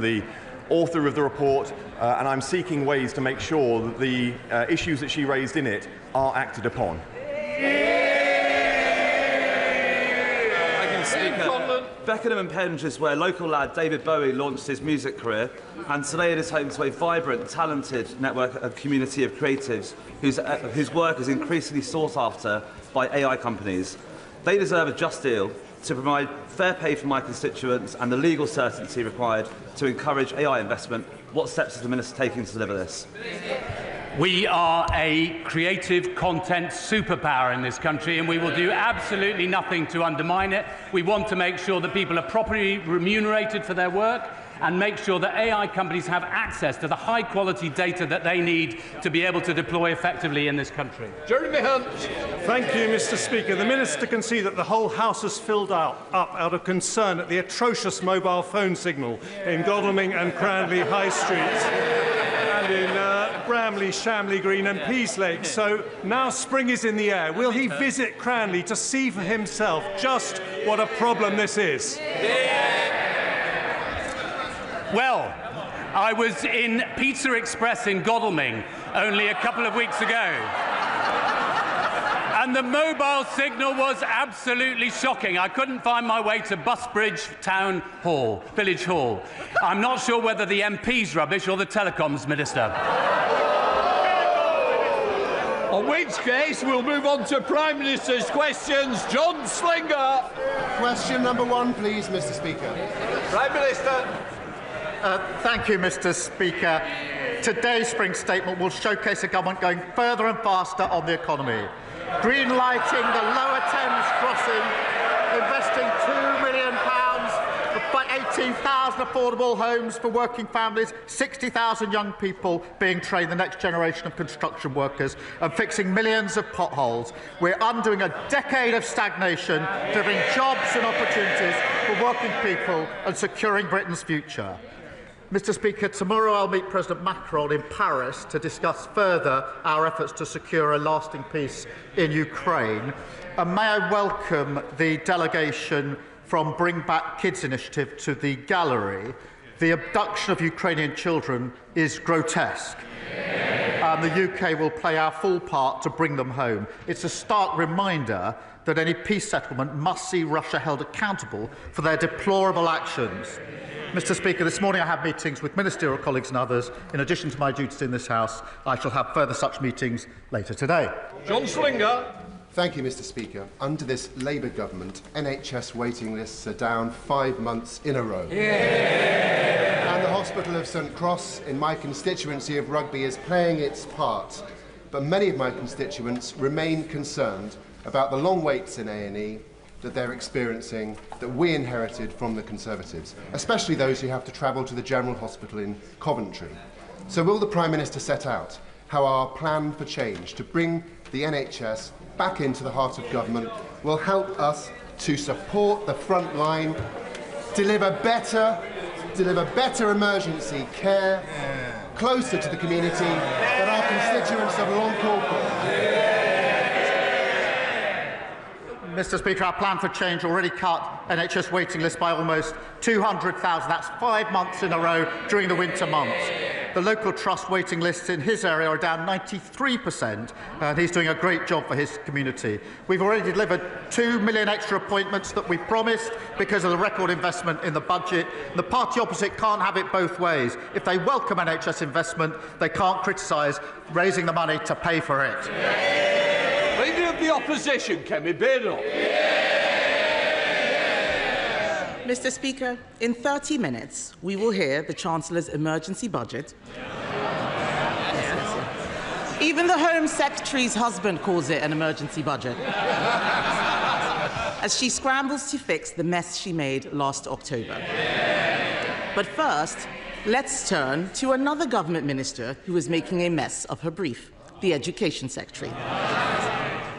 the author of the report, and I'm seeking ways to make sure that the issues that she raised in it are acted upon. Beckenham and Penge is where local lad David Bowie launched his music career, and today it is home to a vibrant, talented network, a community of creatives whose work is increasingly sought after by AI companies. They deserve a just deal to provide fair pay for my constituents and the legal certainty required to encourage AI investment. What steps is the Minister taking to deliver this? We are a creative content superpower in this country, and we will do absolutely nothing to undermine it. We want to make sure that people are properly remunerated for their work and make sure that AI companies have access to the high-quality data that they need to be able to deploy effectively in this country. Jeremy Hunt. Thank you, Mr. Speaker. The Minister can see that the whole House has filled up out of concern at the atrocious mobile phone signal in Godalming and Cranley High Streets and in Bramley, Shamley Green and Peaslake. So now spring is in the air. Will he visit Cranley to see for himself just what a problem this is? Well, I was in Pizza Express in Godalming only a couple of weeks ago, and the mobile signal was absolutely shocking. I couldn't find my way to Busbridge Village Hall. I'm not sure whether the MP's rubbish or the Telecoms Minister. On which case, we'll move on to Prime Minister's questions. John Slinger. Question number one, please, Mr. Speaker. Prime Minister. Thank you, Mr. Speaker. Today's spring statement will showcase a government going further and faster on the economy, green-lighting the Lower Thames crossing, investing £2 million for 18,000 affordable homes for working families, 60,000 young people being trained the next generation of construction workers, and fixing millions of potholes. We're undoing a decade of stagnation, delivering jobs and opportunities for working people and securing Britain's future. Mr. Speaker, tomorrow I'll meet President Macron in Paris to discuss further our efforts to secure a lasting peace in Ukraine. And may I welcome the delegation from Bring Back Kids initiative to the gallery. The abduction of Ukrainian children is grotesque, and the UK will play our full part to bring them home. It's a stark reminder that any peace settlement must see Russia held accountable for their deplorable actions. Mr. Speaker, this morning I have meetings with ministerial colleagues and others. In addition to my duties in this House, I shall have further such meetings later today. John Slinger. Thank you, Mr. Speaker. Under this Labour government, NHS waiting lists are down 5 months in a row. Yeah. And the Hospital of St Cross in my constituency of Rugby is playing its part. But many of my constituents remain concerned about the long waits in A&E that they're experiencing, that we inherited from the Conservatives, especially those who have to travel to the General Hospital in Coventry. So will the Prime Minister set out how our plan for change to bring the NHS back into the heart of government will help us to support the front line, deliver better emergency care closer to the community that our constituents have long called for? Mr. Speaker, our plan for change already cut NHS waiting lists by almost 200,000. That's 5 months in a row during the winter months. The local trust waiting lists in his area are down 93%, and he's doing a great job for his community. We've already delivered 2 million extra appointments that we promised because of the record investment in the budget. The party opposite can't have it both ways. If they welcome NHS investment, they can't criticise raising the money to pay for it. Leader of the Opposition, Kemi Beardall. Mr. Speaker, in 30 minutes, we will hear the Chancellor's emergency budget. Even the Home Secretary's husband calls it an emergency budget, as she scrambles to fix the mess she made last October. But first, let's turn to another government minister who is making a mess of her brief, the Education Secretary.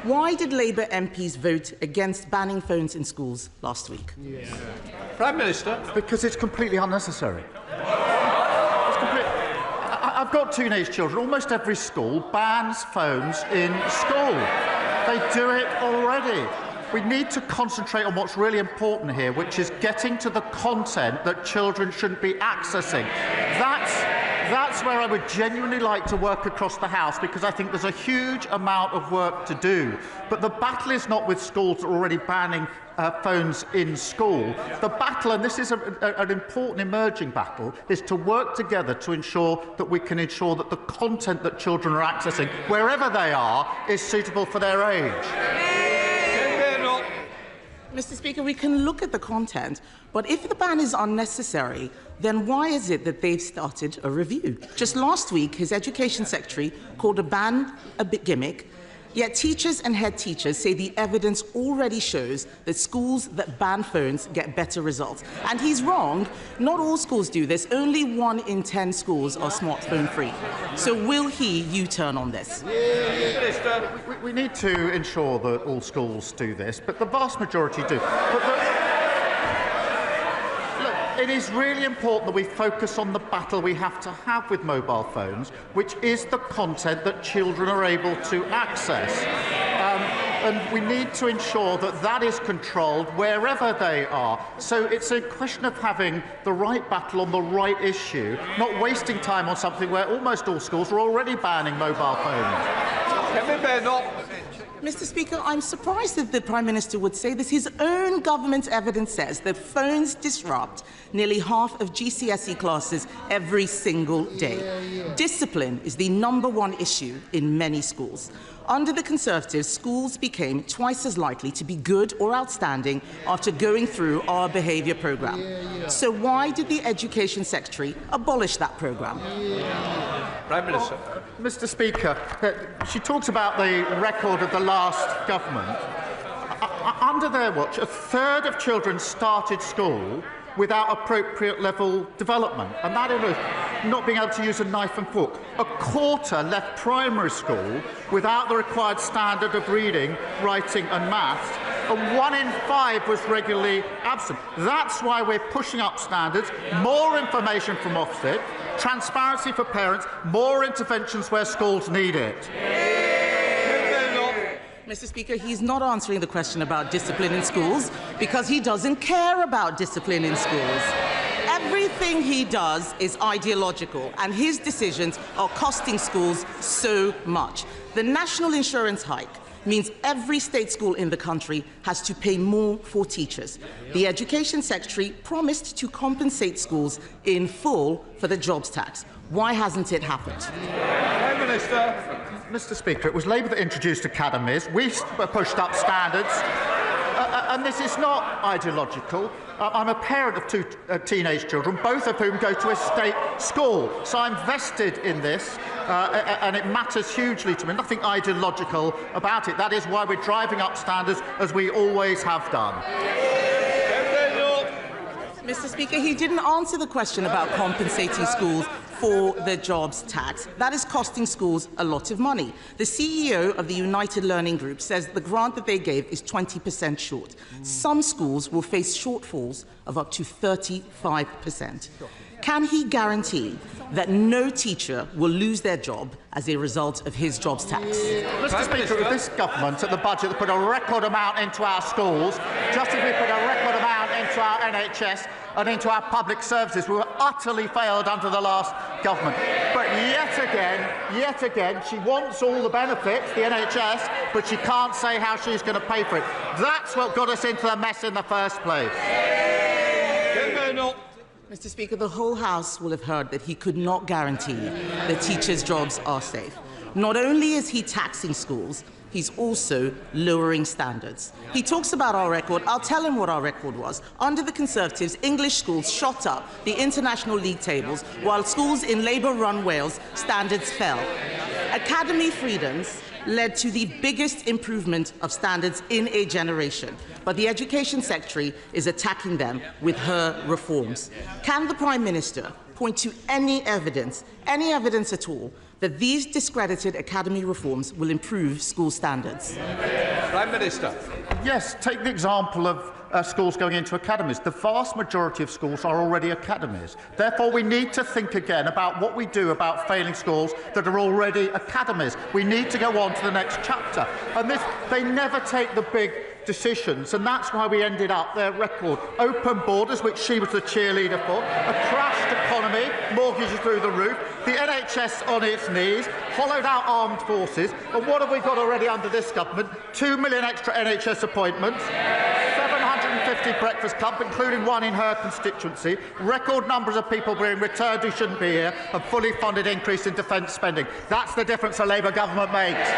Why did Labour MPs vote against banning phones in schools last week? Prime Minister. Because it's completely unnecessary. I've got teenage children. Almost every school bans phones in school. They do it already. we need to concentrate on what's really important here, which is getting to the content that children shouldn't be accessing. That's where I would genuinely like to work across the House, because I think there's a huge amount of work to do. But the battle is not with schools that are already banning phones in school. The battle, and this is an important emerging battle, is to work together to ensure that we can ensure that the content that children are accessing, wherever they are, is suitable for their age. Mr. Speaker, we can look at the content, but if the ban is unnecessary, then why is it that they've started a review? Just last week, his Education Secretary called a ban a bit gimmick, yet teachers and head teachers say the evidence already shows that schools that ban phones get better results. And he's wrong. Not all schools do this. Only 1 in 10 schools are smartphone free. So will he U-turn on this? We need to ensure that all schools do this, but the vast majority do. It is really important that we focus on the battle we have to have with mobile phones, which is the content that children are able to access. And we need to ensure that that is controlled wherever they are. So it's a question of having the right battle on the right issue, not wasting time on something where almost all schools are already banning mobile phones. Mr. Speaker, I'm surprised that the Prime Minister would say this. His own government evidence says that phones disrupt nearly half of GCSE classes every single day. Discipline is the #1 issue in many schools. Under the Conservatives, schools became twice as likely to be good or outstanding after going through our behaviour programme. So why did the Education Secretary abolish that programme? Prime Minister. Mr. Speaker, she talks about the record of the last government. Under their watch, 1/3 of children started school without appropriate level development, and that is not being able to use a knife and fork. 1/4 left primary school without the required standard of reading, writing and maths, and 1 in 5 was regularly absent. That's why we're pushing up standards, more information from Ofsted, transparency for parents, more interventions where schools need it. Mr. Speaker, he's not answering the question about discipline in schools because he doesn't care about discipline in schools. Everything he does is ideological, and his decisions are costing schools so much. The national insurance hike means every state school in the country has to pay more for teachers. The Education Secretary promised to compensate schools in full for the jobs tax. Why hasn't it happened? Prime Minister. Mr. Speaker, it was Labour that introduced academies. We pushed up standards. And this is not ideological. I'm a parent of 2 teenage children, both of whom go to a state school. So I'm vested in this, and it matters hugely to me. Nothing ideological about it. That is why we're driving up standards, as we always have done. Mr. Speaker, he didn't answer the question about compensating schools for the jobs tax. That is costing schools a lot of money. The CEO of the United Learning Group says the grant that they gave is 20% short. Some schools will face shortfalls of up to 35%. Can he guarantee that no teacher will lose their job as a result of his jobs tax? Mr. Speaker, with this government at the budget that put a record amount into our schools, just as we put a record amount into our NHS and into our public services, we were utterly failed under the last government. But yet again, she wants all the benefits, the NHS, but she can't say how she's going to pay for it. That's what got us into the mess in the first place. Mr. Speaker, the whole House will have heard that he could not guarantee that teachers' jobs are safe. Not only is he taxing schools, he's also lowering standards. He talks about our record. I'll tell him what our record was. Under the Conservatives, English schools shot up the international league tables, while schools in Labour-run Wales, standards fell. Academy freedoms led to the biggest improvement of standards in a generation, but the Education Secretary is attacking them with her reforms. Can the Prime Minister point to any evidence at all, that these discredited academy reforms will improve school standards? Prime Minister. Yes, take the example of schools going into academies. The vast majority of schools are already academies. Therefore, we need to think again about what we do about failing schools that are already academies. We need to go on to the next chapter. And they never take the big decisions, and that's why we ended up their record. Open borders, which she was the cheerleader for, a crashed economy, mortgages through the roof, the NHS on its knees, hollowed out armed forces, and what have we got already under this government? 2 million extra NHS appointments, 750 breakfast clubs, including one in her constituency, record numbers of people being returned who shouldn't be here, and fully funded increase in defence spending. That's the difference a Labour government makes.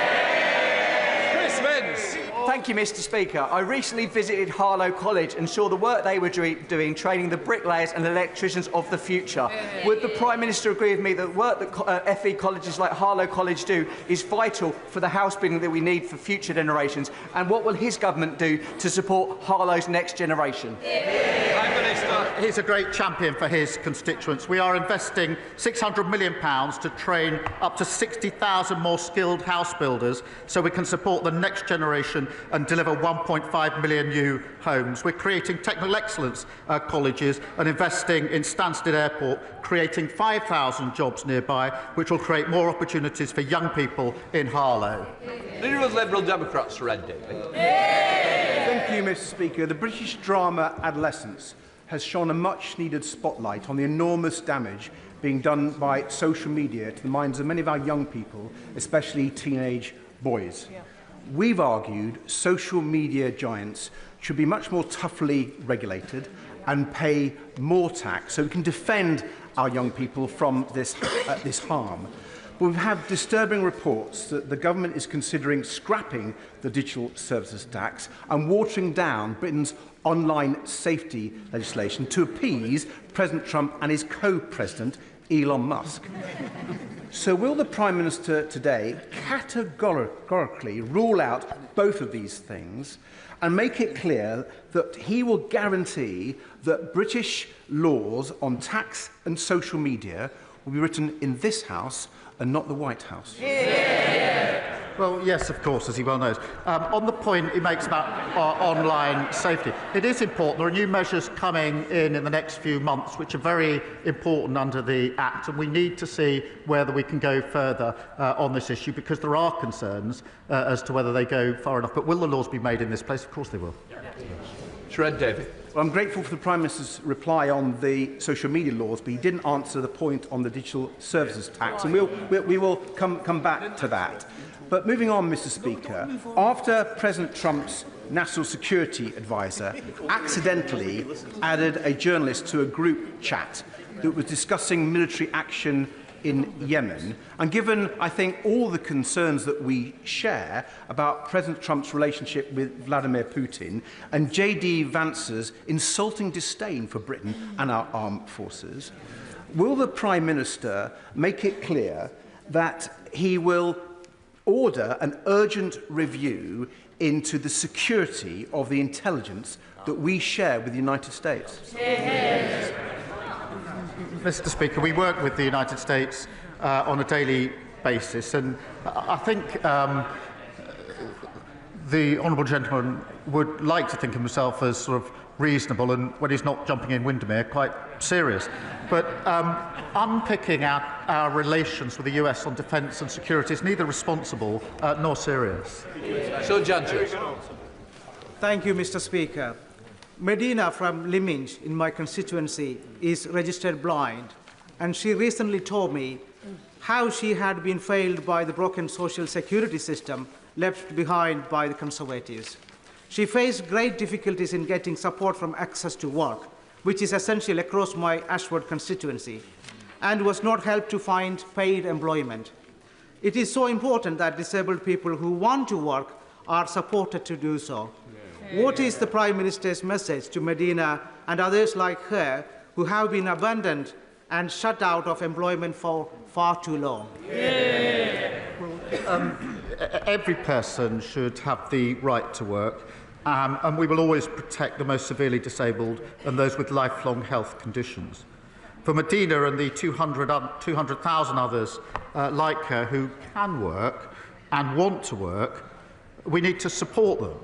Thank you, Mr. Speaker. I recently visited Harlow College and saw the work they were doing training the bricklayers and electricians of the future. Would the Prime Minister agree with me that the work that FE colleges like Harlow College do is vital for the house building that we need for future generations? And what will his government do to support Harlow's next generation? Prime Minister. He's a great champion for his constituents. We are investing £600 million to train up to 60,000 more skilled house builders so we can support the next generation and deliver 1.5 million new homes. We're creating technical excellence colleges and investing in Stansted Airport, creating 5,000 jobs nearby, which will create more opportunities for young people in Harlow. Leader of the Liberal Democrats, Red David. Thank you, Mr. Speaker. The British drama Adolescence has shone a much-needed spotlight on the enormous damage being done by social media to the minds of many of our young people, especially teenage boys. We've argued social media giants should be much more toughly regulated and pay more tax so we can defend our young people from this harm. But we've had disturbing reports that the government is considering scrapping the digital services tax and watering down Britain's online safety legislation to appease President Trump and his co-president, Elon Musk. So will the Prime Minister today categorically rule out both of these things and make it clear that he will guarantee that British laws on tax and social media will be written in this House and not the White House? Well, yes, of course, as he well knows. On the point he makes about online safety, it is important. There are new measures coming in the next few months which are very important under the Act, and we need to see whether we can go further on this issue, because there are concerns as to whether they go far enough. But will the laws be made in this place? Of course they will. Red David. Well, I'm grateful for the Prime Minister's reply on the social media laws, but he didn't answer the point on the digital services tax, and we will come back to that. But moving on, Mr. Speaker, after President Trump's national security advisor accidentally added a journalist to a group chat that was discussing military action in Yemen, and given, I think, all the concerns that we share about President Trump's relationship with Vladimir Putin and J.D. Vance's insulting disdain for Britain and our armed forces, will the Prime Minister make it clear that he will order an urgent review into the security of the intelligence that we share with the United States? Mr. Speaker, we work with the United States on a daily basis, and I think the honourable gentleman would like to think of himself as sort of reasonable, and when he's not jumping in Windermere, quite serious. But unpicking our relations with the US on defence and security is neither responsible nor serious. So, judges. Thank you, Mr. Speaker. Medina from Lyminge in my constituency is registered blind, and she recently told me how she had been failed by the broken social security system left behind by the Conservatives. She faced great difficulties in getting support from access to work, which is essential across my Ashford constituency, and was not helped to find paid employment. It is so important that disabled people who want to work are supported to do so. What is the Prime Minister's message to Medina and others like her who have been abandoned and shut out of employment for far too long? Every person should have the right to work, and we will always protect the most severely disabled and those with lifelong health conditions. For Medina and the 200,000 others like her who can work and want to work, we need to support them.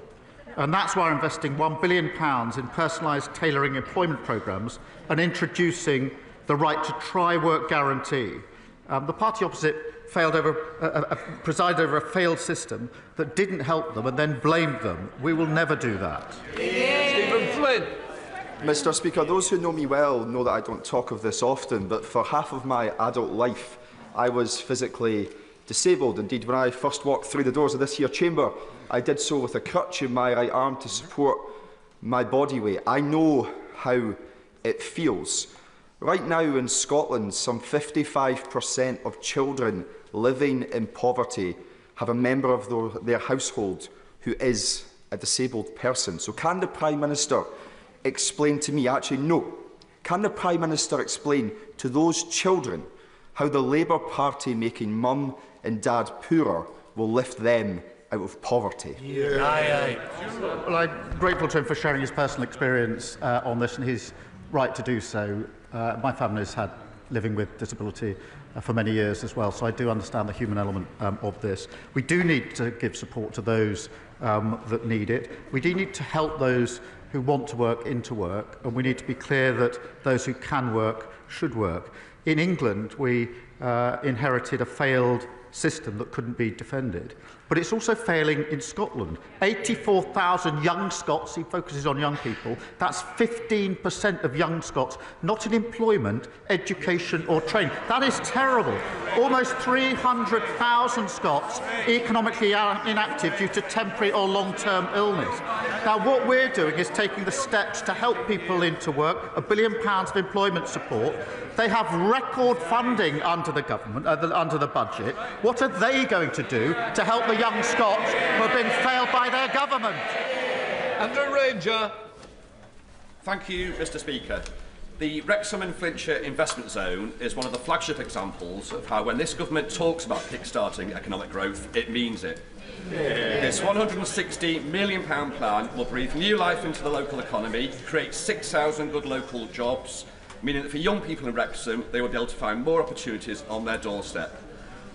And that's why we're investing £1 billion in personalised tailoring employment programmes and introducing the right to try work guarantee. The party opposite presided over a failed system that didn't help them and then blamed them. We will never do that. Stephen Flynn. Mr. Speaker, those who know me well know that I don't talk of this often, but for half of my adult life, I was physically disabled. Indeed, when I first walked through the doors of this here chamber, I did so with a crutch in my right arm to support my body weight. I know how it feels. Right now in Scotland, some 55% of children living in poverty have a member of their household who is a disabled person. So can the Prime Minister explain to me, actually no, can the Prime Minister explain to those children how the Labour Party making mum and dad poorer will lift them out of poverty? Well, I'm grateful to him for sharing his personal experience on this and his right to do so. My family has had living with disability for many years as well, so I do understand the human element of this. We do need to give support to those that need it. We do need to help those who want to work into work, and we need to be clear that those who can work should work. In England, we inherited a failed system that couldn't be defended. But it's also failing in Scotland. 84,000 young Scots, he focuses on young people, that's 15% of young Scots not in employment, education or training. That is terrible. Almost 300,000 Scots economically inactive due to temporary or long-term illness. Now, what we're doing is taking the steps to help people into work, £1 billion of employment support. They have record funding under the government, under the budget. What are they going to do to help the young Scots who have been failed by their government? Andrew Ranger. Thank you, Mr. Speaker. The Wrexham and Flintshire investment zone is one of the flagship examples of how, when this government talks about kick-starting economic growth, it means it. This £160 million plan will breathe new life into the local economy, create 6,000 good local jobs, meaning that for young people in Wrexham, they will be able to find more opportunities on their doorstep.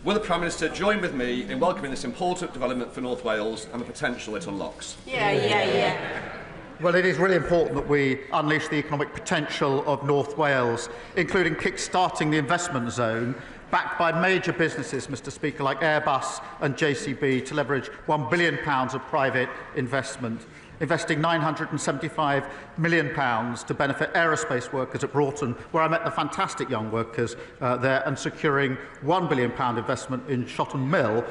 Will the Prime Minister join with me in welcoming this important development for North Wales and the potential it unlocks? Well, it is really important that we unleash the economic potential of North Wales, including kick-starting the investment zone, backed by major businesses, Mr. Speaker, like Airbus and JCB, to leverage £1 billion of private investment, investing £975 million to benefit aerospace workers at Broughton, where I met the fantastic young workers there, and securing £1 billion investment in Shotton Mill,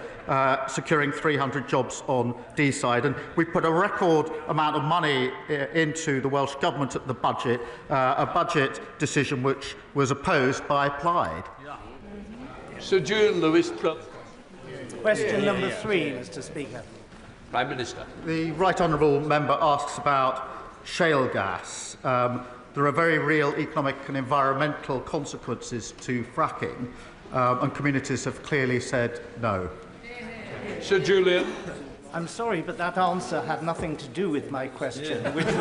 securing 300 jobs on Deeside. And we put a record amount of money into the Welsh Government at the budget, a budget decision which was opposed by Plaid. Sir Julian Lewis. Question number 3, Mr. Speaker. Prime Minister. The Right Honourable Member asks about shale gas. There are very real economic and environmental consequences to fracking, and communities have clearly said no. Sir Julian. I'm sorry, but that answer had nothing to do with my question, which was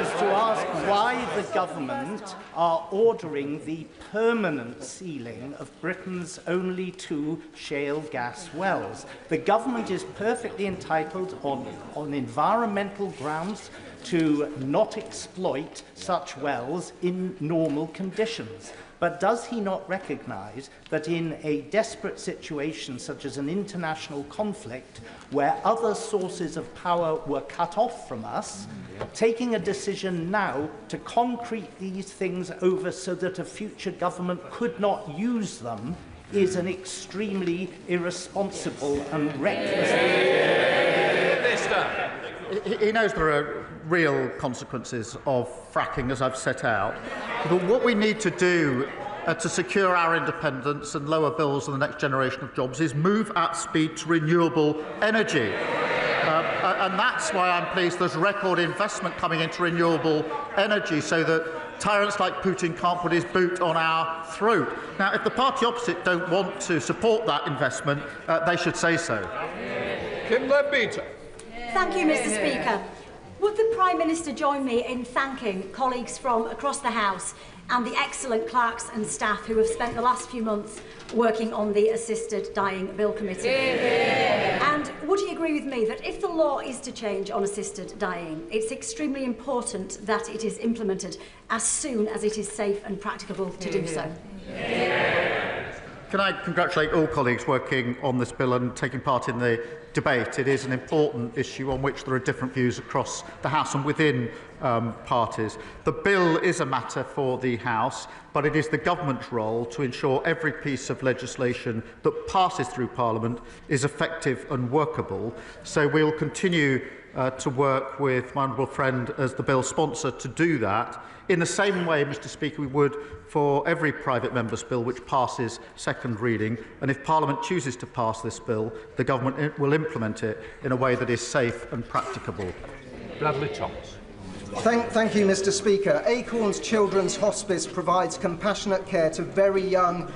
to ask why the government are ordering the permanent sealing of Britain's only 2 shale gas wells. The government is perfectly entitled on environmental grounds to not exploit such wells in normal conditions. But does he not recognise that in a desperate situation such as an international conflict where other sources of power were cut off from us, taking a decision now to concrete these things over so that a future government could not use them is an extremely irresponsible and reckless Minister. He knows there are real consequences of fracking, as I've set out. But what we need to do to secure our independence and lower bills and the next generation of jobs is move at speed to renewable energy. And that's why I'm pleased there's record investment coming into renewable energy so that tyrants like Putin can't put his boot on our throat. Now, if the party opposite don't want to support that investment, they should say so. Kim Leadbeater. Thank you, Mr. Speaker. Would the Prime Minister join me in thanking colleagues from across the House and the excellent clerks and staff who have spent the last few months working on the Assisted Dying Bill Committee? And would he agree with me that if the law is to change on assisted dying, it's extremely important that it is implemented as soon as it is safe and practicable to do so? Can I congratulate all colleagues working on this bill and taking part in the debate? It is an important issue on which there are different views across the House and within parties. The bill is a matter for the House, but it is the government's role to ensure every piece of legislation that passes through Parliament is effective and workable. So we'll continue to work with my honourable friend as the bill sponsor to do that. In the same way, Mr Speaker, we would for every private member's bill which passes second reading, and if Parliament chooses to pass this bill, the government will implement it in a way that is safe and practicable. Bradley Thomas. Thank you, Mr Speaker. Acorns Children's Hospice provides compassionate care to very young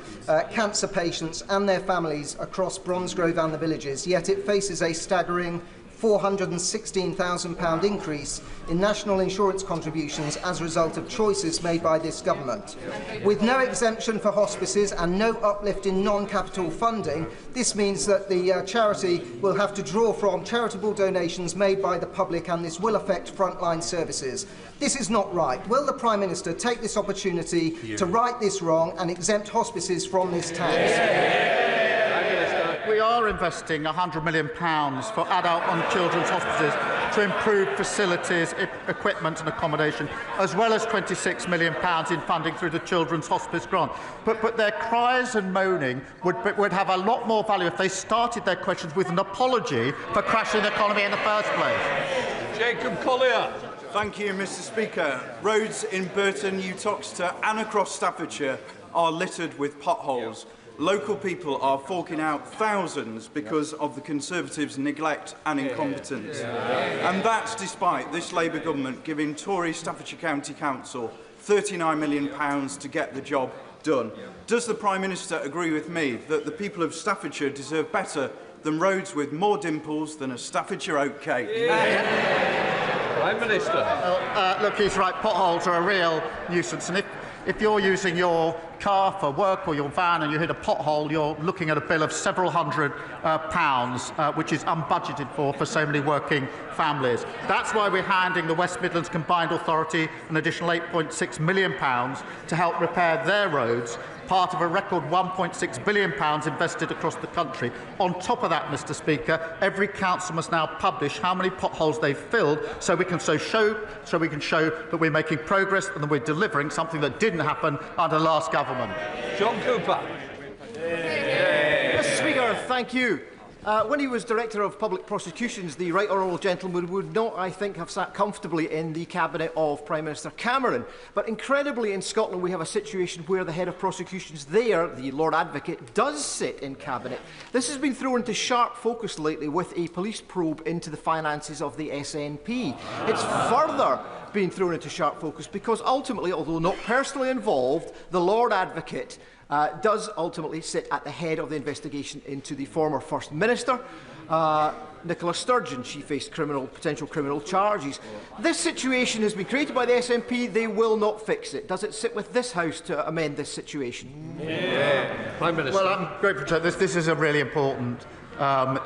cancer patients and their families across Bromsgrove and the villages, yet it faces a staggering £416,000 increase in national insurance contributions as a result of choices made by this government. With no exemption for hospices and no uplift in non-capital funding, this means that the charity will have to draw from charitable donations made by the public, and this will affect frontline services. This is not right. Will the Prime Minister take this opportunity to right this wrong and exempt hospices from this tax? We are investing £100 million for adult and children's hospices to improve facilities, equipment and accommodation, as well as £26 million in funding through the Children's Hospice Grant. But their cries and moaning would have a lot more value if they started their questions with an apology for crashing the economy in the first place. Jacob Collier. Thank you, Mr Speaker. Roads in Burton, Uttoxeter and across Staffordshire are littered with potholes. Local people are forking out thousands because of the Conservatives' neglect and incompetence. And that's despite this Labour government giving Tory Staffordshire County Council £39 million to get the job done. Does the Prime Minister agree with me that the people of Staffordshire deserve better than roads with more dimples than a Staffordshire oat cake? Prime Minister. Look, he's right. Potholes are a real nuisance. And if you're using your car for work or your van and you hit a pothole, you're looking at a bill of several £100, which is unbudgeted for so many working families. That's why we're handing the West Midlands Combined Authority an additional £8.6 million to help repair their roads, part of a record £1.6 billion invested across the country. On top of that, Mr Speaker, every council must now publish how many potholes they've filled so we can show that we're making progress and that we're delivering something that didn't happen under last government. John Cooper. Mr Speaker, thank you. When he was Director of Public Prosecutions, the Right Honourable Gentleman would not, I think, have sat comfortably in the cabinet of Prime Minister Cameron. But incredibly, in Scotland, we have a situation where the head of prosecutions there, the Lord Advocate, does sit in cabinet. This has been thrown into sharp focus lately with a police probe into the finances of the SNP. It's further being thrown into sharp focus because ultimately, although not personally involved, the Lord Advocate does ultimately sit at the head of the investigation into the former First Minister, Nicola Sturgeon. She faced potential criminal charges. This situation has been created by the SNP. They will not fix it. Does it sit with this House to amend this situation? Prime Minister. Well, I'm grateful. This is a really important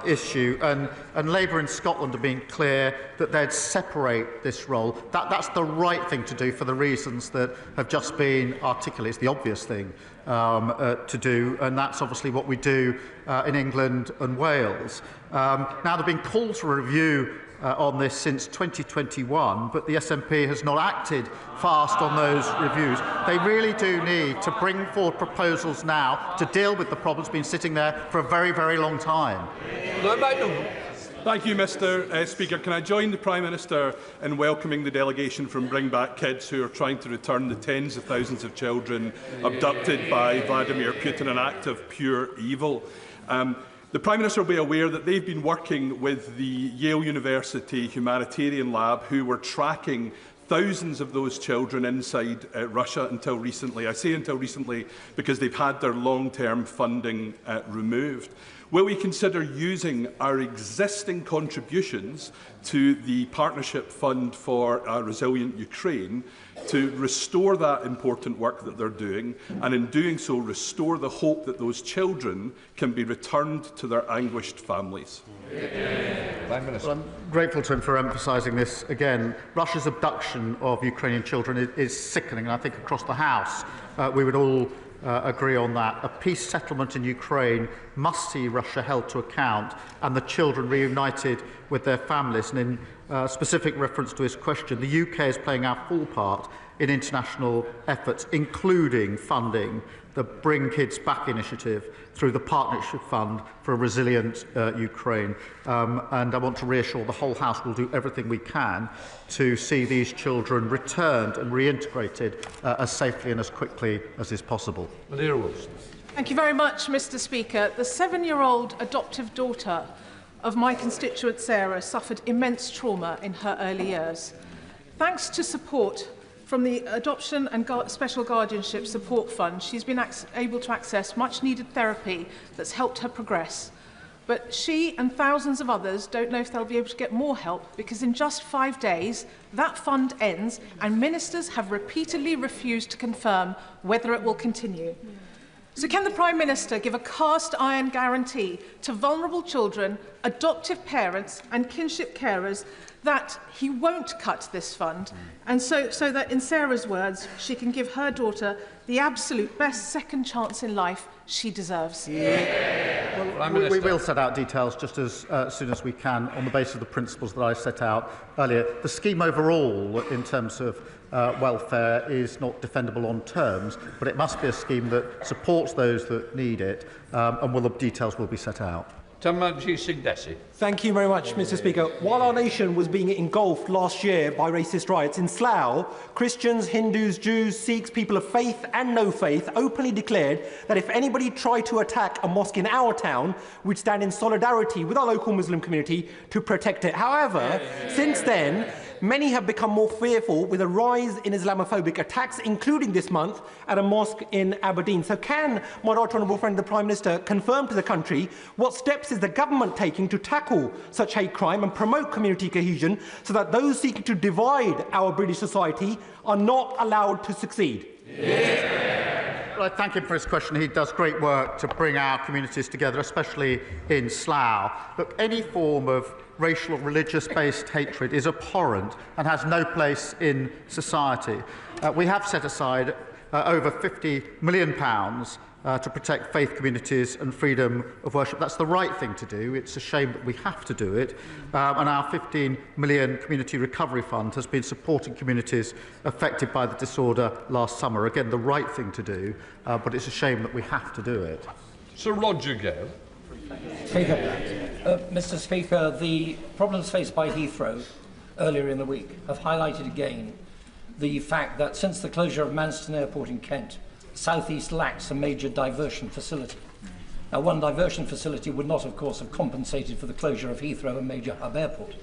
issue, and Labour in Scotland have been clear that they'd separate this role. That's the right thing to do for the reasons that have just been articulated. It's the obvious thing to do, and that's obviously what we do in England and Wales. Now, there have been calls for a review on this since 2021, but the SNP has not acted fast on those reviews. They really do need to bring forward proposals now to deal with the problems been sitting there for a very, very long time. Thank you, Mr Speaker. Can I join the Prime Minister in welcoming the delegation from Bring Back Kids, who are trying to return the tens of thousands of children abducted by Vladimir Putin, an act of pure evil. The Prime Minister will be aware that they've been working with the Yale University Humanitarian Lab, who were tracking thousands of those children inside Russia until recently. I say until recently because they've had their long-term funding removed. Will we consider using our existing contributions to the Partnership Fund for a Resilient Ukraine to restore that important work that they're doing, and in doing so restore the hope that those children can be returned to their anguished families. Well, I'm grateful to him for emphasising this again. Russia's abduction of Ukrainian children is sickening, and I think across the House we would all agree on that. A peace settlement in Ukraine must see Russia held to account and the children reunited with their families. And in specific reference to his question, the UK is playing our full part in international efforts, including funding the Bring Kids Back initiative through the Partnership Fund for a Resilient Ukraine. And I want to reassure the whole House we'll do everything we can to see these children returned and reintegrated as safely and as quickly as is possible. Madeira Wilson. Thank you very much, Mr. Speaker. The 7-year-old adoptive daughter of my constituent Sarah suffered immense trauma in her early years. Thanks to support from the Adoption and Special Guardianship Support Fund, she's been able to access much-needed therapy that's helped her progress. But she and thousands of others don't know if they'll be able to get more help, because in just 5 days, that fund ends and ministers have repeatedly refused to confirm whether it will continue. So can the Prime Minister give a cast-iron guarantee to vulnerable children, adoptive parents and kinship carers that he won't cut this fund, and so that, in Sarah's words, she can give her daughter the absolute best second chance in life she deserves? Well, we will set out details just as soon as we can on the basis of the principles that I set out earlier. The scheme overall, in terms of welfare, is not defendable on terms, but it must be a scheme that supports those that need it, and the details will be set out. Thank you very much, Mr. Speaker. While our nation was being engulfed last year by racist riots in Slough, Christians, Hindus, Jews, Sikhs, people of faith and no faith openly declared that if anybody tried to attack a mosque in our town, we'd stand in solidarity with our local Muslim community to protect it. However, since then, many have become more fearful with a rise in Islamophobic attacks, including this month at a mosque in Aberdeen. So can my right honourable friend the Prime Minister confirm to the country what steps is the government taking to tackle such hate crime and promote community cohesion so that those seeking to divide our British society are not allowed to succeed? Well, I thank him for his question. He does great work to bring our communities together, especially in Slough. Look, any form of racial or religious-based hatred is abhorrent and has no place in society. We have set aside over £50 million to protect faith communities and freedom of worship. That's the right thing to do. It's a shame that we have to do it. And our £15 million Community Recovery Fund has been supporting communities affected by the disorder last summer. Again, the right thing to do, but it's a shame that we have to do it. Sir Roger Gale. Speaker, Mr. Speaker, the problems faced by Heathrow earlier in the week have highlighted again the fact that since the closure of Manston Airport in Kent, South East lacks a major diversion facility. Now, one diversion facility would not, of course, have compensated for the closure of Heathrow, a major hub airport.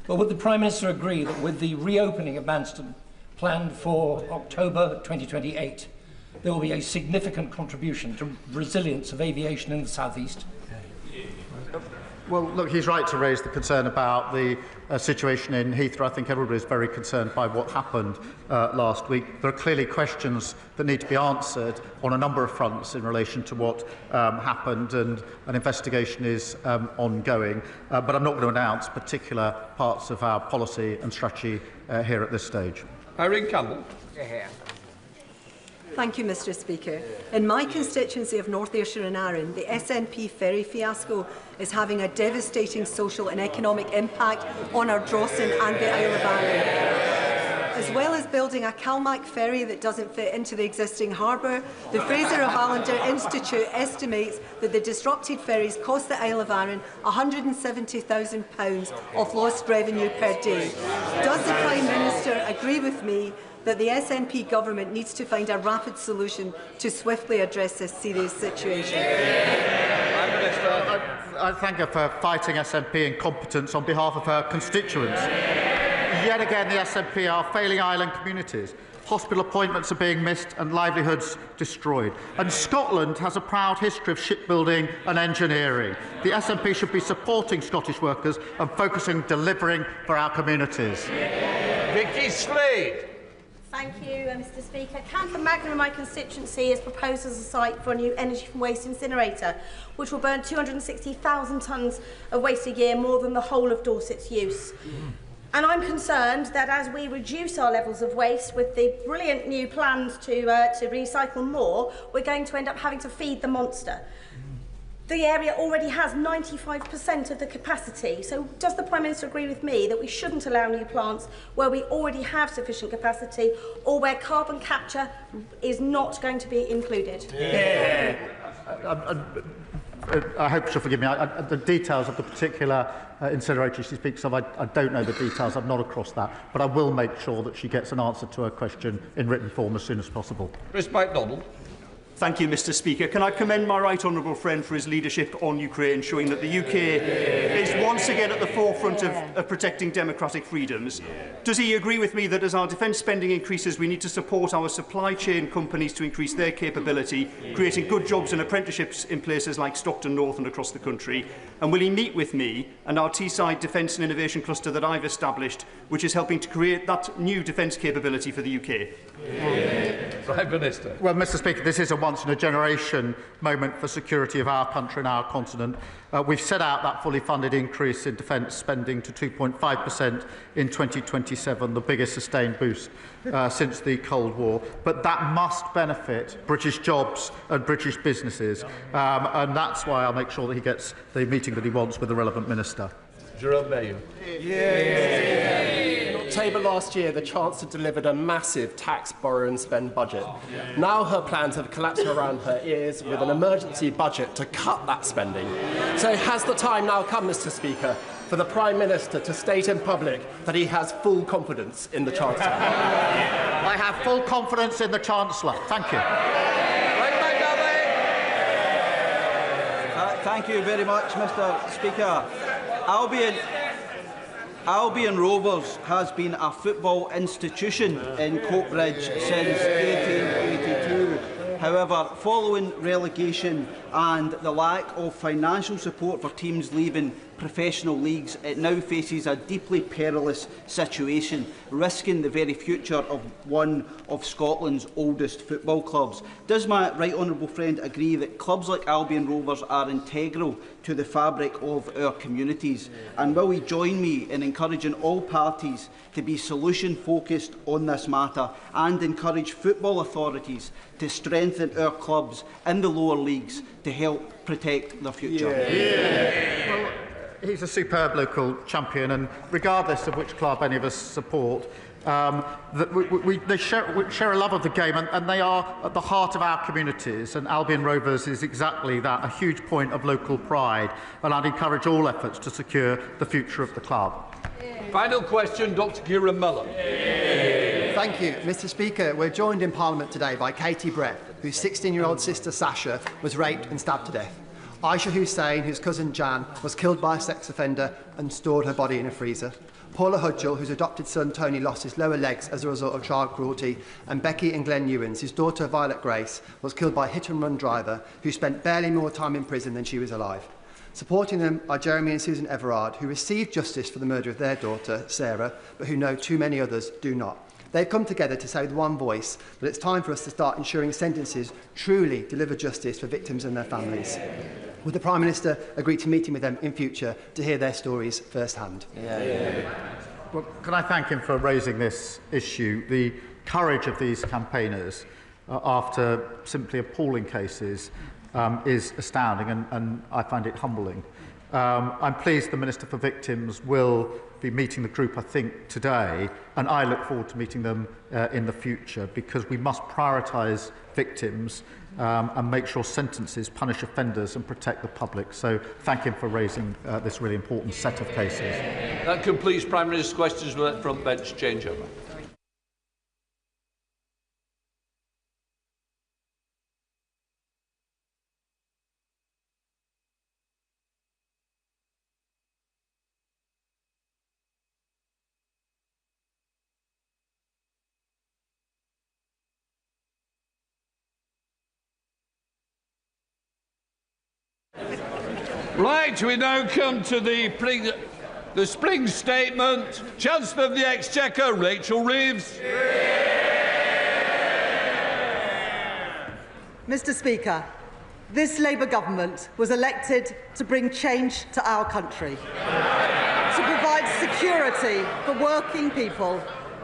But would the Prime Minister agree that with the reopening of Manston planned for October 2028, there will be a significant contribution to resilience of aviation in the South East? Well, look, he's right to raise the concern about the situation in Heathrow. I think everybody is very concerned by what happened last week. There are clearly questions that need to be answered on a number of fronts in relation to what happened, and an investigation is ongoing. But I'm not going to announce particular parts of our policy and strategy here at this stage. Irene Campbell. Thank you, Mr. Speaker. In my constituency of North Ayrshire and Arran, the SNP ferry fiasco is having a devastating social and economic impact on our Drawson and the Isle of Arran. As well as building a Calmac ferry that doesn't fit into the existing harbour, the Fraser of Allender Institute estimates that the disrupted ferries cost the Isle of Arran £170,000 of lost revenue per day. Does the Prime Minister agree with me that the SNP government needs to find a rapid solution to swiftly address this serious situation? I thank her for fighting SNP incompetence on behalf of her constituents. Yet again, the SNP are failing island communities. hospital appointments are being missed and livelihoods destroyed. And Scotland has a proud history of shipbuilding and engineering. The SNP should be supporting Scottish workers and focusing on delivering for our communities. Vicky Slade. Thank you, Mr Speaker. Camphor Magna in my constituency is proposed as a site for a new energy from waste incinerator, which will burn 260,000 tonnes of waste a year, more than the whole of Dorset's use. And I'm concerned that as we reduce our levels of waste with the brilliant new plans to recycle more, we're going to end up having to feed the monster. The area already has 95% of the capacity, so does the Prime Minister agree with me that we shouldn't allow new plants where we already have sufficient capacity, or where carbon capture is not going to be included? Yeah. I hope she'll forgive me. The details of the particular incinerator she speaks of, I don't know the details. I'm not across that. But I will make sure that she gets an answer to her question in written form as soon as possible. Chris MacDonald. Thank you, Mr Speaker. Can I commend my right honourable friend for his leadership on Ukraine, showing that the UK is once again at the forefront of protecting democratic freedoms? Does he agree with me that as our defence spending increases, we need to support our supply chain companies to increase their capability, creating good jobs and apprenticeships in places like Stockton North and across the country? And will he meet with me and our Teesside Defence and Innovation Cluster that I've established, which is helping to create that new defence capability for the UK? Prime Minister. Well, Mr Speaker, this is a once-in-a-generation moment for security of our country and our continent. We've set out that fully funded increase in defence spending to 2.5% in 2027, the biggest sustained boost since the Cold War. But that must benefit British jobs and British businesses. And that's why I'll make sure that he gets the meeting that he wants with the relevant minister. Jerome Mayo. In October last year, the Chancellor delivered a massive tax, borrow and spend budget. Now her plans have collapsed around her ears with an emergency budget to cut that spending. So has the time now come, Mr Speaker, for the Prime Minister to state in public that he has full confidence in the Chancellor? I have full confidence in the Chancellor. Thank you. Thank you very much, Mr Speaker. Albion Rovers has been a football institution in Coatbridge since 1882. However, following relegation and the lack of financial support for teams leaving professional leagues, it now faces a deeply perilous situation, risking the very future of one of Scotland's oldest football clubs. Does my right honourable friend agree that clubs like Albion Rovers are integral to the fabric of our communities? And will he join me in encouraging all parties to be solution-focused on this matter and encourage football authorities to strengthen our clubs in the lower leagues to help protect their future? Well, he's a superb local champion, and regardless of which club any of us support, they share a love of the game, and they are at the heart of our communities, and Albion Rovers is exactly that, a huge point of local pride, and I'd encourage all efforts to secure the future of the club. Final question, Dr Kieran Mullen. Thank you, Mr Speaker. We're joined in Parliament today by Katie Brett, whose 16-year-old sister Sasha was raped and stabbed to death. Aisha Hussain, whose cousin Jan, was killed by a sex offender and stored her body in a freezer. Paula Hudgell, whose adopted son Tony lost his lower legs as a result of child cruelty, and Becky and Glenn Ewins, whose daughter Violet Grace was killed by a hit-and-run driver who spent barely more time in prison than she was alive. Supporting them are Jeremy and Susan Everard, who received justice for the murder of their daughter, Sarah, but who know too many others do not. They've come together to say with one voice that it's time for us to start ensuring sentences truly deliver justice for victims and their families. Would the Prime Minister agree to meeting with them in future to hear their stories firsthand? Well, can I thank him for raising this issue? The courage of these campaigners after simply appalling cases is astounding, and I find it humbling. I'm pleased the Minister for Victims will be meeting the group, I think, today, and I look forward to meeting them in the future, because we must prioritise victims and make sure sentences punish offenders and protect the public. So thank him for raising this really important set of cases. That completes Prime Minister's questions. We'll let front bench change over. Right, we now come to the spring statement. Chancellor of the Exchequer, Rachel Reeves. Mr. Speaker, this Labour government was elected to bring change to our country, to provide security for working people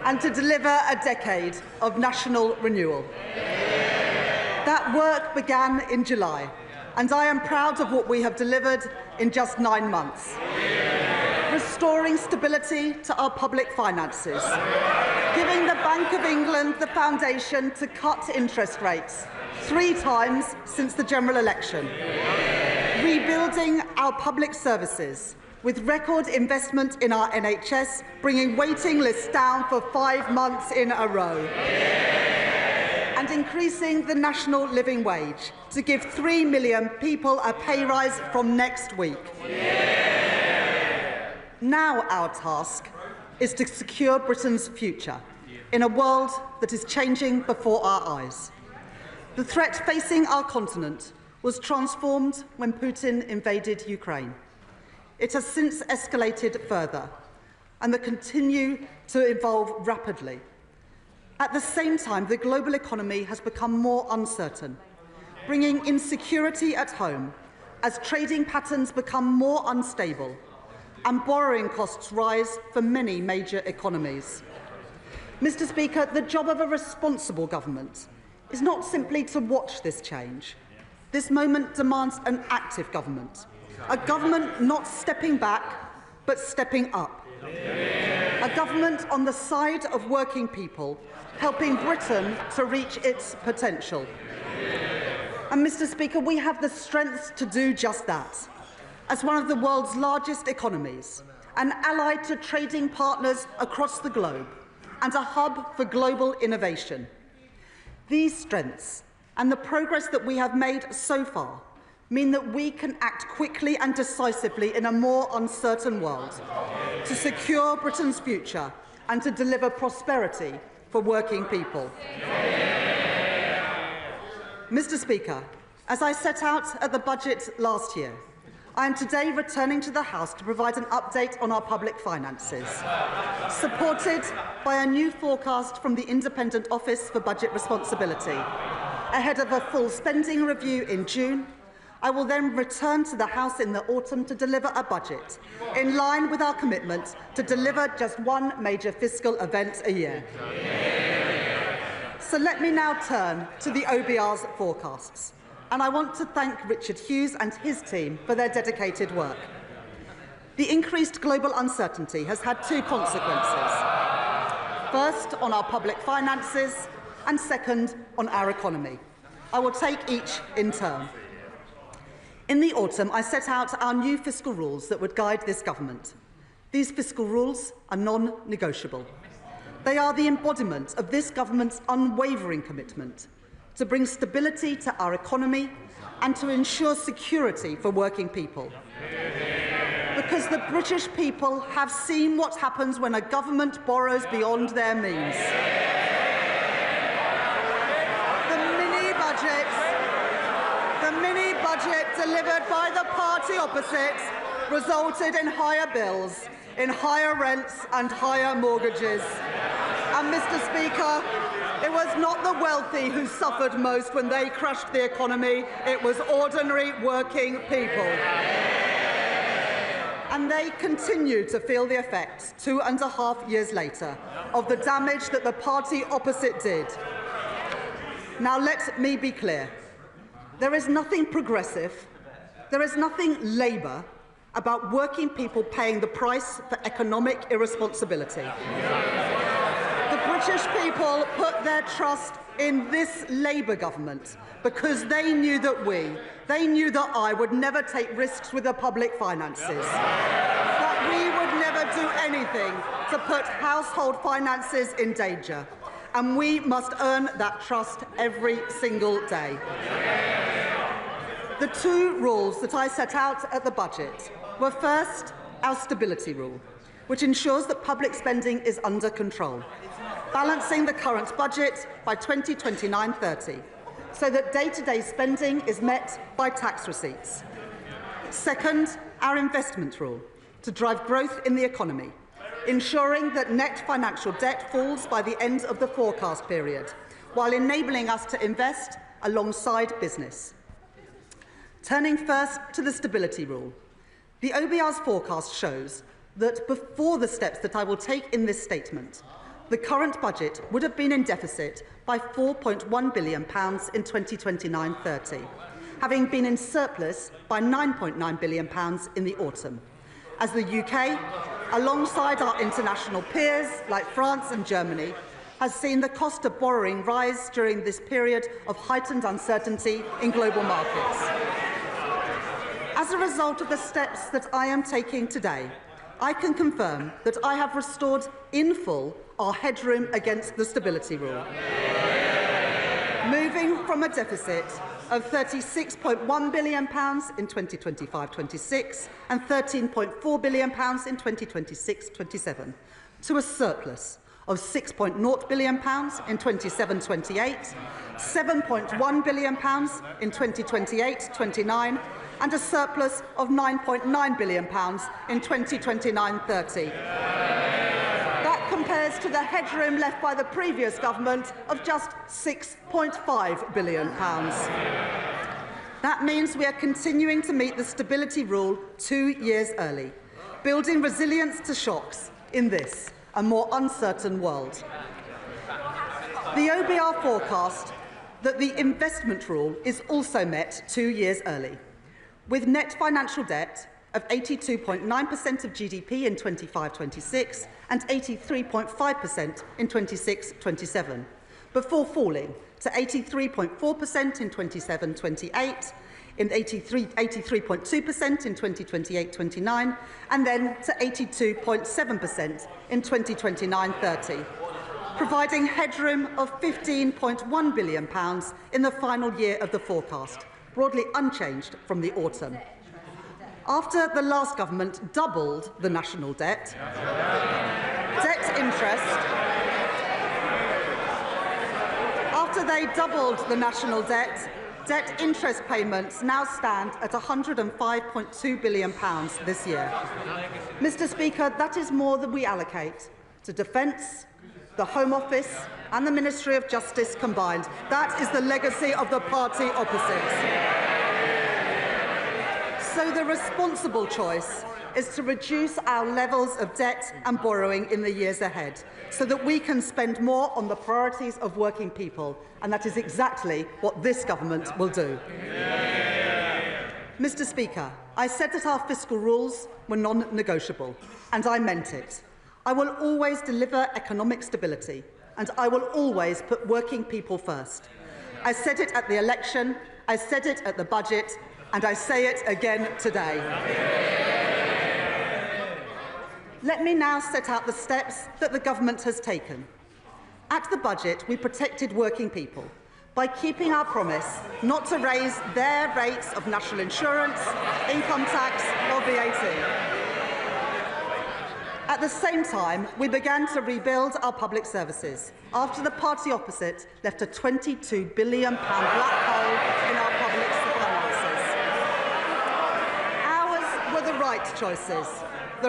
and to deliver a decade of national renewal. That work began in July, and I am proud of what we have delivered in just 9 months. Restoring stability to our public finances, giving the Bank of England the foundation to cut interest rates 3 times since the general election, rebuilding our public services with record investment in our NHS, bringing waiting lists down for 5 months in a row, and increasing the national living wage to give 3 million people a pay rise from next week. Now our task is to secure Britain's future in a world that is changing before our eyes. The threat facing our continent was transformed when Putin invaded Ukraine. It has since escalated further and will continue to evolve rapidly. At the same time, the global economy has become more uncertain, bringing insecurity at home as trading patterns become more unstable and borrowing costs rise for many major economies. Mr. Speaker, the job of a responsible government is not simply to watch this change. This moment demands an active government, a government not stepping back but stepping up, a government on the side of working people, helping Britain to reach its potential. And Mr. Speaker, we have the strength to do just that. As one of the world's largest economies, an ally to trading partners across the globe, and a hub for global innovation. These strengths and the progress that we have made so far mean that we can act quickly and decisively in a more uncertain world to secure Britain's future and to deliver prosperity for working people. Mr. Speaker, as I set out at the budget last year, I am today returning to the House to provide an update on our public finances, supported by a new forecast from the Independent Office for Budget Responsibility. Ahead of a full spending review in June, I will then return to the House in the autumn to deliver a budget in line with our commitment to deliver just one major fiscal event a year. So let me now turn to the OBR's forecasts. And I want to thank Richard Hughes and his team for their dedicated work. The increased global uncertainty has had 2 consequences. First, on our public finances, and second, on our economy. I will take each in turn. In the autumn, I set out our new fiscal rules that would guide this government. These fiscal rules are non-negotiable. They are the embodiment of this government's unwavering commitment to bring stability to our economy and to ensure security for working people. Because the British people have seen what happens when a government borrows beyond their means. The mini-budget delivered by the party opposite resulted in higher bills, in higher rents and higher mortgages. And, Mr. Speaker, it was not the wealthy who suffered most when they crushed the economy. It was ordinary working people. And they continue to feel the effects 2.5 years later of the damage that the party opposite did. Now let me be clear. There is nothing progressive, there is nothing Labour about working people paying the price for economic irresponsibility. British people put their trust in this Labour government because they knew that I would never take risks with the public finances, that we would never do anything to put household finances in danger, and we must earn that trust every single day. The 2 rules that I set out at the budget were first, our stability rule, which ensures that public spending is under control, balancing the current budget by 2029-30, so that day-to-day spending is met by tax receipts. Second, our investment rule, to drive growth in the economy, ensuring that net financial debt falls by the end of the forecast period, while enabling us to invest alongside business. Turning first to the stability rule, the OBR's forecast shows that before the steps that I will take in this statement, the current budget would have been in deficit by £4.1 billion in 2029-30, having been in surplus by £9.9 billion in the autumn, as the UK, alongside our international peers like France and Germany, has seen the cost of borrowing rise during this period of heightened uncertainty in global markets. As a result of the steps that I am taking today, I can confirm that I have restored in full our headroom against the stability rule, moving from a deficit of £36.1 billion in 2025-26 and £13.4 billion in 2026-27 to a surplus of £6.0 billion in 27-28, £7.1 billion in 2028-29 and a surplus of £9.9 billion in 2029-30. That compares to the headroom left by the previous government of just £6.5 billion. That means we are continuing to meet the stability rule 2 years early, building resilience to shocks in this, a more uncertain world. The OBR forecast that the investment rule is also met 2 years early, with net financial debt of 82.9% of GDP in 25-26 and 83.5% in 26-27, before falling to 83.4% in 27-28, in 83.2% in 2028-29, and then to 82.7% in 2029-30, providing headroom of £15.1 billion in the final year of the forecast, broadly unchanged from the autumn. After the last government doubled the national debt, after they doubled the national debt, debt interest payments now stand at £105.2 billion this year. Mr. Speaker, that is more than we allocate to defence, the Home Office and the Ministry of Justice combined. That is the legacy of the party opposite. So the responsible choice is to reduce our levels of debt and borrowing in the years ahead, so that we can spend more on the priorities of working people, and that is exactly what this government will do. Mr. Speaker, I said that our fiscal rules were non-negotiable, and I meant it. I will always deliver economic stability, and I will always put working people first. I said it at the election, I said it at the budget, and I say it again today. Let me now set out the steps that the government has taken. At the budget, we protected working people by keeping our promise not to raise their rates of national insurance, income tax or VAT. At the same time, we began to rebuild our public services after the party opposite left a £22 billion black hole in our public finances. Ours were the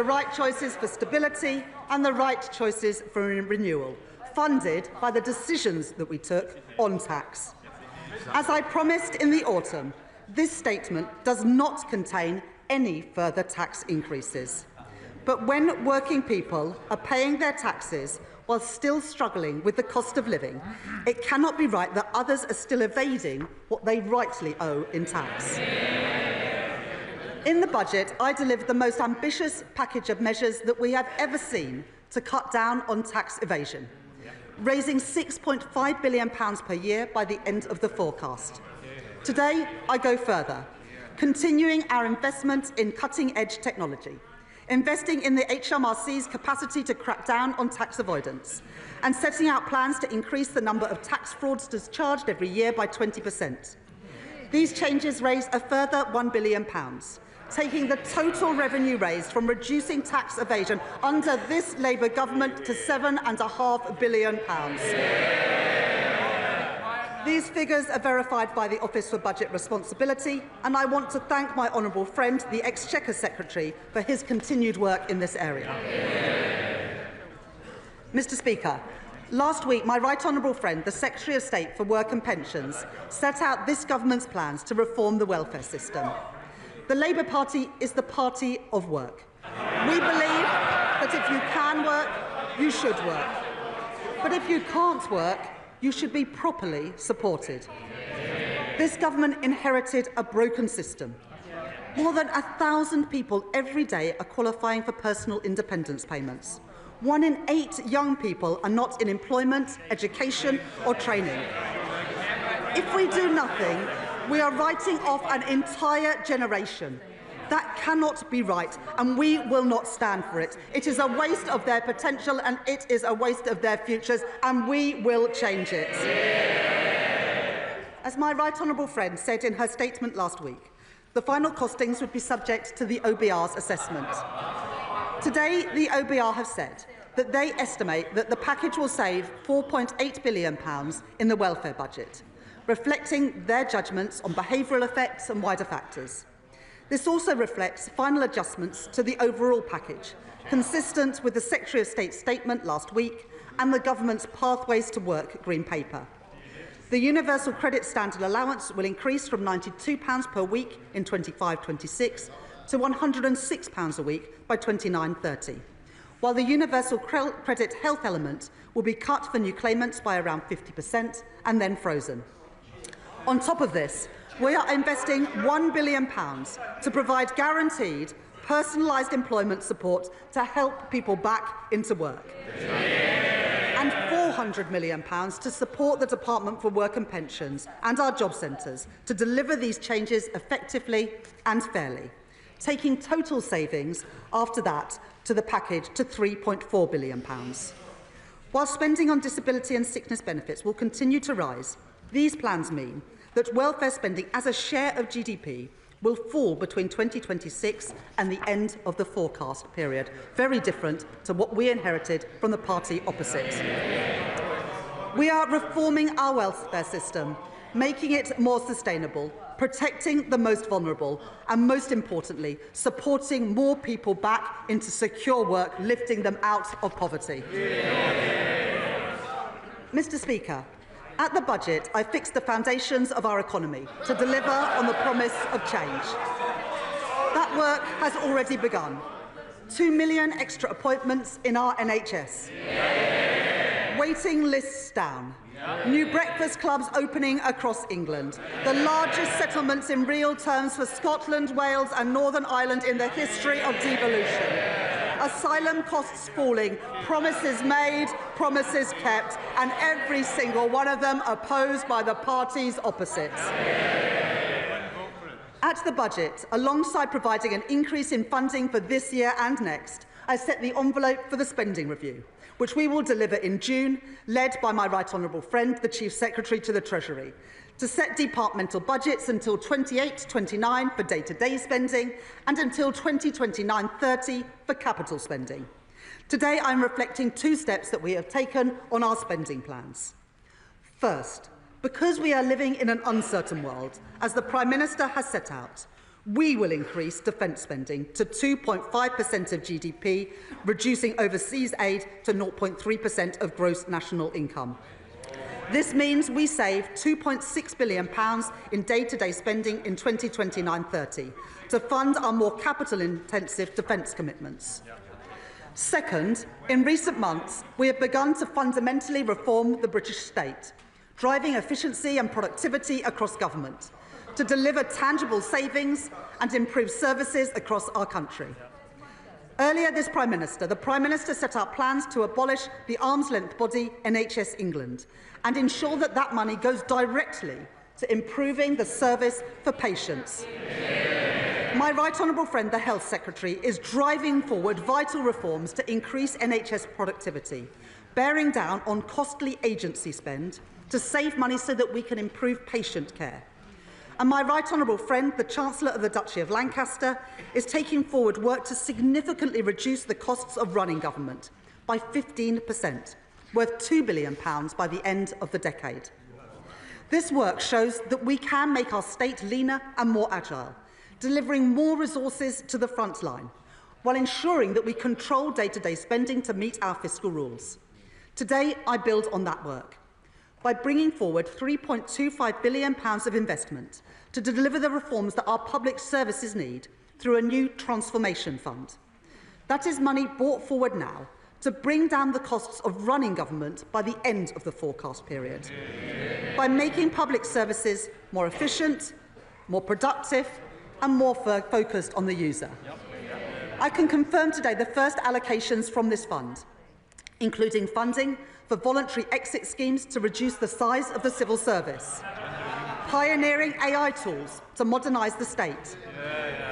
right choices for stability and the right choices for renewal, funded by the decisions that we took on tax. As I promised in the autumn, this statement does not contain any further tax increases. But when working people are paying their taxes while still struggling with the cost of living, it cannot be right that others are still evading what they rightly owe in tax. In the budget, I delivered the most ambitious package of measures that we have ever seen to cut down on tax evasion, raising £6.5 billion per year by the end of the forecast. Today, I go further, continuing our investment in cutting-edge technology, investing in the HMRC's capacity to crack down on tax avoidance, and setting out plans to increase the number of tax fraudsters charged every year by 20%. These changes raise a further £1 billion, taking the total revenue raised from reducing tax evasion under this Labour government to £7.5 billion. These figures are verified by the Office for Budget Responsibility, and I want to thank my honourable friend, the Exchequer Secretary, for his continued work in this area. Mr Speaker, last week my right honourable friend, the Secretary of State for Work and Pensions, set out this government's plans to reform the welfare system. The Labour Party is the party of work. We believe that if you can work, you should work. But if you can't work, you should be properly supported. This government inherited a broken system. More than 1,000 people every day are qualifying for personal independence payments. 1 in 8 young people are not in employment, education or training. If we do nothing, we are writing off an entire generation. That cannot be right, and we will not stand for it. It is a waste of their potential, and it is a waste of their futures, and we will change it. As my right honourable friend said in her statement last week, the final costings would be subject to the OBR's assessment. Today, the OBR have said that they estimate that the package will save £4.8 billion in the welfare budget, reflecting their judgments on behavioural effects and wider factors. This also reflects final adjustments to the overall package, consistent with the Secretary of State's statement last week and the Government's Pathways to Work Green Paper. The Universal Credit Standard Allowance will increase from £92 per week in 25-26 to £106 a week by 29-30, while the Universal Credit Health element will be cut for new claimants by around 50% and then frozen. On top of this, we are investing £1 billion to provide guaranteed, personalised employment support to help people back into work. And £400 million to support the Department for Work and Pensions and our job centres to deliver these changes effectively and fairly, taking total savings after that to the package to £3.4 billion. While spending on disability and sickness benefits will continue to rise, these plans mean that welfare spending as a share of GDP will fall between 2026 and the end of the forecast period, very different to what we inherited from the party opposite. We are reforming our welfare system, making it more sustainable, protecting the most vulnerable and, most importantly, supporting more people back into secure work, lifting them out of poverty. Mr Speaker, at the budget, I fixed the foundations of our economy to deliver on the promise of change. That work has already begun. 2 million extra appointments in our NHS. Waiting lists down. New breakfast clubs opening across England. The largest settlements in real terms for Scotland, Wales and Northern Ireland in the history of devolution. Asylum costs falling, promises made, promises kept, and every single one of them opposed by the parties opposite. At the budget, alongside providing an increase in funding for this year and next, I set the envelope for the spending review, which we will deliver in June, led by my right honourable friend, the Chief Secretary to the Treasury, to set departmental budgets until 28-29 for day-to-day spending and until 2029-30 for capital spending. Today, I'm reflecting 2 steps that we have taken on our spending plans. First, because we are living in an uncertain world, as the Prime Minister has set out, we will increase defence spending to 2.5% of GDP, reducing overseas aid to 0.3% of gross national income. This means we save £2.6 billion in day-to-day spending in 2029-30 to fund our more capital-intensive defence commitments. Second, in recent months, we have begun to fundamentally reform the British state, driving efficiency and productivity across government to deliver tangible savings and improve services across our country. Earlier this the Prime Minister set out plans to abolish the arm's-length body NHS England and ensure that that money goes directly to improving the service for patients. My right honourable friend, the Health Secretary, is driving forward vital reforms to increase NHS productivity, bearing down on costly agency spend to save money so that we can improve patient care. And my right honourable friend, the Chancellor of the Duchy of Lancaster, is taking forward work to significantly reduce the costs of running government by 15%, worth £2 billion by the end of the decade. This work shows that we can make our state leaner and more agile, delivering more resources to the front line, while ensuring that we control day-to-day spending to meet our fiscal rules. Today, I build on that work by bringing forward £3.25 billion of investment to deliver the reforms that our public services need through a new transformation fund. That is money brought forward now to bring down the costs of running government by the end of the forecast period, by making public services more efficient, more productive and more focused on the user. I can confirm today the first allocations from this fund, including funding for voluntary exit schemes to reduce the size of the civil service, pioneering AI tools to modernise the state,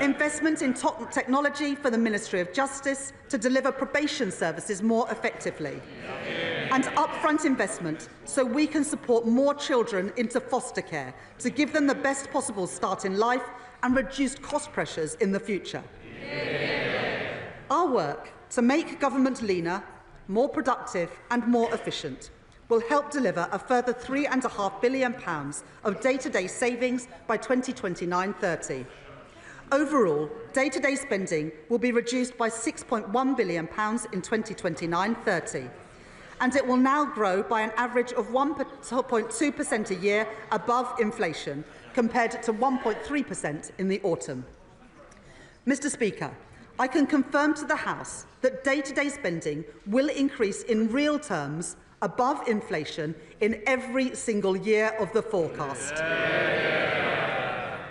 investment in technology for the Ministry of Justice to deliver probation services more effectively, and upfront investment so we can support more children into foster care to give them the best possible start in life and reduce cost pressures in the future. Our work to make government leaner, more productive and more efficient will help deliver a further £3.5 billion of day-to-day savings by 2029-30. Overall, day-to-day spending will be reduced by £6.1 billion in 2029-30, and it will now grow by an average of 1.2% a year above inflation, compared to 1.3% in the autumn. Mr. Speaker, I can confirm to the House that day-to-day spending will increase in real terms above inflation in every single year of the forecast.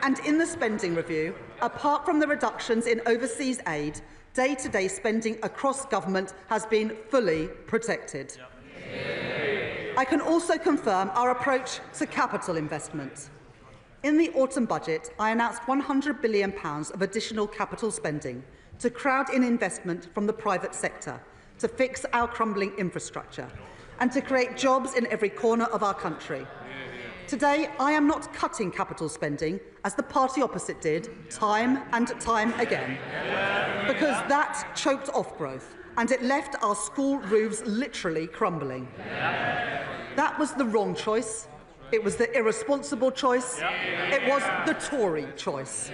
And in the spending review, apart from the reductions in overseas aid, day-to-day spending across government has been fully protected. I can also confirm our approach to capital investment. In the autumn budget, I announced £100 billion of additional capital spending to crowd in investment from the private sector, to fix our crumbling infrastructure, and to create jobs in every corner of our country. Today, I am not cutting capital spending, as the party opposite did, time and time again, because that choked off growth, and it left our school roofs literally crumbling. That was the wrong choice. It was the irresponsible choice. It was the Tory choice.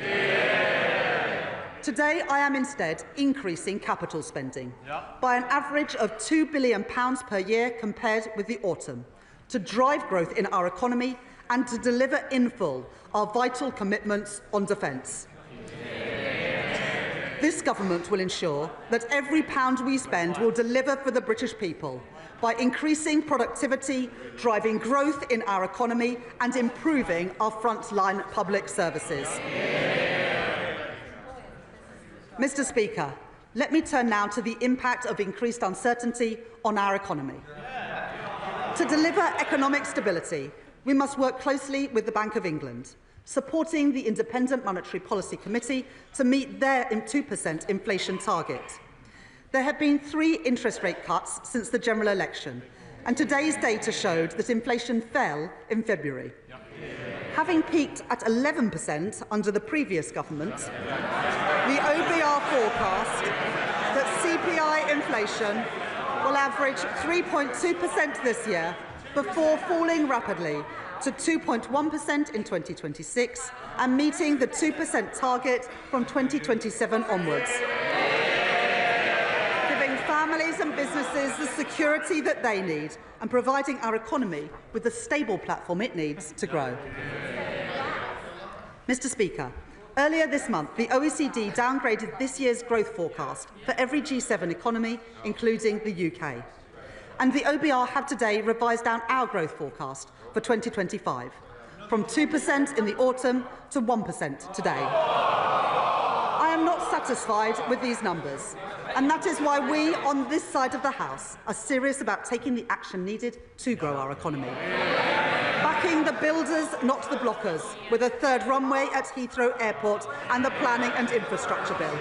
Today, I am instead increasing capital spending by an average of £2 billion per year compared with the autumn, to drive growth in our economy and to deliver in full our vital commitments on defence. This government will ensure that every pound we spend will deliver for the British people by increasing productivity, driving growth in our economy and improving our frontline public services. Mr. Speaker, let me turn now to the impact of increased uncertainty on our economy. To deliver economic stability, we must work closely with the Bank of England, supporting the Independent Monetary Policy Committee to meet their 2% inflation target. There have been 3 interest rate cuts since the general election, and today's data showed that inflation fell in February. Having peaked at 11% under the previous government, the OBR forecast that CPI inflation will average 3.2% this year before falling rapidly to 2.1% in 2026 and meeting the 2% target from 2027 onwards, giving families and businesses the security that they need and providing our economy with the stable platform it needs to grow. Mr. Speaker, earlier this month, the OECD downgraded this year's growth forecast for every G7 economy, including the UK. And the OBR have today revised down our growth forecast for 2025, from 2% in the autumn to 1% today. I am not satisfied with these numbers, and that is why we on this side of the House are serious about taking the action needed to grow our economy. Backing the builders, not the blockers, with a 3rd runway at Heathrow Airport and the Planning and Infrastructure Bill.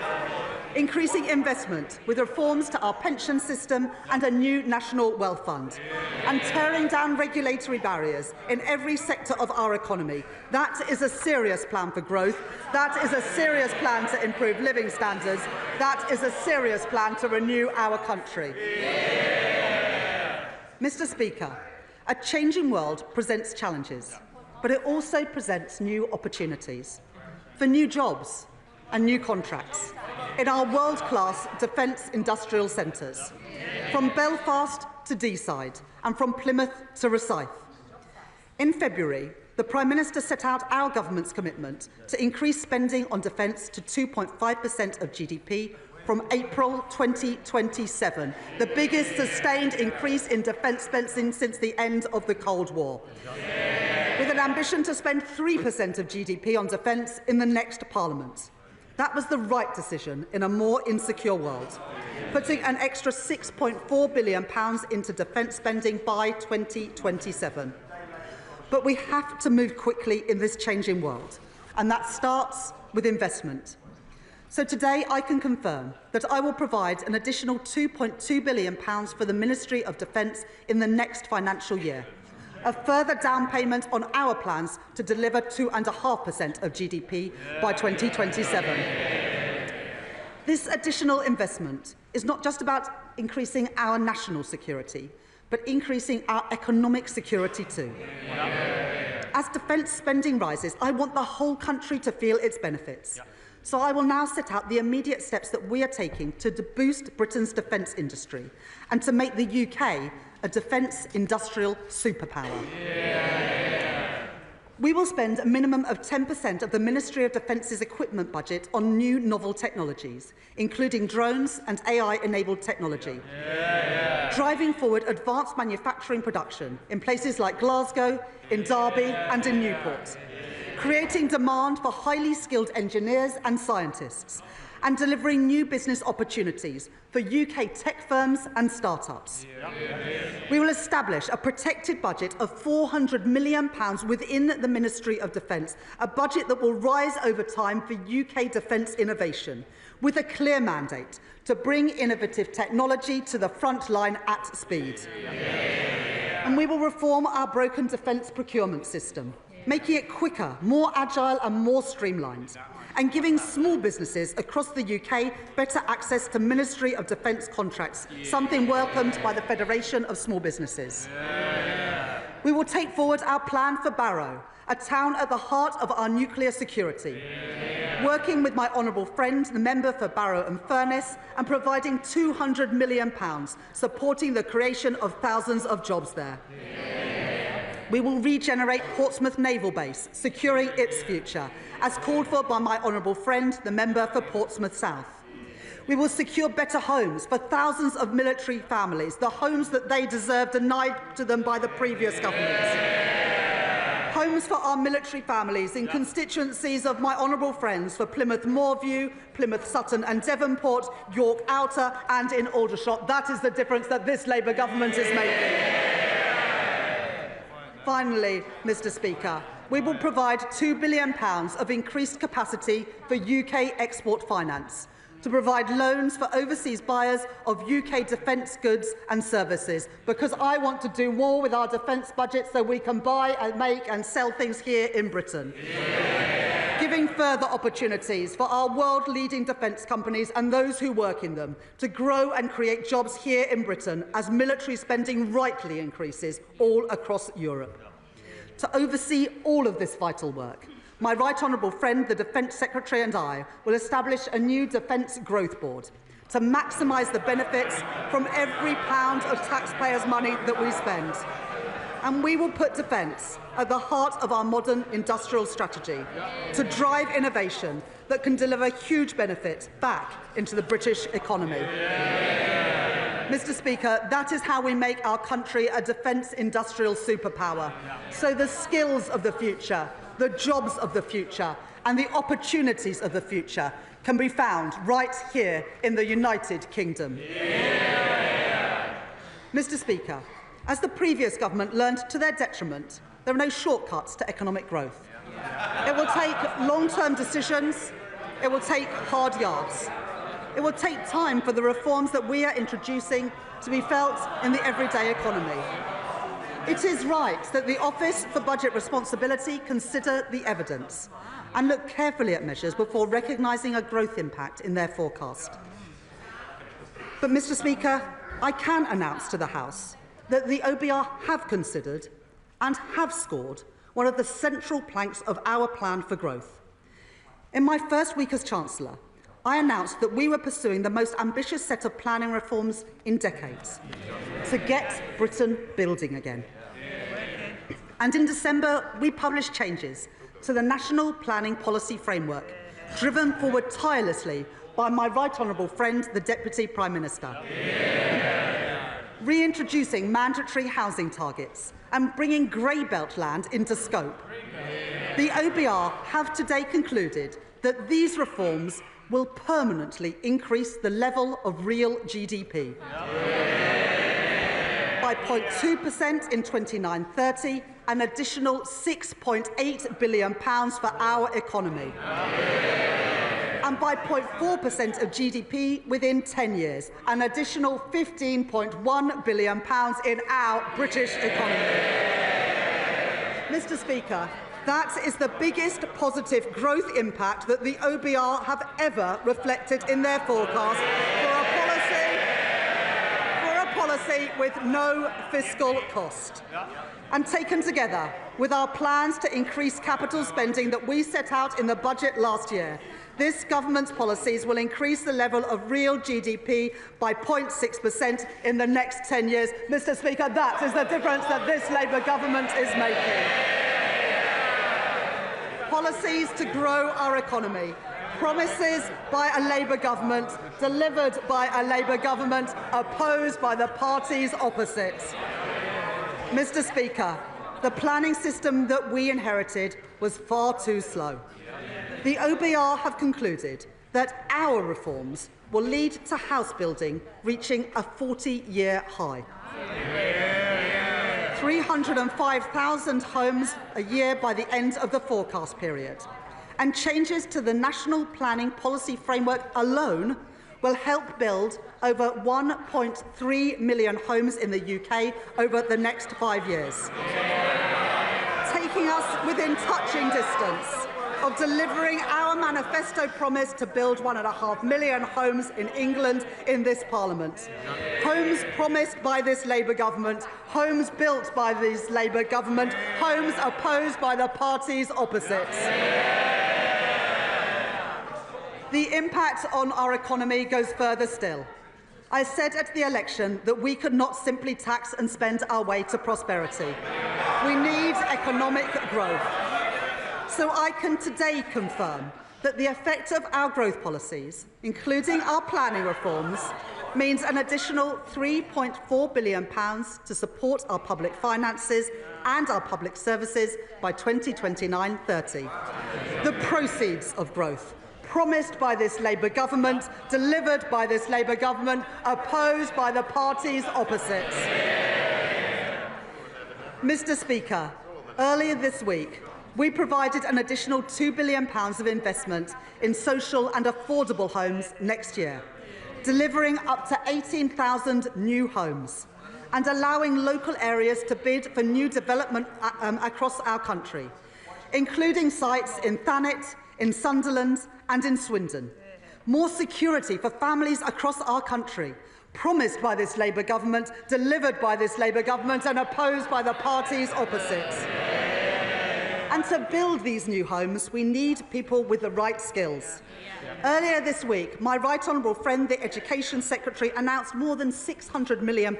Increasing investment with reforms to our pension system and a new National Wealth Fund. And tearing down regulatory barriers in every sector of our economy. That is a serious plan for growth. That is a serious plan to improve living standards. That is a serious plan to renew our country. Mr. Speaker, a changing world presents challenges. but it also presents new opportunities for new jobs and new contracts in our world-class defence industrial centres, from Belfast to Deeside and from Plymouth to Rosyth. In February, the Prime Minister set out our government's commitment to increase spending on defence to 2.5% of GDP from April 2027, the biggest sustained increase in defence spending since the end of the Cold War, with an ambition to spend 3% of GDP on defence in the next Parliament. That was the right decision in a more insecure world, putting an extra £6.4 billion into defence spending by 2027. But we have to move quickly in this changing world, and that starts with investment. So today I can confirm that I will provide an additional £2.2 billion for the Ministry of Defence in the next financial year, a further down payment on our plans to deliver 2.5% of GDP by 2027. This additional investment is not just about increasing our national security, but increasing our economic security too. As defence spending rises, I want the whole country to feel its benefits. So I will now set out the immediate steps that we are taking to boost Britain's defence industry and to make the UK a defence industrial superpower. We will spend a minimum of 10% of the Ministry of Defence's equipment budget on new novel technologies, including drones and AI-enabled technology, driving forward advanced manufacturing production in places like Glasgow, in Derby and in Newport, creating demand for highly skilled engineers and scientists, and delivering new business opportunities for UK tech firms and start-ups. We will establish a protected budget of £400 million within the Ministry of Defence, a budget that will rise over time for UK defence innovation, with a clear mandate to bring innovative technology to the front line at speed. And we will reform our broken defence procurement system, making it quicker, more agile and more streamlined, and giving small businesses across the UK better access to Ministry of Defence contracts, something welcomed by the Federation of Small Businesses. We will take forward our plan for Barrow, a town at the heart of our nuclear security, working with my honourable friend, the member for Barrow and Furness, and providing £200 million, supporting the creation of thousands of jobs there. We will regenerate Portsmouth Naval Base, securing its future, as called for by my honourable friend, the member for Portsmouth South. We will secure better homes for thousands of military families, the homes that they deserve denied to them by the previous government. Homes for our military families in constituencies of my honourable friends for Plymouth Moorview, Plymouth Sutton and Devonport, York Outer and in Aldershot. That is the difference that this Labour government is making. Finally, Mr Speaker, we will provide £2 billion of increased capacity for UK export finance, to provide loans for overseas buyers of UK defence goods and services, because I want to do more with our defence budget so we can buy and make and sell things here in Britain. Giving further opportunities for our world-leading defence companies and those who work in them to grow and create jobs here in Britain as military spending rightly increases all across Europe. To oversee all of this vital work, my right honourable friend, the Defence Secretary, and I will establish a new Defence Growth Board to maximise the benefits from every pound of taxpayers' money that we spend. And we will put defence at the heart of our modern industrial strategy to drive innovation that can deliver huge benefits back into the British economy. Mr Speaker, that is how we make our country a defence industrial superpower. So the skills of the future, the jobs of the future and the opportunities of the future can be found right here in the United Kingdom. Mr Speaker, as the previous government learned to their detriment, there are no shortcuts to economic growth. It will take long-term decisions. It will take hard yards. It will take time for the reforms that we are introducing to be felt in the everyday economy. It is right that the Office for Budget Responsibility consider the evidence and look carefully at measures before recognising a growth impact in their forecast. But, Mr Speaker, I can announce to the House that the OBR have considered and have scored one of the central planks of our plan for growth. In my first week as Chancellor, I announced that we were pursuing the most ambitious set of planning reforms in decades to get Britain building again. And in December, we published changes to the National Planning Policy Framework, driven forward tirelessly by my right honourable friend, the Deputy Prime Minister. Reintroducing mandatory housing targets and bringing grey belt land into scope. The OBR have today concluded that these reforms will permanently increase the level of real GDP by 0.2% in 29-30, an additional £6.8 billion for our economy, and by 0.4% of GDP within 10 years, an additional £15.1 billion in our British economy. Mr. Speaker, that is the biggest positive growth impact that the OBR have ever reflected in their forecast for a policy with no fiscal cost. And taken together with our plans to increase capital spending that we set out in the budget last year, this government's policies will increase the level of real GDP by 0.6% in the next 10 years. Mr. Speaker, that is the difference that this Labour government is making. Policies to grow our economy, promises by a Labour government, delivered by a Labour government, opposed by the parties opposite. Mr. Speaker, the planning system that we inherited was far too slow. The OBR have concluded that our reforms will lead to house building reaching a 40-year high. 305,000 homes a year by the end of the forecast period. And changes to the National Planning Policy Framework alone will help build over 1.3 million homes in the UK over the next 5 years, taking us within touching distance of delivering our manifesto promise to build 1.5 million homes in England in this Parliament. Homes promised by this Labour government, homes built by this Labour government, homes opposed by the parties opposite. The impact on our economy goes further still. I said at the election that we could not simply tax and spend our way to prosperity. We need economic growth. So I can today confirm that the effect of our growth policies, including our planning reforms, means an additional £3.4 billion to support our public finances and our public services by 2029-30. The proceeds of growth, promised by this Labour government, delivered by this Labour government, opposed by the parties opposite. Mr. Speaker, earlier this week, we provided an additional £2 billion of investment in social and affordable homes next year, delivering up to 18,000 new homes and allowing local areas to bid for new development across our country, including sites in Thanet, in Sunderland and in Swindon. More security for families across our country, promised by this Labour government, delivered by this Labour government and opposed by the parties opposite. And to build these new homes, we need people with the right skills. Earlier this week, my right honourable friend, the Education Secretary, announced more than £600 million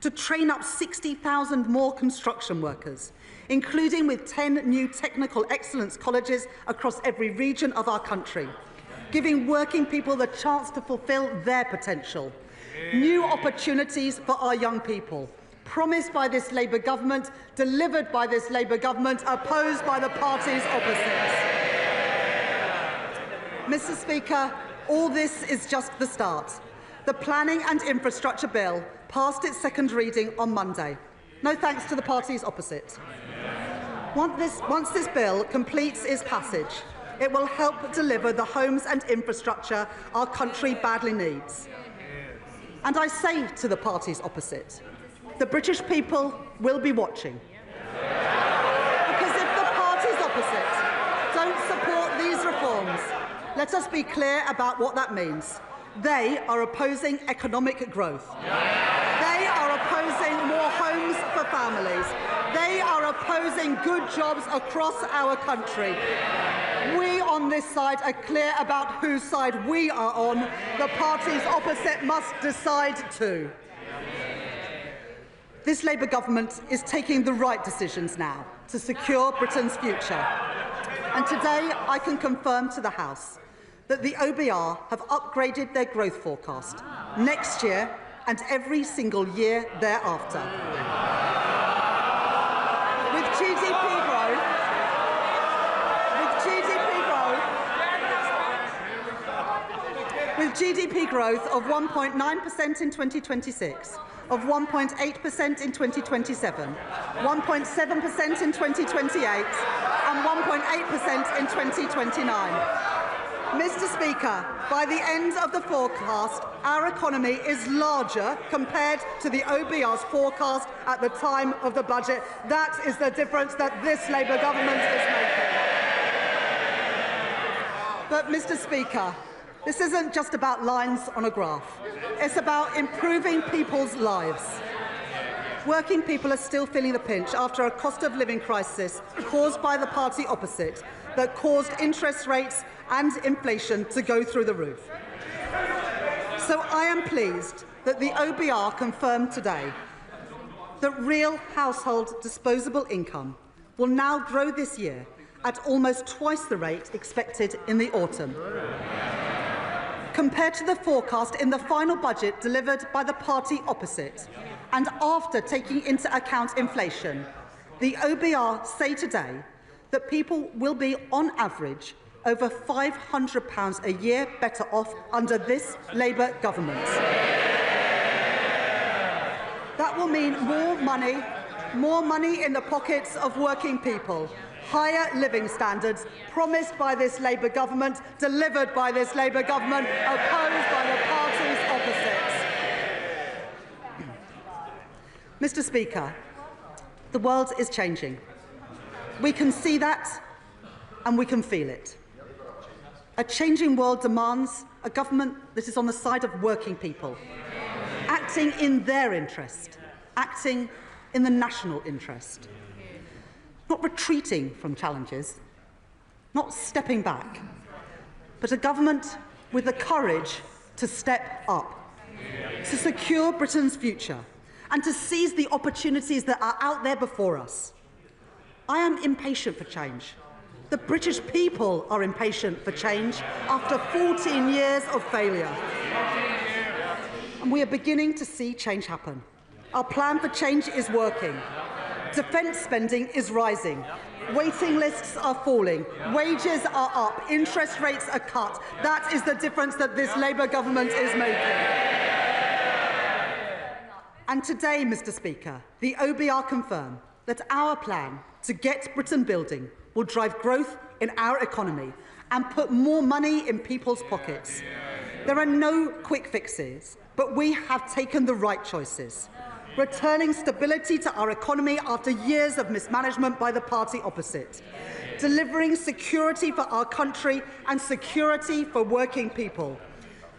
to train up 60,000 more construction workers, including with 10 new technical excellence colleges across every region of our country, giving working people the chance to fulfil their potential. New opportunities for our young people, promised by this Labour government, delivered by this Labour government, opposed by the parties opposite. Mr. Speaker, all this is just the start. The Planning and Infrastructure Bill passed its second reading on Monday. No thanks to the parties opposite. Once this bill completes its passage, it will help deliver the homes and infrastructure our country badly needs. And I say to the parties opposite, the British people will be watching. Because if the parties opposite don't support these reforms, let us be clear about what that means. They are opposing economic growth. They are opposing more homes for families. They are opposing good jobs across our country. We on this side are clear about whose side we are on. The parties opposite must decide too. This Labour government is taking the right decisions now to secure Britain's future. And today I can confirm to the House that the OBR have upgraded their growth forecast next year and every single year thereafter. With GDP growth of 1.9% in 2026, of 1.8% in 2027, 1.7% in 2028 and 1.8% in 2029. Mr. Speaker, by the end of the forecast, our economy is larger compared to the OBR's forecast at the time of the budget. That is the difference that this Labour government is making. But, Mr. Speaker, this isn't just about lines on a graph. It's about improving people's lives. Working people are still feeling the pinch after a cost of living crisis caused by the party opposite that caused interest rates and inflation to go through the roof. So I am pleased that the OBR confirmed today that real household disposable income will now grow this year at almost twice the rate expected in the autumn. Compared to the forecast in the final budget delivered by the party opposite, and after taking into account inflation, the OBR say today that people will be, on average, over £500 a year better off under this Labour government. That will mean more money in the pockets of working people, higher living standards promised by this Labour government, delivered by this Labour government, opposed by the parties opposite. Mr. Speaker, the world is changing. We can see that and we can feel it. A changing world demands a government that is on the side of working people, acting in their interest, acting in the national interest, not retreating from challenges, not stepping back, but a government with the courage to step up, to secure Britain's future and to seize the opportunities that are out there before us. I am impatient for change. The British people are impatient for change after 14 years of failure. And we are beginning to see change happen. Our plan for change is working. Defence spending is rising. Waiting lists are falling. Wages are up. Interest rates are cut. That is the difference that this Labour government is making. And today, Mr. Speaker, the OBR confirm that our plan to get Britain building will drive growth in our economy and put more money in people's pockets. There are no quick fixes, but we have taken the right choices, returning stability to our economy after years of mismanagement by the party opposite, delivering security for our country and security for working people.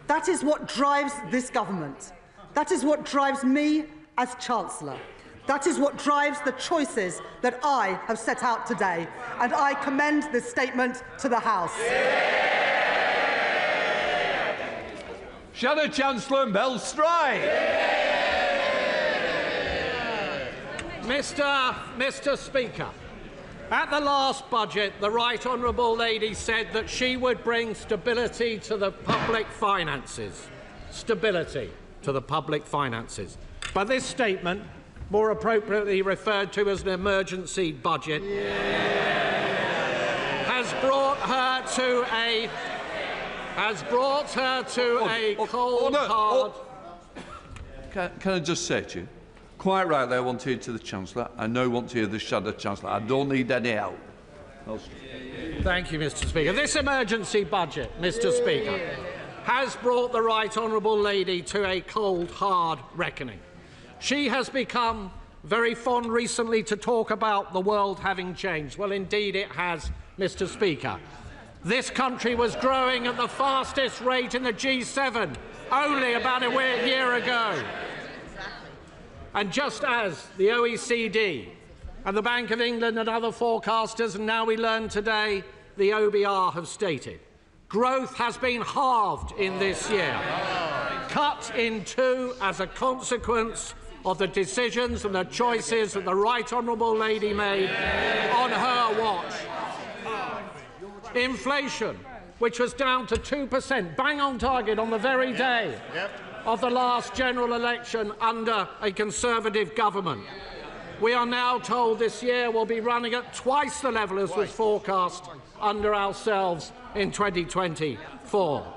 That is what drives this government. That is what drives me as Chancellor. That is what drives the choices that I have set out today, and I commend this statement to the House. Shadow Chancellor Mel Stride. Mr. Speaker, at the last budget, the Right Honourable Lady said that she would bring stability to the public finances. Stability to the public finances. But this statement, more appropriately referred to as an emergency budget, has brought her to a cold, hard... Can I just say to you, quite rightly I want to hear to the Chancellor. I know I want to hear the Shadow Chancellor. I don't need any help. Thank you, Mr. Speaker. This emergency budget, Mr. Speaker, has brought the Right Honourable Lady to a cold, hard reckoning. She has become very fond recently to talk about the world having changed. Well, indeed it has, Mr. Speaker. This country was growing at the fastest rate in the G7 only about a year ago. And just as the OECD And the Bank of England and other forecasters, and now we learn today, the OBR have stated, growth has been halved in this year, cut in two as a consequence of the decisions and the choices that the Right Honourable Lady made on her watch. Inflation, which was down to 2%, bang on target on the very day of the last general election under a Conservative government. We are now told this year will be running at twice the level as was forecast under ourselves in 2024.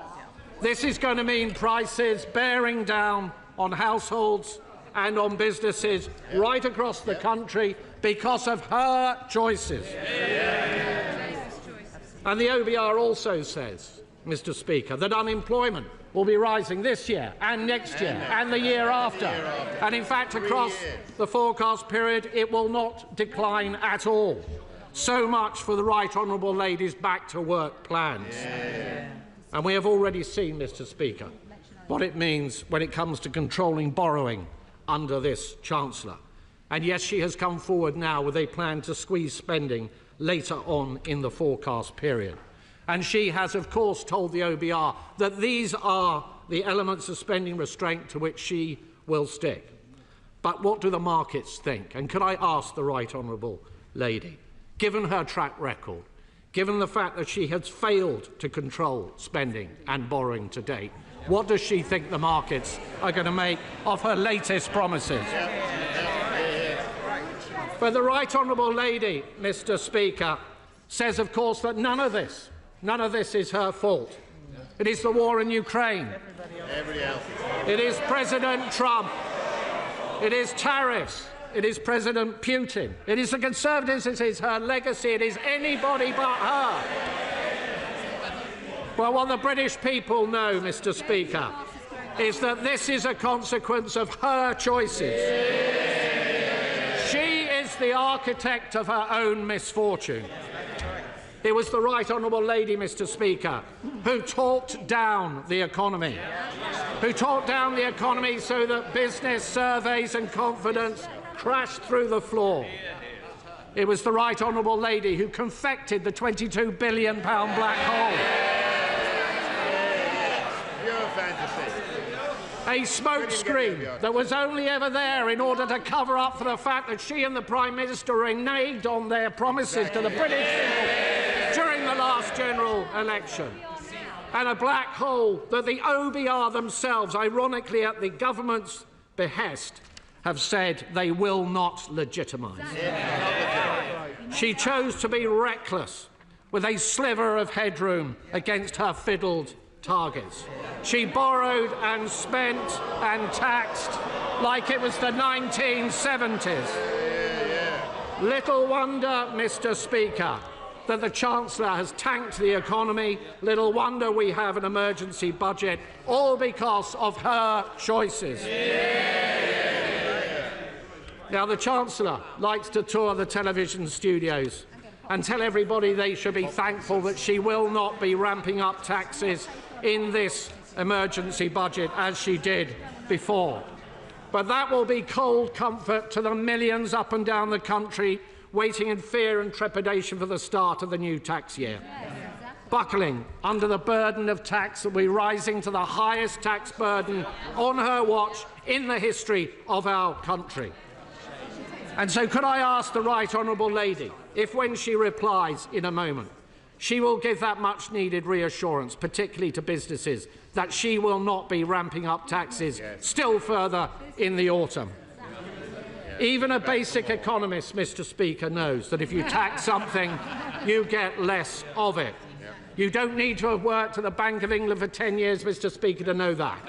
This is going to mean prices bearing down on households and on businesses right across the country because of her choices. And the OBR also says, Mr. Speaker, that unemployment will be rising this year and next year and the year after. And in fact, across the forecast period, it will not decline at all. So much for the Right Honourable Lady's back-to-work plans. And we have already seen, Mr. Speaker, what it means when it comes to controlling borrowing under this Chancellor. And yes, she has come forward now with a plan to squeeze spending later on in the forecast period. And she has, of course, told the OBR that these are the elements of spending restraint to which she will stick. But what do the markets think? And could I ask the Right Honourable Lady, given her track record, given the fact that she has failed to control spending and borrowing to date, what does she think the markets are going to make of her latest promises? But the Right Honourable Lady, Mr. Speaker, says, of course, that none of this is her fault. It is the war in Ukraine. It is President Trump. It is tariffs. It is President Putin. It is the Conservatives. It is her legacy. It is anybody but her. Well, what the British people know, Mr. Speaker, is that this is a consequence of her choices. She is the architect of her own misfortune. It was the Right Honourable Lady, Mr. Speaker, who talked down the economy, so that business surveys and confidence crashed through the floor. It was the Right Honourable Lady who confected the £22 billion black hole. A smokescreen that was only ever there in order to cover up for the fact that she and the Prime Minister reneged on their promises to the British people during the last general election. And a black hole that the OBR themselves, ironically at the government's behest, have said they will not legitimise. She chose to be reckless with a sliver of headroom against her fiddled targets. She borrowed and spent and taxed like it was the 1970s. Little wonder, Mr. Speaker, that the Chancellor has tanked the economy. Little wonder we have an emergency budget, all because of her choices. Now, the Chancellor likes to tour the television studios and tell everybody they should be thankful that she will not be ramping up taxes in this emergency budget as she did before. But that will be cold comfort to the millions up and down the country waiting in fear and trepidation for the start of the new tax year. Buckling under the burden of tax that will be rising to the highest tax burden on her watch in the history of our country. And so could I ask the Right Honourable Lady if, when she replies in a moment, she will give that much-needed reassurance, particularly to businesses, that she will not be ramping up taxes still further in the autumn. Even a basic economist, Mr. Speaker, knows that if you tax something, you get less of it. You don't need to have worked at the Bank of England for 10 years, Mr. Speaker, to know that.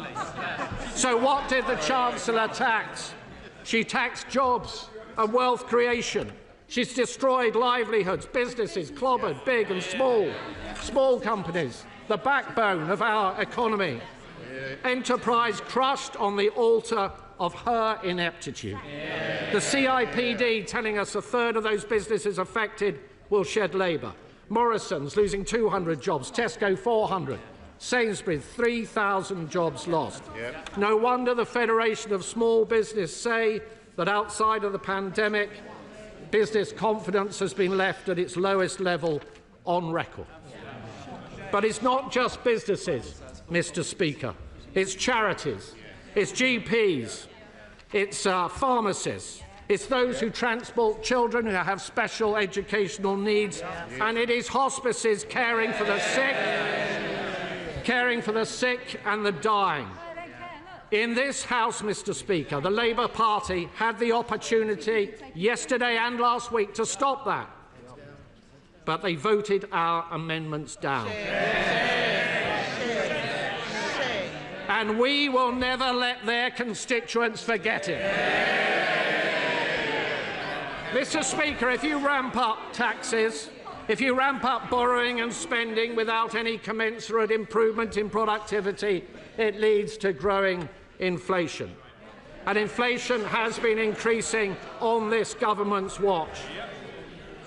So what did the Chancellor tax? She taxed jobs and wealth creation. She's destroyed livelihoods, businesses clobbered, big and small companies, the backbone of our economy. Enterprise crushed on the altar of her ineptitude. The CIPD telling us a third of those businesses affected will shed labour. Morrison's losing 200 jobs, Tesco 400, Sainsbury's 3,000 jobs lost. No wonder the Federation of Small Business say that outside of the pandemic, business confidence has been left at its lowest level on record. But it's not just businesses, Mr. Speaker. It's charities, it's GPs, it's pharmacists, it's those who transport children who have special educational needs, and it is hospices caring for the sick and the dying. In this House, Mr. Speaker, the Labour Party had the opportunity yesterday and last week to stop that, but they voted our amendments down. And we will never let their constituents forget it. Mr. Speaker, if you ramp up taxes, if you ramp up borrowing and spending without any commensurate improvement in productivity, it leads to growing inflation. And inflation has been increasing on this government's watch.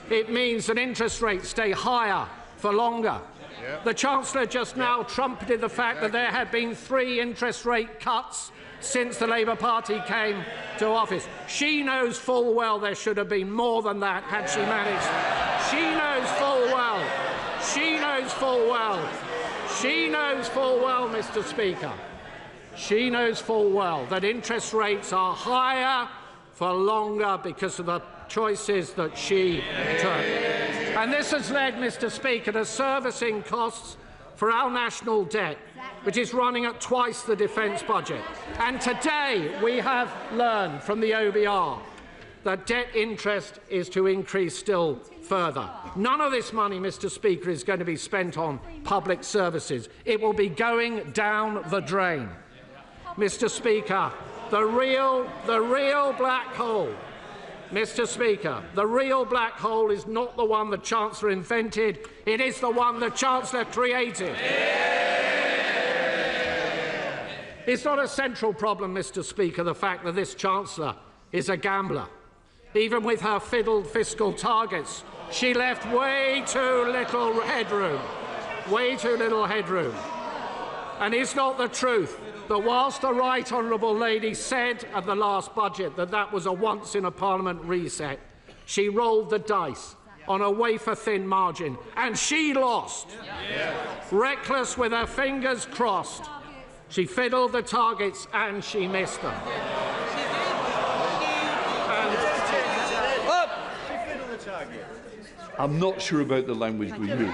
It means that interest rates stay higher for longer. The Chancellor just now trumpeted the fact that there had been 3 interest rate cuts since the Labour Party came to office. She knows full well there should have been more than that had she managed. She knows full well. She knows full well. She knows full well, Mr. Speaker. She knows full well that interest rates are higher for longer because of the choices that she took. And this has led, Mr. Speaker, to servicing costs for our national debt, which is running at twice the defence budget. And today we have learned from the OBR that debt interest is to increase still further. None of this money, Mr. Speaker, is going to be spent on public services. It will be going down the drain. Mr. Speaker, the real black hole, Mr. Speaker, the real black hole is not the one the Chancellor invented, it is the one the Chancellor created. It's not a central problem, Mr. Speaker, the fact that this Chancellor is a gambler. Even with her fiddled fiscal targets, she left way too little headroom. Way too little headroom. And it's not the truth that whilst the Right Honourable Lady said at the last budget that that was a once-in-a-Parliament reset, she rolled the dice on a wafer-thin margin, and she lost. Reckless with her fingers crossed, she fiddled the targets and she missed them. I'm not sure about the language we use.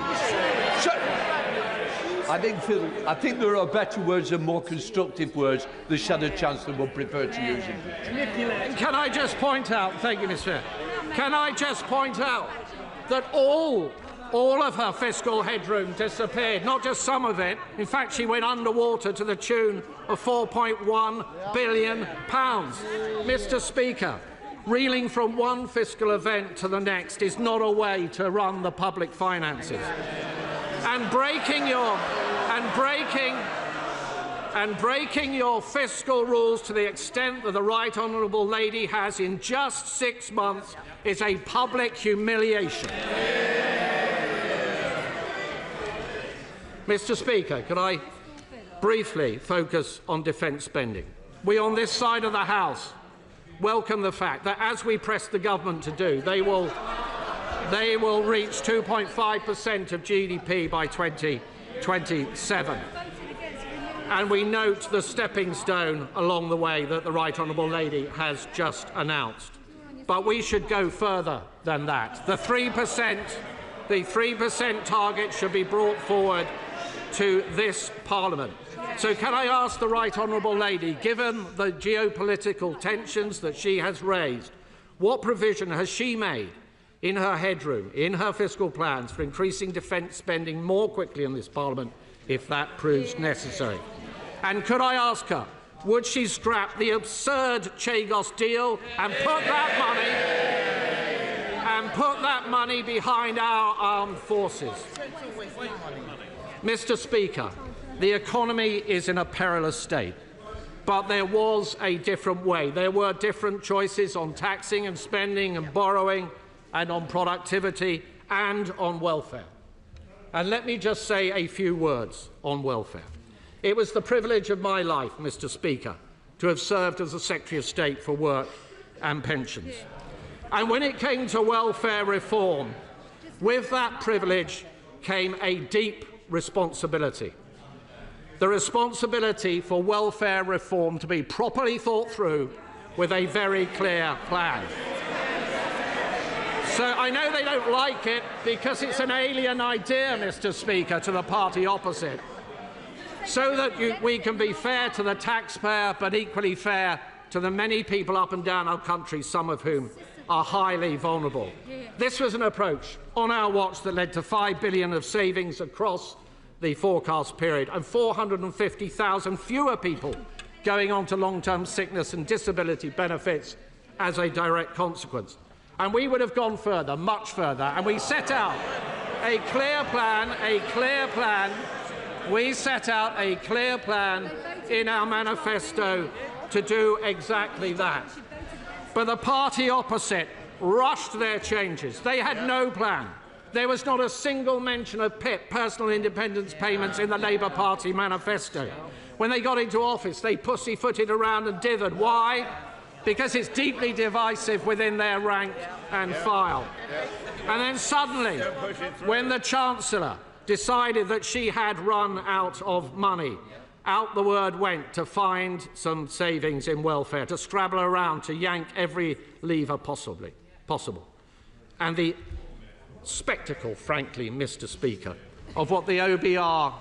I think there are better words and more constructive words the Shadow Chancellor would prefer to use. Can I just point out, thank you, Mr. Can I just point out that all of her fiscal headroom disappeared, not just some of it. In fact, she went underwater to the tune of £4.1 billion. Mr. Speaker, reeling from one fiscal event to the next is not a way to run the public finances. And breaking your fiscal rules to the extent that the Right Honourable Lady has in just 6 months is a public humiliation. Mr. Speaker, could I briefly focus on defence spending? We on this side of the House welcome the fact that, as we press the government to do, they will reach 2.5% of GDP by 2027. And we note the stepping stone along the way that the Right Honourable Lady has just announced. But we should go further than that. The 3% target should be brought forward to this Parliament. So can I ask the Right Honourable Lady, given the geopolitical tensions that she has raised, what provision has she made in her headroom, in her fiscal plans, for increasing defence spending more quickly in this Parliament if that proves necessary? And could I ask her, would she scrap the absurd Chagos deal and put that money behind our armed forces? Mr. Speaker, the economy is in a perilous state, but there was a different way. There were different choices on taxing and spending and borrowing and on productivity and on welfare. And let me just say a few words on welfare. It was the privilege of my life, Mr. Speaker, to have served as the Secretary of State for Work and Pensions. And when it came to welfare reform, with that privilege came a deep responsibility. The responsibility for welfare reform to be properly thought through with a very clear plan. So I know they don't like it because it's an alien idea, Mr. Speaker, to the party opposite. So that we can be fair to the taxpayer, but equally fair to the many people up and down our country, some of whom are highly vulnerable. This was an approach on our watch that led to $5 billion of savings across the forecast period and 450,000 fewer people going on to long-term sickness and disability benefits as a direct consequence. And we would have gone further, much further, and we set out a clear plan, we set out a clear plan in our manifesto to do exactly that. But the party opposite rushed their changes. They had no plan. There was not a single mention of PIP, personal independence payments, in the Labour Party manifesto. When they got into office, they pussyfooted around and dithered. Why? Because it's deeply divisive within their rank and file. And then suddenly, when the Chancellor decided that she had run out of money, out the word went to find some savings in welfare, to scrabble around, to yank every lever possible. And the spectacle, frankly, Mr. Speaker, of what the OBR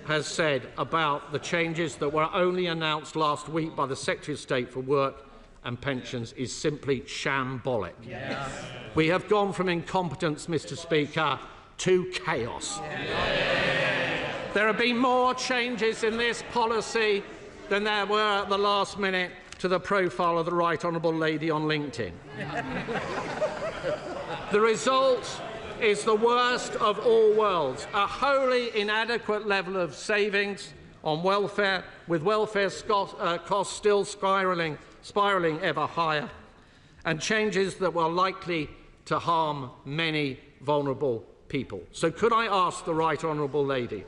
has said about the changes that were only announced last week by the Secretary of State for Work and Pensions is simply shambolic. Yeah. We have gone from incompetence, Mr. Speaker, to chaos. Yeah. There have been more changes in this policy than there were at the last minute to the profile of the Right Honourable Lady on LinkedIn. The result is the worst of all worlds, a wholly inadequate level of savings on welfare, with welfare costs still spiralling ever higher, and changes that were likely to harm many vulnerable people. So could I ask the Right Honourable Lady,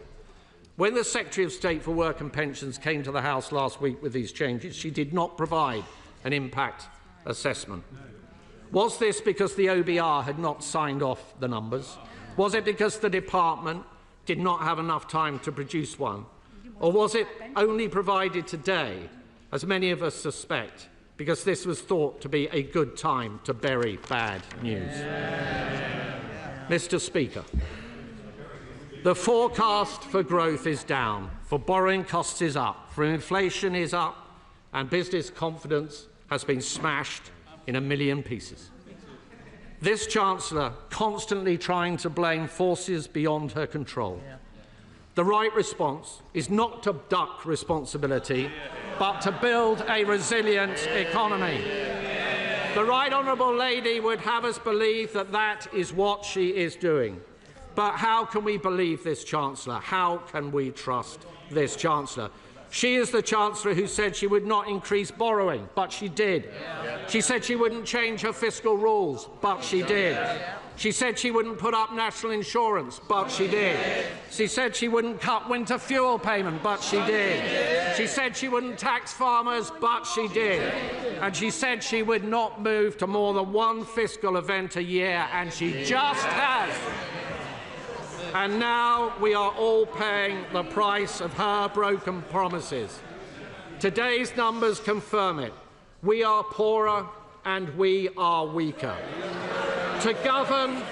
when the Secretary of State for Work and Pensions came to the House last week with these changes, she did not provide an impact assessment. Was this because the OBR had not signed off the numbers? Was it because the department did not have enough time to produce one? Or was it only provided today, as many of us suspect, because this was thought to be a good time to bury bad news? Mr. Speaker, the forecast for growth is down, for borrowing costs is up, for inflation is up, and business confidence has been smashed in a million pieces. This Chancellor constantly trying to blame forces beyond her control. The right response is not to duck responsibility, but to build a resilient economy. The Right Honourable Lady would have us believe that that is what she is doing. But how can we believe this Chancellor? How can we trust this Chancellor? She is the Chancellor who said she would not increase borrowing, but she did. She said she wouldn't change her fiscal rules, but she did. She said she wouldn't put up national insurance, but she did. She said she wouldn't cut winter fuel payment, but she did. She said she wouldn't tax farmers, but she did. And she said she would not move to more than one fiscal event a year, and she just has. And now we are all paying the price of her broken promises. Today's numbers confirm it. We are poorer and we are weaker. To govern,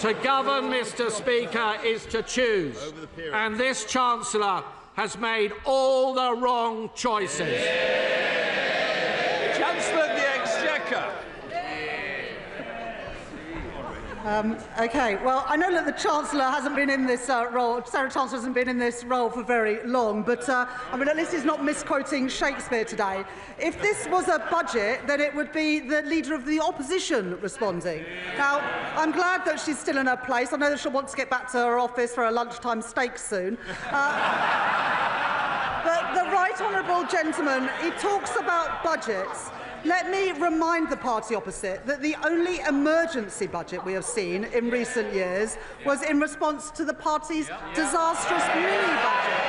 Mr. Speaker, is to choose. And this Chancellor has made all the wrong choices. Chancellor of the Exchequer. OK, well, I know that the Chancellor hasn't been in this role, Sarah Chancellor hasn't been in this role for very long, but I mean, at least he's not misquoting Shakespeare today. If this was a budget, then it would be the Leader of the Opposition responding. Now, I'm glad that she's still in her place. I know that she'll want to get back to her office for a lunchtime steak soon. But the Right Honourable Gentleman, he talks about budgets. Let me remind the party opposite that the only emergency budget we have seen in recent years was in response to the party's disastrous mini-budget.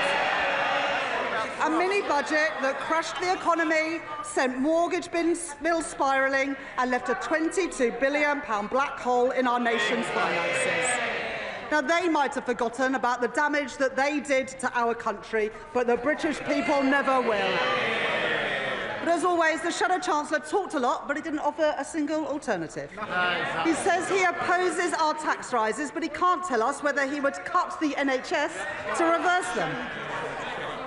A mini-budget that crushed the economy, sent mortgage bills spiralling and left a £22 billion black hole in our nation's finances. Now, they might have forgotten about the damage that they did to our country, but the British people never will. But as always, the Shadow Chancellor talked a lot, but he didn't offer a single alternative. He says he opposes our tax rises, but he can't tell us whether he would cut the NHS to reverse them.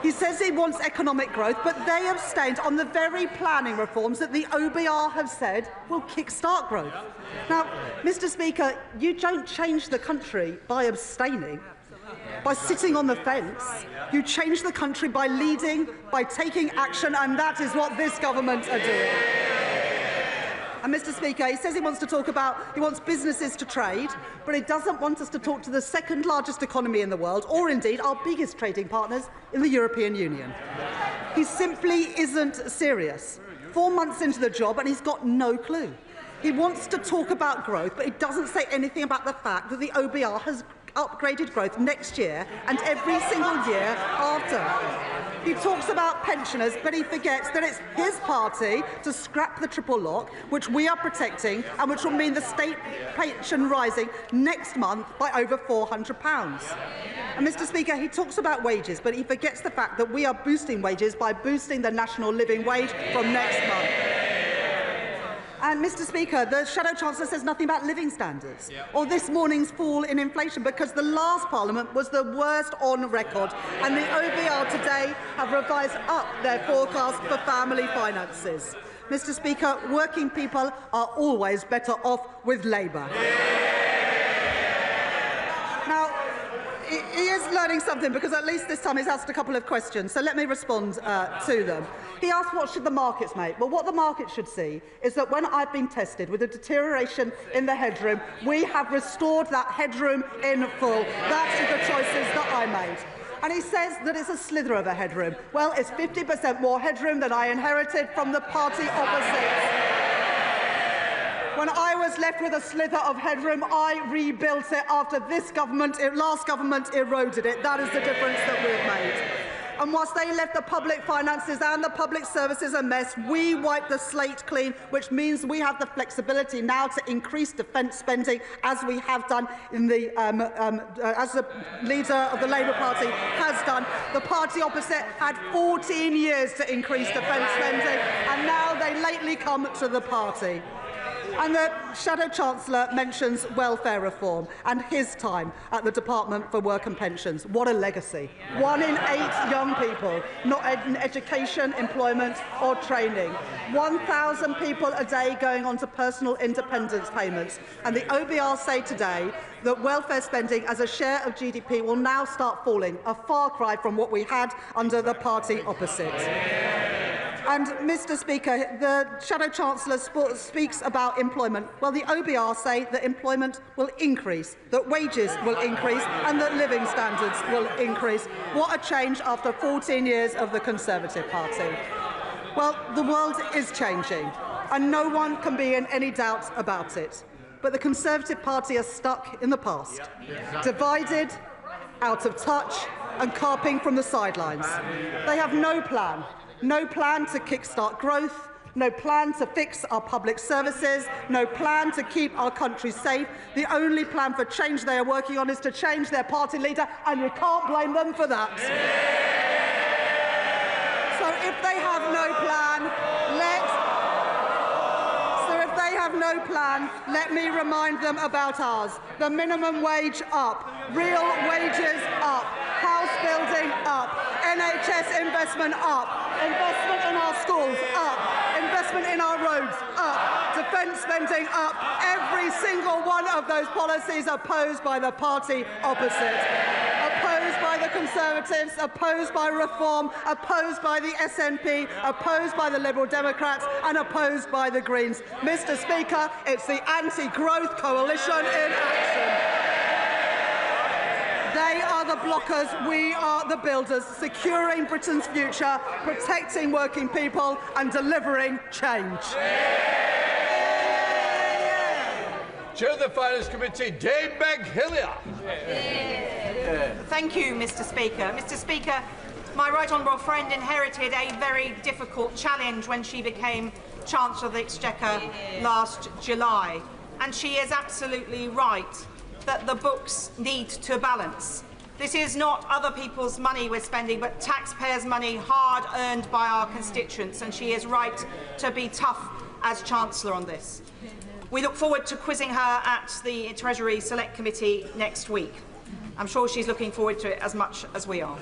He says he wants economic growth, but they abstained on the very planning reforms that the OBR have said will kick-start growth. Now, Mr. Speaker, you don't change the country by abstaining, by sitting on the fence. You change the country by leading, by taking action, and that is what this government are doing. And Mr. Speaker, he says he wants businesses to trade, but he doesn't want us to talk to the second largest economy in the world, or indeed our biggest trading partners in the European Union. He simply isn't serious. 4 months into the job and he's got no clue. He wants to talk about growth, but he doesn't say anything about the fact that the OBR has upgraded growth next year and every single year after. He talks about pensioners, but he forgets that it's his party to scrap the triple lock, which we are protecting, and which will mean the state pension rising next month by over £400. And Mr. Speaker, he talks about wages, but he forgets the fact that we are boosting wages by boosting the national living wage from next month. And, Mr. Speaker, the Shadow Chancellor says nothing about living standards or this morning's fall in inflation, because the last Parliament was the worst on record, and the OBR today have revised up their forecast for family finances. Mr. Speaker, working people are always better off with Labour. Now, he is learning something, because at least this time he's asked a couple of questions, so let me respond to them. He asked what should the markets make. Well, what the market should see is that when I've been tested with a deterioration in the headroom, we have restored that headroom in full. That's the choices that I made. And he says that it's a slither of a headroom. Well, it's 50% more headroom than I inherited from the party opposite. When I was left with a slither of headroom, I rebuilt it after this government, last government, eroded it. That is the difference that we've made. And whilst they left the public finances and the public services a mess, we wiped the slate clean, which means we have the flexibility now to increase defence spending, as we have done in the, as the leader of the Labour Party has done. The party opposite had 14 years to increase defence spending, and now they lately come to the party. And the Shadow Chancellor mentions welfare reform and his time at the Department for Work and Pensions. What a legacy. 1 in 8 young people not in education, employment or training. 1,000 people a day going on to personal independence payments. And the OBR say today that welfare spending as a share of GDP will now start falling, a far cry from what we had under the party opposite. And, Mr. Speaker, the Shadow Chancellor speaks about employment. Well, the OBR say that employment will increase, that wages will increase and that living standards will increase. What a change after 14 years of the Conservative Party. Well, the world is changing, and no one can be in any doubt about it. But the Conservative Party are stuck in the past, divided, out of touch and carping from the sidelines. They have no plan. No plan to kickstart growth, no plan to fix our public services, no plan to keep our country safe. The only plan for change they are working on is to change their party leader, and you can't blame them for that. So if they have no plan, let me remind them about ours. The minimum wage up, real wages up, house building up, NHS investment up, investment in our schools up, investment in our roads up, defence spending up. Every single one of those policies opposed by the party opposite. Opposed by the Conservatives, opposed by Reform, opposed by the SNP, opposed by the Liberal Democrats and opposed by the Greens. Mr. Speaker, it's the anti-growth coalition in action. They are the blockers, we are the builders, securing Britain's future, protecting working people and delivering change. Chair of the Finance Committee, Dame Meg Hillier. Thank you, Mr. Speaker. Mr. Speaker, my right honourable friend inherited a very difficult challenge when she became Chancellor of the Exchequer last July, and she is absolutely right that the books need to balance. This is not other people's money we're spending, but taxpayers' money hard earned by our constituents, and she is right to be tough as Chancellor on this. We look forward to quizzing her at the Treasury Select Committee next week. I'm sure she's looking forward to it as much as we are.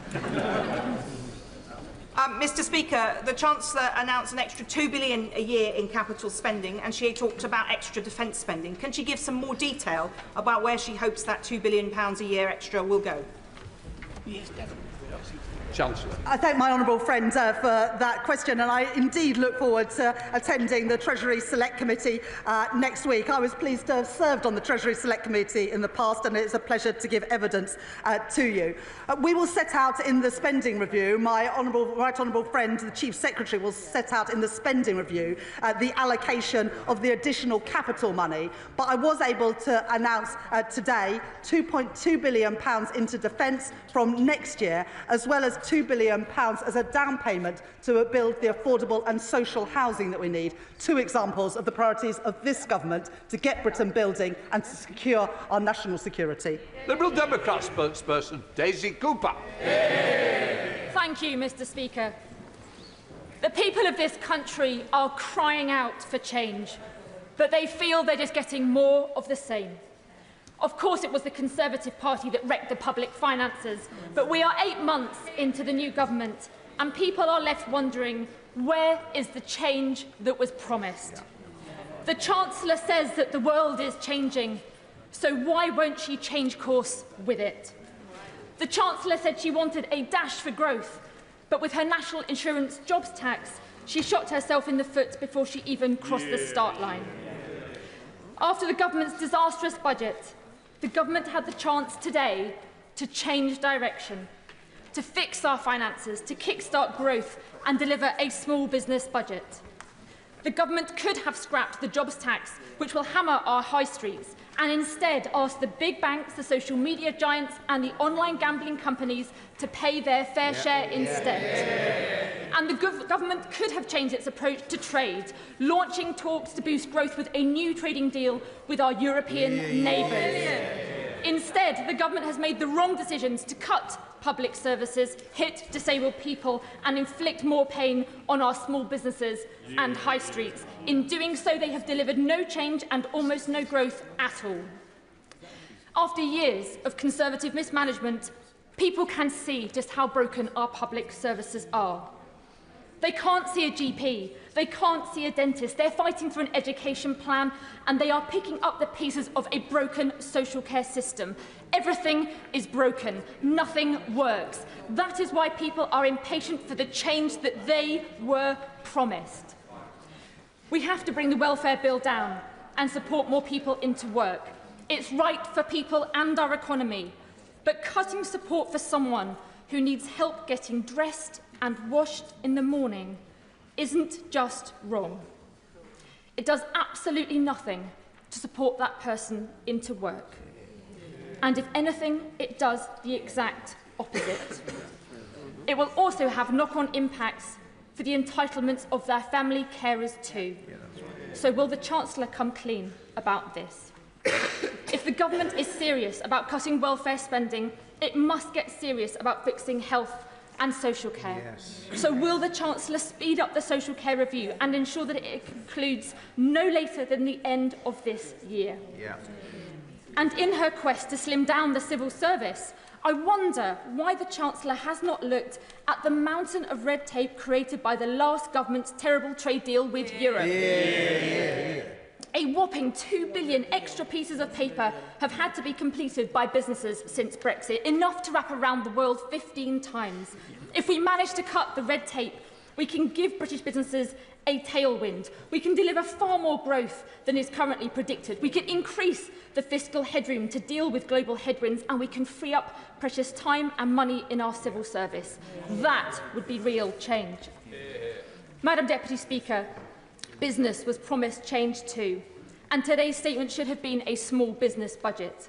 Mr. Speaker, the Chancellor announced an extra £2 billion a year in capital spending, and she talked about extra defence spending. Can she give some more detail about where she hopes that £2 billion a year extra will go? Yes, definitely. Chancellor. I thank my honourable friend for that question, and I indeed look forward to attending the Treasury Select Committee next week. I was pleased to have served on the Treasury Select Committee in the past, and it's a pleasure to give evidence to you. We will set out in the spending review, my right honourable friend, the Chief Secretary, will set out in the spending review the allocation of the additional capital money, but I was able to announce today £2.2 billion into defence from next year, as well as £2 billion as a down payment to build the affordable and social housing that we need. Two examples of the priorities of this government to get Britain building and to secure our national security. Liberal Democrat spokesperson Daisy Cooper. Thank you, Mr. Speaker. The people of this country are crying out for change, but they feel they're just getting more of the same. Of course, it was the Conservative Party that wrecked the public finances, but we are 8 months into the new government, and people are left wondering, where is the change that was promised? The Chancellor says that the world is changing, so why won't she change course with it? The Chancellor said she wanted a dash for growth, but with her national insurance jobs tax, she shot herself in the foot before she even crossed the start line. After the government's disastrous budget, the government had the chance today to change direction, to fix our finances, to kickstart growth and deliver a small business budget. The government could have scrapped the jobs tax, which will hammer our high streets, and instead asked the big banks, the social media giants and the online gambling companies to pay their fair share instead. And the government could have changed its approach to trade, launching talks to boost growth with a new trading deal with our European neighbours. Instead, the government has made the wrong decisions to cut public services, hit disabled people and inflict more pain on our small businesses and high streets. In doing so, they have delivered no change and almost no growth at all. After years of Conservative mismanagement, people can see just how broken our public services are. They can't see a GP, they can't see a dentist, they're fighting for an education plan, and they are picking up the pieces of a broken social care system. Everything is broken, nothing works. That is why people are impatient for the change that they were promised. We have to bring the welfare bill down and support more people into work. It's right for people and our economy, but cutting support for someone who needs help getting dressed and washed in the morning isn't just wrong. It does absolutely nothing to support that person into work. And if anything, it does the exact opposite. It will also have knock-on impacts for the entitlements of their family carers too. So will the Chancellor come clean about this? If the government is serious about cutting welfare spending, it must get serious about fixing health and social care. Yes. So will the Chancellor speed up the social care review and ensure that it concludes no later than the end of this year? Yeah. And in her quest to slim down the civil service, I wonder why the Chancellor has not looked at the mountain of red tape created by the last government's terrible trade deal with Europe. A whopping 2 billion extra pieces of paper have had to be completed by businesses since Brexit, enough to wrap around the world 15 times. If we manage to cut the red tape, we can give British businesses a tailwind. We can deliver far more growth than is currently predicted. We can increase the fiscal headroom to deal with global headwinds, and we can free up precious time and money in our civil service. That would be real change. Madam Deputy Speaker, business was promised change too, and today's statement should have been a small business budget.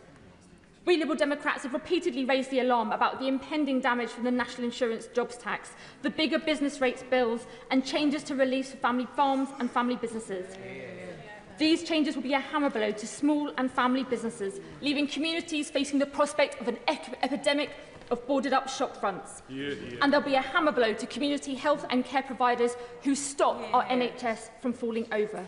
We Liberal Democrats have repeatedly raised the alarm about the impending damage from the National Insurance Jobs Tax, the bigger business rates bills and changes to reliefs for family farms and family businesses. These changes will be a hammer blow to small and family businesses, leaving communities facing the prospect of an epidemic of boarded-up shop fronts. And there'll be a hammer blow to community health and care providers who stop our NHS from falling over.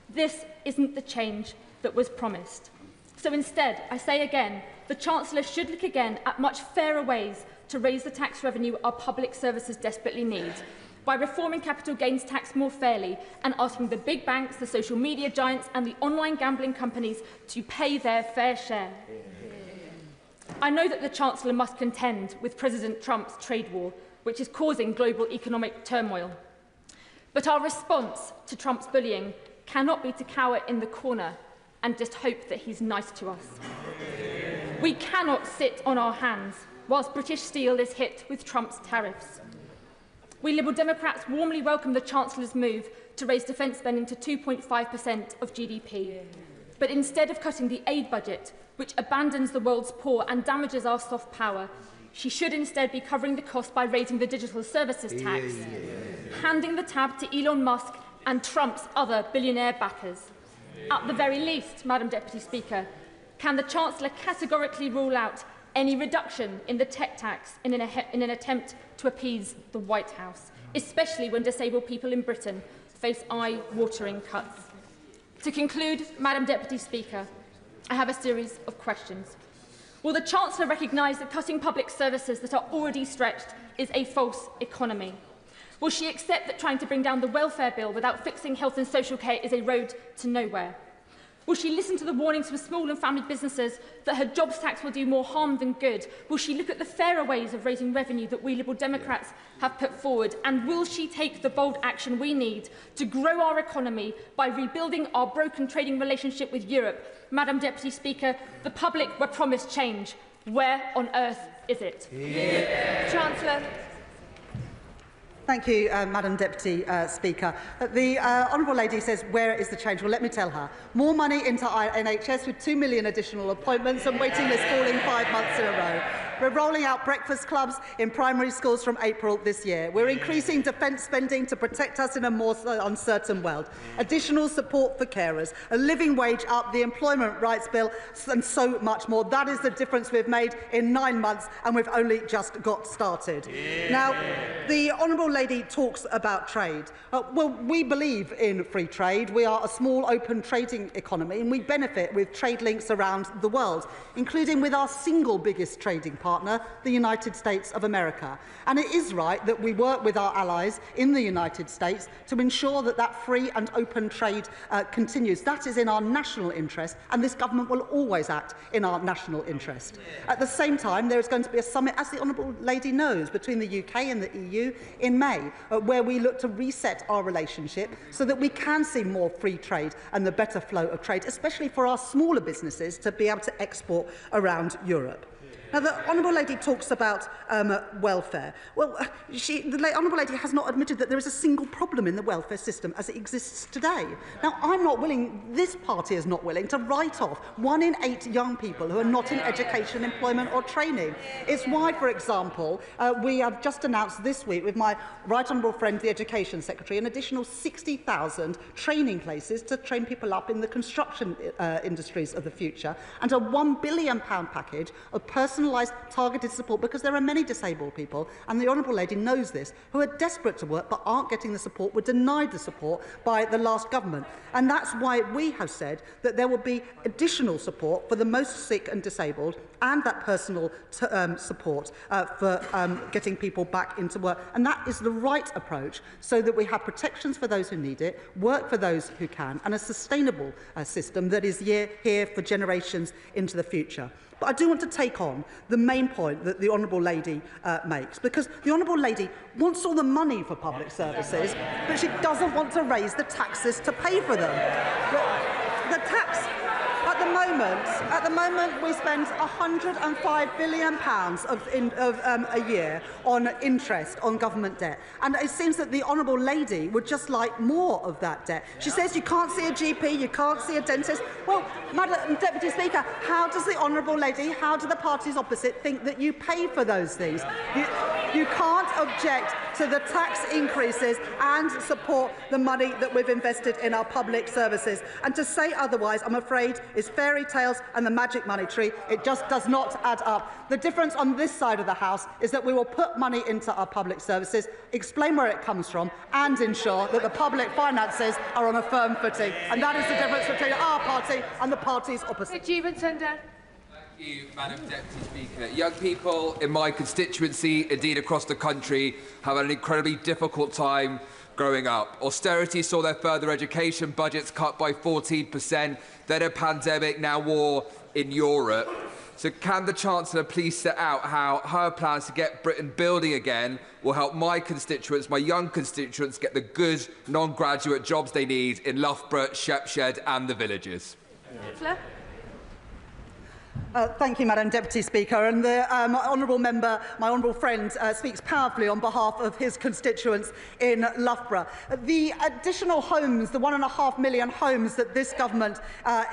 This isn't the change that was promised. So instead, I say again, the Chancellor should look again at much fairer ways to raise the tax revenue our public services desperately need, by reforming capital gains tax more fairly and asking the big banks, the social media giants and the online gambling companies to pay their fair share. I know that the Chancellor must contend with President Trump's trade war, which is causing global economic turmoil. But our response to Trump's bullying cannot be to cower in the corner and just hope that he's nice to us. We cannot sit on our hands whilst British steel is hit with Trump's tariffs. We Liberal Democrats warmly welcome the Chancellor's move to raise defence spending to 2.5% of GDP. But instead of cutting the aid budget, which abandons the world's poor and damages our soft power, she should instead be covering the cost by raising the digital services tax, handing the tab to Elon Musk and Trump's other billionaire backers. At the very least, Madam Deputy Speaker, can the Chancellor categorically rule out any reduction in the tech tax in an attempt to appease the White House, especially when disabled people in Britain face eye-watering cuts? To conclude, Madam Deputy Speaker, I have a series of questions. Will the Chancellor recognise that cutting public services that are already stretched is a false economy? Will she accept that trying to bring down the welfare bill without fixing health and social care is a road to nowhere? Will she listen to the warnings from small and family businesses that her jobs tax will do more harm than good? Will she look at the fairer ways of raising revenue that we Liberal Democrats have put forward? And will she take the bold action we need to grow our economy by rebuilding our broken trading relationship with Europe? Madam Deputy Speaker, the public were promised change. Where on earth is it? Chancellor. Thank you, Madam Deputy Speaker. The Honourable Lady says, where is the change? Well, let me tell her. More money into our NHS with 2 million additional appointments and waiting lists falling 5 months in a row. We're rolling out breakfast clubs in primary schools from April this year. We're increasing defence spending to protect us in a more uncertain world. Additional support for carers, a living wage up, the Employment Rights Bill, and so much more. That is the difference we've made in 9 months, and we've only just got started. Now, the Honourable Lady talks about trade. Well, we believe in free trade. We are a small, open trading economy, and we benefit with trade links around the world, including with our single biggest trading partner, the United States of America. And it is right that we work with our allies in the United States to ensure that that free and open trade continues. That is in our national interest, and this government will always act in our national interest. At the same time, there is going to be a summit, as the Honourable Lady knows, between the UK and the EU in May, where we look to reset our relationship so that we can see more free trade and the better flow of trade, especially for our smaller businesses to be able to export around Europe. Now, the Honourable Lady talks about welfare. Well, the Honourable Lady has not admitted that there is a single problem in the welfare system as it exists today. Now, I'm not willing, this party is not willing, to write off 1 in 8 young people who are not in education, employment or training. It's why, for example, we have just announced this week with my right honourable friend, the Education Secretary, an additional 60,000 training places to train people up in the construction industries of the future, and a £1 billion package of personalised targeted support, because there are many disabled people, and the Honourable Lady knows this, who are desperate to work but aren't getting the support, were denied the support by the last government. And that's why we have said that there will be additional support for the most sick and disabled, and that personal support for getting people back into work. And that is the right approach, so that we have protections for those who need it, work for those who can, and a sustainable system that is here for generations into the future. But I do want to take on the main point that the Honourable Lady makes, because the Honourable Lady wants all the money for public services, but she doesn't want to raise the taxes to pay for them. The tax, at the the moment, we spend £105 billion a year on interest on government debt, and it seems that the honourable lady would just like more of that debt. She says you can't see a GP, you can't see a dentist. Well, Madam Deputy Speaker, how does the honourable lady, how do the parties opposite think that you pay for those things? You can't object to the tax increases and support the money that we've invested in our public services. And to say otherwise, I'm afraid, is fairy tales and the magic money tree. It just does not add up. The difference on this side of the House is that we will put money into our public services, explain where it comes from, and ensure that the public finances are on a firm footing. And that is the difference between our party and the parties opposite. Thank you, Madam Deputy Speaker. Young people in my constituency, indeed across the country, have had an incredibly difficult time growing up. Austerity saw their further education budgets cut by 14%, then a pandemic, now war in Europe. So can the Chancellor please set out how her plans to get Britain building again will help my constituents, my young constituents, get the good non-graduate jobs they need in Loughborough, Shepshed and the villages? Thank you, Madam Deputy Speaker. And the honourable member, my honourable friend, speaks powerfully on behalf of his constituents in Loughborough. The additional homes, the 1.5 million homes that this government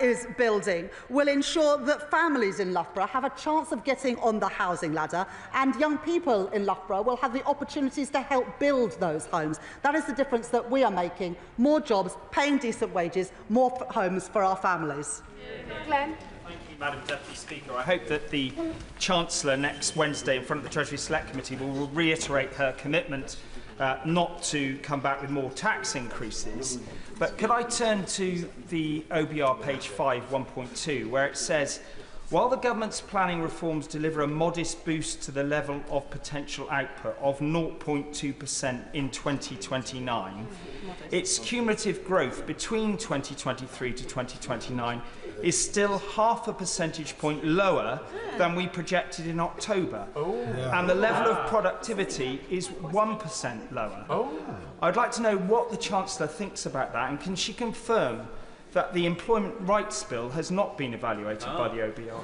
is building, will ensure that families in Loughborough have a chance of getting on the housing ladder, and young people in Loughborough will have the opportunities to help build those homes. That is the difference that we are making: more jobs, paying decent wages, more homes for our families. Glenn. Madam Deputy Speaker, I hope that the Chancellor next Wednesday in front of the Treasury Select Committee will reiterate her commitment not to come back with more tax increases. But could I turn to the OBR page 5, 1.2, where it says, while the government's planning reforms deliver a modest boost to the level of potential output of 0.2% in 2029, its cumulative growth between 2023 to 2029 is still 0.5 percentage point lower than we projected in October. And the level of productivity is 1% lower. I'd like to know what the Chancellor thinks about that, and can she confirm that the Employment Rights Bill has not been evaluated by the OBR?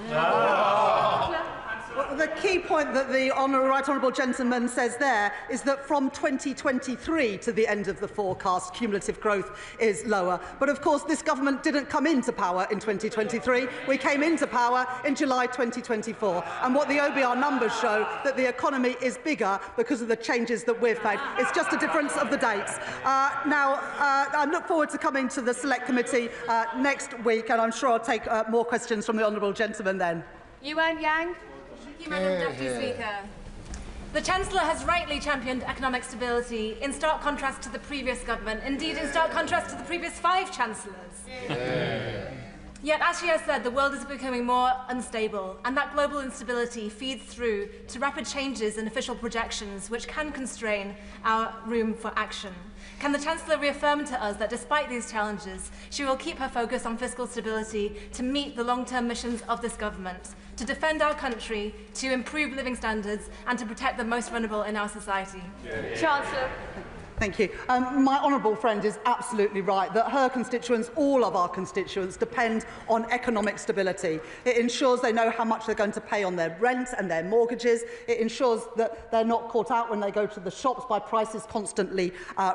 Well, the key point that the right honourable gentleman says there is that from 2023 to the end of the forecast, cumulative growth is lower. But of course, this government didn't come into power in 2023. We came into power in July 2024. And what the OBR numbers show, that the economy is bigger because of the changes that we've made. It's just a difference of the dates. I look forward to coming to the Select Committee next week, and I'm sure I'll take more questions from the honourable gentleman then. Yuan Yang. Thank you, Madam Deputy Speaker. The Chancellor has rightly championed economic stability in stark contrast to the previous government, indeed in stark contrast to the previous 5 Chancellors. Yet, as she has said, the world is becoming more unstable, and that global instability feeds through to rapid changes in official projections, which can constrain our room for action. Can the Chancellor reaffirm to us that despite these challenges, she will keep her focus on fiscal stability to meet the long-term missions of this government, to defend our country, to improve living standards, and to protect the most vulnerable in our society? Chancellor. Thank you. My honourable friend is absolutely right that her constituents, all of our constituents, depend on economic stability. It ensures they know how much they're going to pay on their rent and their mortgages. It ensures that they're not caught out when they go to the shops by prices constantly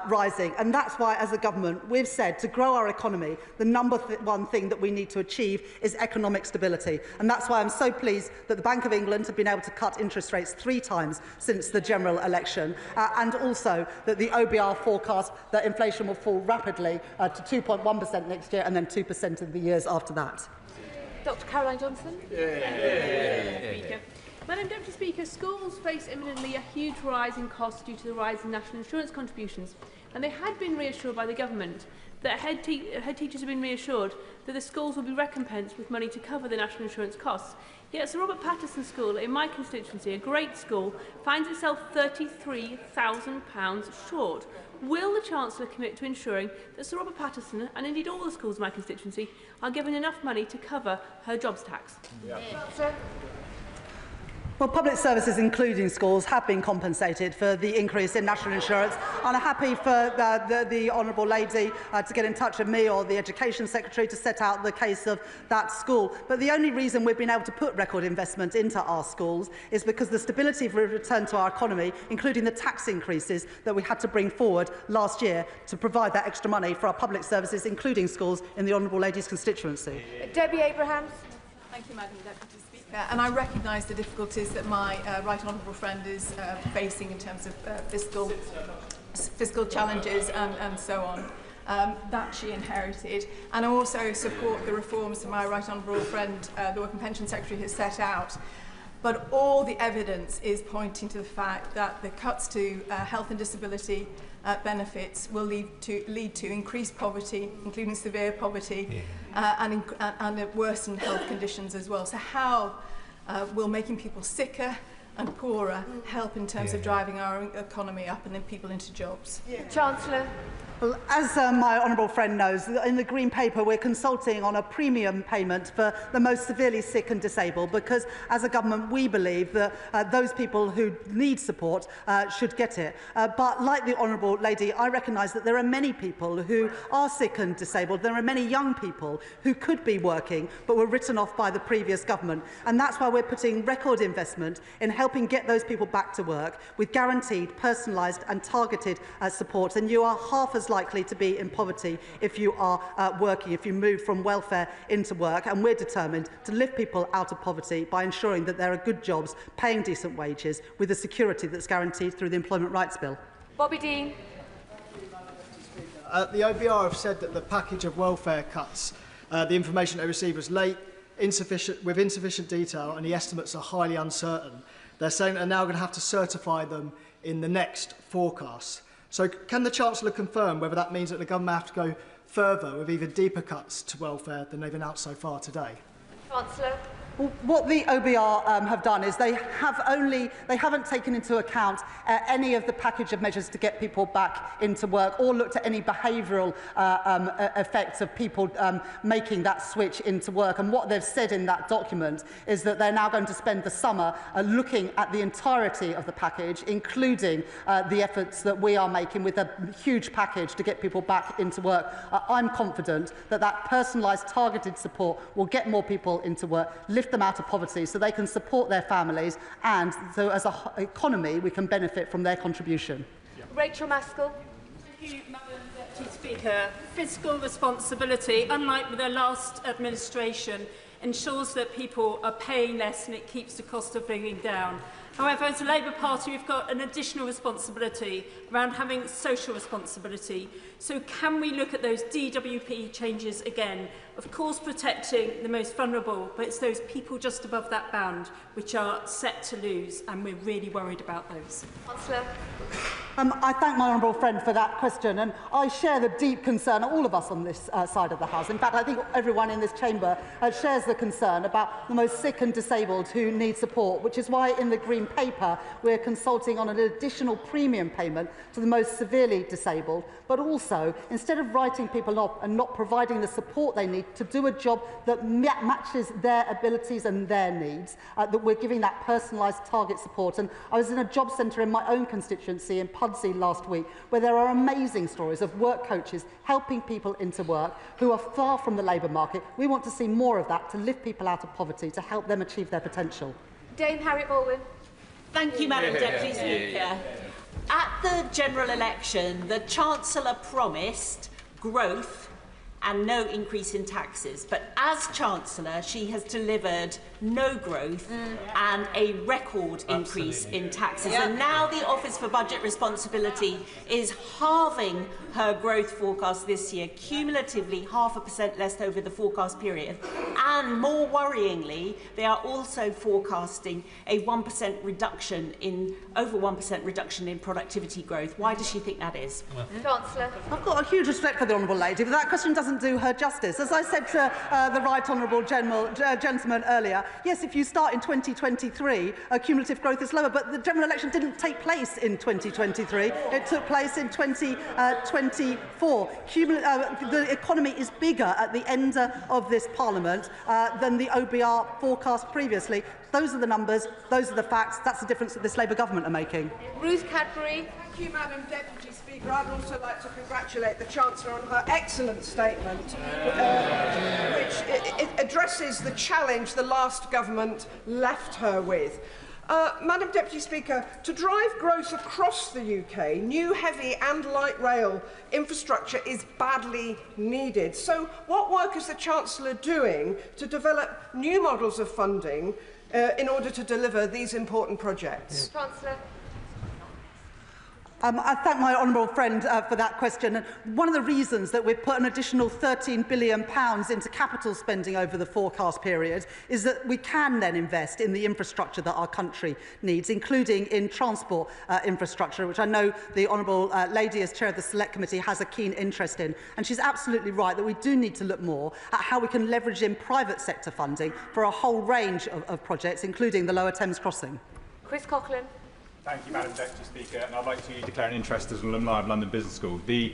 rising. And that's why, as a government, we've said to grow our economy, the number one thing that we need to achieve is economic stability. And that's why I'm so pleased that the Bank of England have been able to cut interest rates 3 times since the general election, and also that the OBR forecast that inflation will fall rapidly to 2.1% next year and then 2% in the years after that. Dr. Caroline Johnson. Madam Deputy Speaker, schools face imminently a huge rise in costs due to the rise in national insurance contributions, and they had been reassured by the government that head teachers have been reassured that the schools will be recompensed with money to cover the national insurance costs. Yet Sir Robert Patterson School in my constituency, a great school, finds itself £33,000 short. Will the Chancellor commit to ensuring that Sir Robert Patterson, and indeed all the schools in my constituency, are given enough money to cover her jobs tax? Well, Well, public services, including schools, have been compensated for the increase in national insurance, and I'm happy for the Honourable Lady to get in touch with me or the Education Secretary to set out the case of that school. But the only reason we've been able to put record investment into our schools is because the stability of a return to our economy, including the tax increases that we had to bring forward last year to provide that extra money for our public services, including schools, in the Honourable Lady's constituency. Debbie Abrahams. Thank you, Madam Deputy Speaker. And I recognise the difficulties that my right honourable friend is facing in terms of fiscal challenges and so on. That she inherited, and I also support the reforms that my right honourable friend, the Work and Pension Secretary, has set out. But all the evidence is pointing to the fact that the cuts to health and disability benefits will lead to increased poverty, including severe poverty, and worsened health conditions as well. So how will making people sicker and poorer help in terms of driving our economy up and then people into jobs? Chancellor. Well, as my honourable friend knows, in the Green Paper we're consulting on a premium payment for the most severely sick and disabled, because as a government we believe that those people who need support should get it. But like the Honourable Lady, I recognise that there are many people who are sick and disabled. There are many young people who could be working but were written off by the previous government, and that's why we're putting record investment in helping get those people back to work with guaranteed, personalised and targeted support. And you are half as likely to be in poverty if you are working, if you move from welfare into work, and we're determined to lift people out of poverty by ensuring that there are good jobs, paying decent wages, with the security that's guaranteed through the Employment Rights Bill. Bobby Dean. The OBR have said that the package of welfare cuts, the information they received was late, with insufficient detail, and the estimates are highly uncertain. They're saying they're now going to have to certify them in the next forecast. So can the Chancellor confirm whether that means that the government have to go further with even deeper cuts to welfare than they've announced so far today? Chancellor. Well, what the OBR have done is they haven't taken into account any of the package of measures to get people back into work, or looked at any behavioural effects of people making that switch into work. And what they've said in that document is that they're now going to spend the summer looking at the entirety of the package, including the efforts that we are making with a huge package to get people back into work. I'm confident that that personalised, targeted support will get more people into work, lift them out of poverty so they can support their families, and so as an economy we can benefit from their contribution. Rachel Maskell. Thank you, Madam Deputy Speaker. Fiscal responsibility, unlike with the last administration, ensures that people are paying less and it keeps the cost of living down. However, as a Labour Party, we've got an additional responsibility around having social responsibility. So can we look at those DWP changes again? Of course, protecting the most vulnerable, but it's those people just above that band which are set to lose, and we're really worried about those. Chancellor. I thank my honourable friend for that question, and I share the deep concern, all of us on this side of the House. In fact, I think everyone in this chamber shares the concern about the most sick and disabled who need support, which is why in the Green Paper we're consulting on an additional premium payment to the most severely disabled, but also, instead of writing people off and not providing the support they need to do a job that matches their abilities and their needs, that we're giving that personalised target support. And I was in a job centre in my own constituency in Pudsey last week, where there are amazing stories of work coaches helping people into work who are far from the labour market. We want to see more of that to lift people out of poverty, to help them achieve their potential. Dame Harriet Baldwin. Thank you, Madam Deputy Speaker. At the general election, the Chancellor promised growth and no increase in taxes. But as Chancellor, she has delivered no growth and a record increase in taxes. And now the Office for Budget Responsibility is halving her growth forecast this year, cumulatively 0.5% less over the forecast period. And more worryingly, they are also forecasting a 1% reduction in, over 1% reduction in productivity growth. Why does she think that is? Chancellor. I've got a huge respect for the Honourable Lady, but that question doesn't do her justice. As I said to the Right Honourable gentleman earlier, yes, if you start in 2023, cumulative growth is lower, but the general election didn't take place in 2023. It took place in 2024. The economy is bigger at the end of this Parliament than the OBR forecast previously. Those are the numbers, those are the facts, that's the difference that this Labour government are making. Ruth Cadbury. Thank you, Madam Deputy Speaker. I'd also like to congratulate the Chancellor on her excellent statement, which addresses the challenge the last government left her with. Madam Deputy Speaker, to drive growth across the UK, new heavy and light rail infrastructure is badly needed. So what work is the Chancellor doing to develop new models of funding in order to deliver these important projects? Chancellor. I thank my honourable friend for that question. And one of the reasons that we've put an additional £13 billion into capital spending over the forecast period is that we can then invest in the infrastructure that our country needs, including in transport infrastructure, which I know the honourable lady, as chair of the Select Committee, has a keen interest in. And she's absolutely right that we do need to look more at how we can leverage in private sector funding for a whole range of projects, including the Lower Thames Crossing. Chris Coughlin. Thank you, Madam Deputy Speaker, and I'd like to declare an interest as an alumni of London Business School. The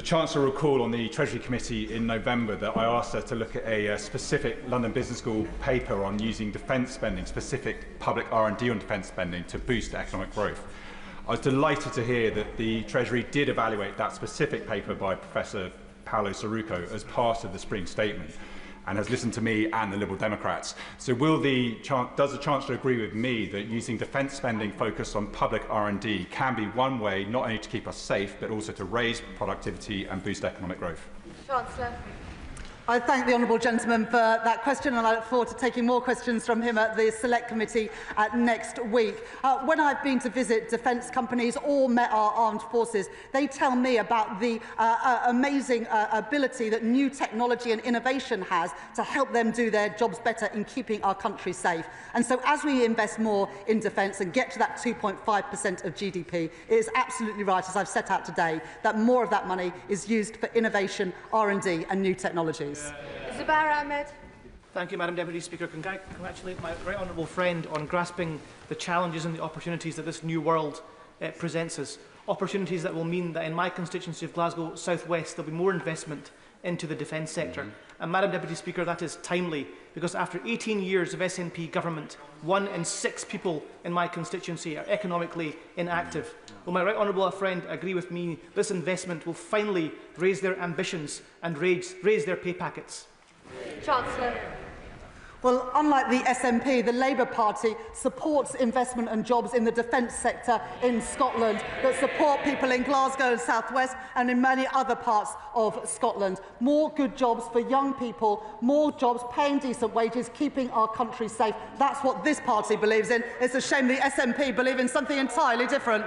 Chancellor will recall on the Treasury Committee in November that I asked her to look at a specific London Business School paper on using defence spending, specific public R&D on defence spending, to boost economic growth. I was delighted to hear that the Treasury did evaluate that specific paper by Professor Paolo Saruco as part of the spring statement, and has listened to me and the Liberal Democrats. So does the Chancellor agree with me that using defence spending focused on public R&D can be one way not only to keep us safe, but also to raise productivity and boost economic growth? Chancellor. I thank the honourable gentleman for that question, and I look forward to taking more questions from him at the Select Committee next week. When I've been to visit defence companies or met our armed forces, they tell me about the amazing ability that new technology and innovation has to help them do their jobs better in keeping our country safe. And so as we invest more in defence and get to that 2.5% of GDP, it is absolutely right, as I've set out today, that more of that money is used for innovation, R&D and new technologies. Zubair Ahmed. Thank you, Madam Deputy Speaker. Congratulate my right honourable friend on grasping the challenges and the opportunities that this new world presents us. Opportunities that will mean that in my constituency of Glasgow South West there will be more investment into the defence sector. And Madam Deputy Speaker, that is timely, because after 18 years of SNP government, 1 in 6 people in my constituency are economically inactive. Will my right honourable friend agree with me this investment will finally raise their ambitions and raise their pay packets? Chancellor. Well, unlike the SNP, the Labour Party supports investment and jobs in the defence sector in Scotland that support people in Glasgow and South West and in many other parts of Scotland. More good jobs for young people, more jobs paying decent wages, keeping our country safe. That's what this party believes in. It's a shame the SNP believe in something entirely different.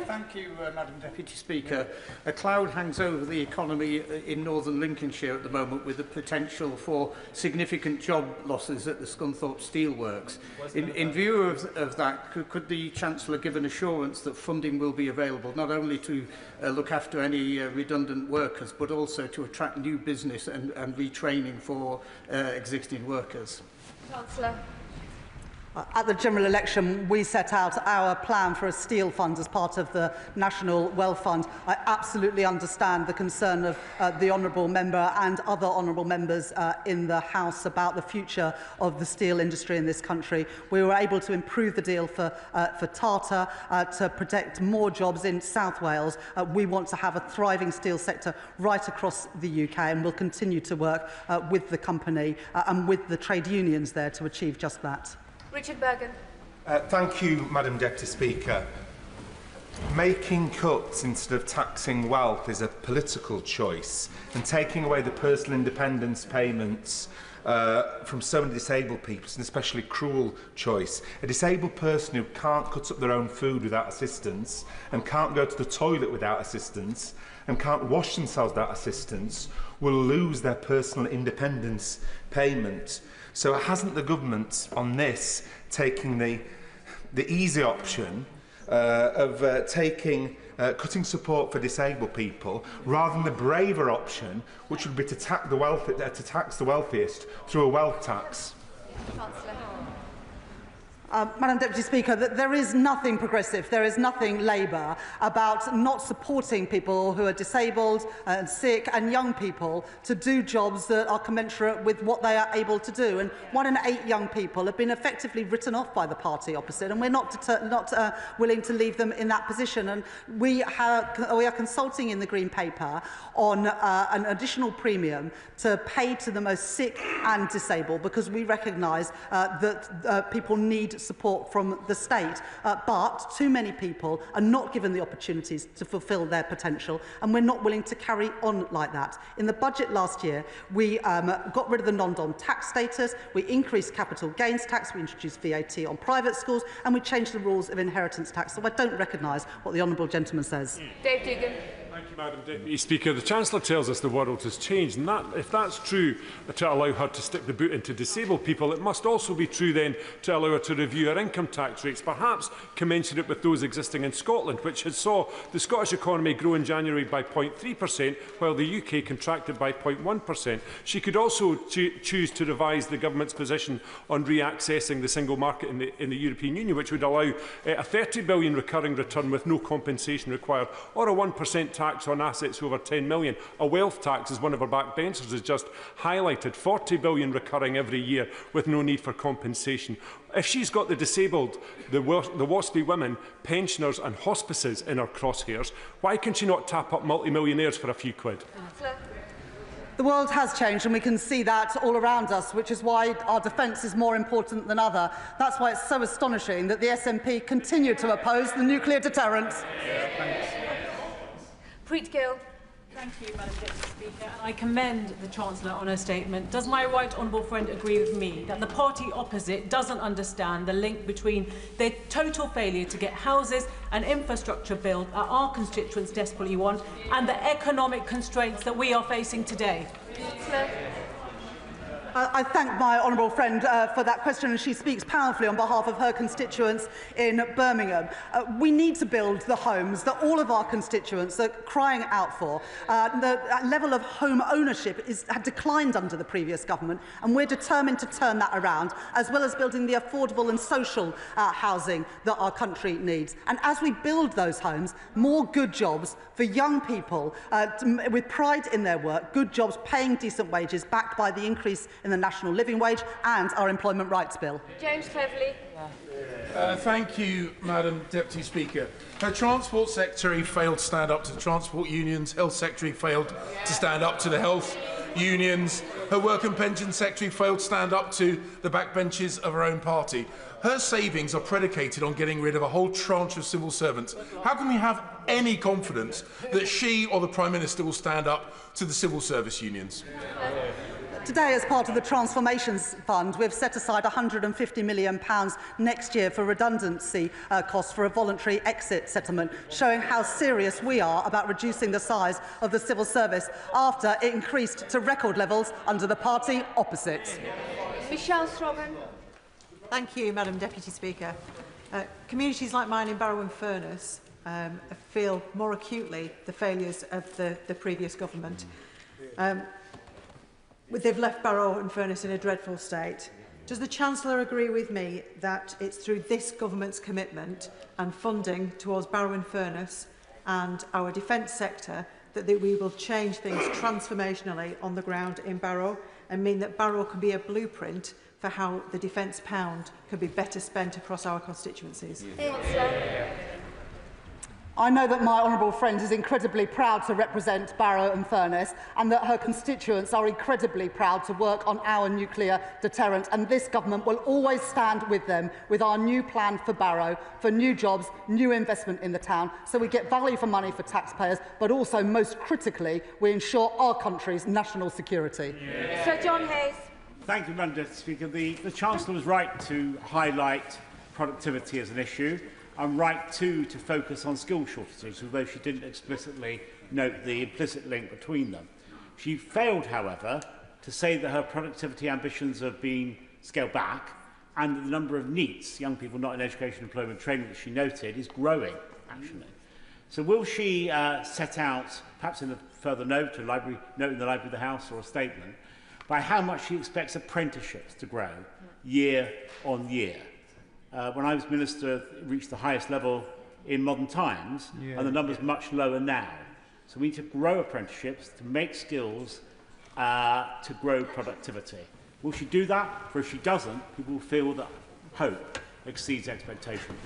Thank you, Madam Deputy Speaker. A cloud hangs over the economy in northern Lincolnshire at the moment, with the potential for significant job losses at the Scunthorpe Steelworks. In view of that, could the Chancellor give an assurance that funding will be available, not only to look after any redundant workers, but also to attract new business and retraining for existing workers? Chancellor. At the general election, we set out our plan for a steel fund as part of the National Wealth Fund. I absolutely understand the concern of the honourable member and other honourable members in the House about the future of the steel industry in this country. We were able to improve the deal for Tata to protect more jobs in South Wales. We want to have a thriving steel sector right across the UK, and we'll continue to work with the company and with the trade unions there to achieve just that. Richard Bergen. Thank you, Madam Deputy Speaker. Making cuts instead of taxing wealth is a political choice, and taking away the personal independence payments from so many disabled people is an especially cruel choice. A disabled person who can't cut up their own food without assistance, and can't go to the toilet without assistance, and can't wash themselves without assistance will lose their personal independence payment. So hasn't the government on this taking the easy option of cutting support for disabled people, rather than the braver option, which would be to tax the wealthiest through a wealth tax? Madam Deputy Speaker, that there is nothing progressive, there is nothing Labour about not supporting people who are disabled and sick and young people to do jobs that are commensurate with what they are able to do. And 1 in 8 young people have been effectively written off by the party opposite, and we're not willing to leave them in that position. And we are consulting in the Green Paper on an additional premium to pay to the most sick and disabled, because we recognise that people need support from the state, but too many people are not given the opportunities to fulfil their potential, and we're not willing to carry on like that. In the budget last year, we got rid of the non-dom tax status, we increased capital gains tax, we introduced VAT on private schools, and we changed the rules of inheritance tax. So I don't recognise what the honourable gentleman says. Dave Dugan. Thank you, Madam Deputy Speaker. The Chancellor tells us the world has changed, and if that's true to allow her to stick the boot into disabled people, it must also be true then to allow her to review her income tax rates, perhaps commensurate with those existing in Scotland, which had saw the Scottish economy grow in January by 0.3%, while the UK contracted by 0.1%. She could also choose to revise the government's position on reaccessing the single market in the European Union, which would allow a 30 billion recurring return with no compensation required, or a 1% tax on assets over 10 million. A wealth tax, as one of our backbenchers has just highlighted, 40 billion recurring every year with no need for compensation. If she's got the disabled, the WASPy women, pensioners and hospices in her crosshairs, why can she not tap up multimillionaires for a few quid? The world has changed, and we can see that all around us, which is why our defence is more important than ever. That's why it's so astonishing that the SNP continue to oppose the nuclear deterrent. Preet Gill. Thank you, Madam Deputy Speaker. I commend the Chancellor on her statement. Does my right honourable friend agree with me that the party opposite doesn't understand the link between their total failure to get houses and infrastructure built that our constituents desperately want and the economic constraints that we are facing today? I thank my honourable friend for that question, and she speaks powerfully on behalf of her constituents in Birmingham. We need to build the homes that all of our constituents are crying out for. The level of home ownership had declined under the previous government, and we're determined to turn that around, as well as building the affordable and social housing that our country needs. And as we build those homes, more good jobs for young people with pride in their work, good jobs paying decent wages, backed by the increase in the national living wage and our employment rights bill. James Cleverly. Thank you, Madam Deputy Speaker. Her Transport Secretary failed to stand up to the transport unions. Health Secretary failed to stand up to the health unions. Her Work and Pension Secretary failed to stand up to the backbenches of her own party. Her savings are predicated on getting rid of a whole tranche of civil servants. How can we have any confidence that she or the Prime Minister will stand up to the civil service unions? Today, as part of the Transformations Fund, we've set aside £150 million next year for redundancy costs for a voluntary exit settlement, showing how serious we are about reducing the size of the civil service after it increased to record levels under the party opposite. Michelle Strobhan. Thank you, Madam Deputy Speaker. Communities like mine in Barrow-in-Furness feel more acutely the failures of the previous government. They've left Barrow-in-Furness in a dreadful state. Does the Chancellor agree with me that it's through this government's commitment and funding towards Barrow-in-Furness and our defence sector that we will change things transformationally on the ground in Barrow and mean that Barrow can be a blueprint for how the defence pound can be better spent across our constituencies? I know that my honourable friend is incredibly proud to represent Barrow-in-Furness, and that her constituents are incredibly proud to work on our nuclear deterrent, and this government will always stand with them with our new plan for Barrow, for new jobs, new investment in the town, so we get value for money for taxpayers, but also, most critically, we ensure our country's national security. Sir John Hayes. Thank you, Madam Deputy Speaker. The Chancellor was right to highlight productivity as an issue. I'm right, too, to focus on skill shortages, although she didn't explicitly note the implicit link between them. She failed, however, to say that her productivity ambitions have been scaled back and that the number of NEETs, young people not in education, employment, training, that she noted, is growing, actually. So will she set out, perhaps in a further note, note in the Library of the House or a statement, by how much she expects apprenticeships to grow year on year? when I was Minister, reached the highest level in modern times, and the number's much lower now. So we need to grow apprenticeships, to make skills, to grow productivity. Will she do that? For if she doesn't, people will feel that hope exceeds expectation.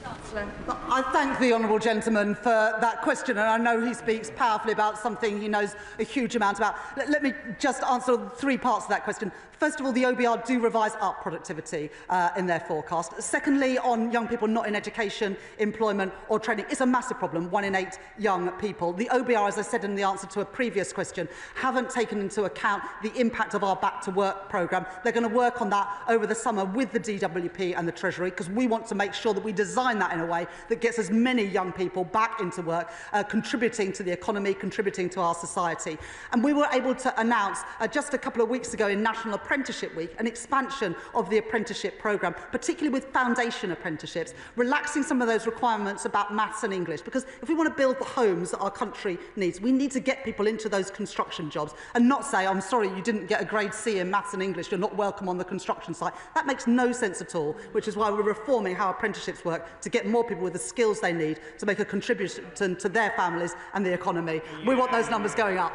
I thank the honourable gentleman for that question, and I know he speaks powerfully about something he knows a huge amount about. Let me just answer 3 parts of that question. First of all, the OBR do revise up productivity in their forecast. Secondly, on young people not in education, employment or training, it's a massive problem, 1 in 8 young people. The OBR, as I said in the answer to a previous question, haven't taken into account the impact of our Back to Work programme. They're going to work on that over the summer with the DWP and the Treasury, because we want to make sure that we design that in a way that gets as many young people back into work, contributing to the economy, contributing to our society. And we were able to announce just a couple of weeks ago in National Apprenticeship Week an expansion of the apprenticeship programme, particularly with foundation apprenticeships, relaxing some of those requirements about maths and English, because if we want to build the homes that our country needs, we need to get people into those construction jobs and not say, I'm sorry, you didn't get a grade C in maths and English, you're not welcome on the construction site. That makes no sense at all, which is why we're reforming how apprenticeships work to get more people with the skills they need to make a contribution to their families and the economy. We want those numbers going up.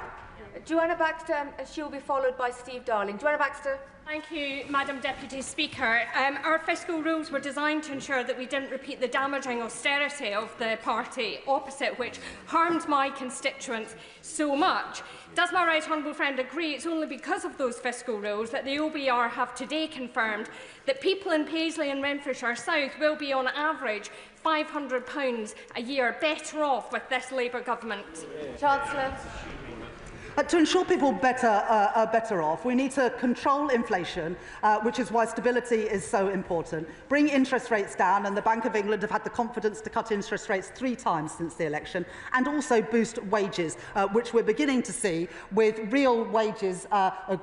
Joanna Baxter, she'll be followed by Steve Darling. Joanna Baxter. Thank you, Madam Deputy Speaker. Our fiscal rules were designed to ensure that we didn't repeat the damaging austerity of the party opposite, which harmed my constituents so much. Does my right honourable friend agree it's only because of those fiscal rules that the OBR have today confirmed that people in Paisley and Renfrewshire South will be on average £500 a year better off with this Labour government? Chancellor. To ensure people are better off, we need to control inflation, which is why stability is so important. Bring interest rates down, and the Bank of England have had the confidence to cut interest rates 3 times since the election, and also boost wages, which we're beginning to see with real wages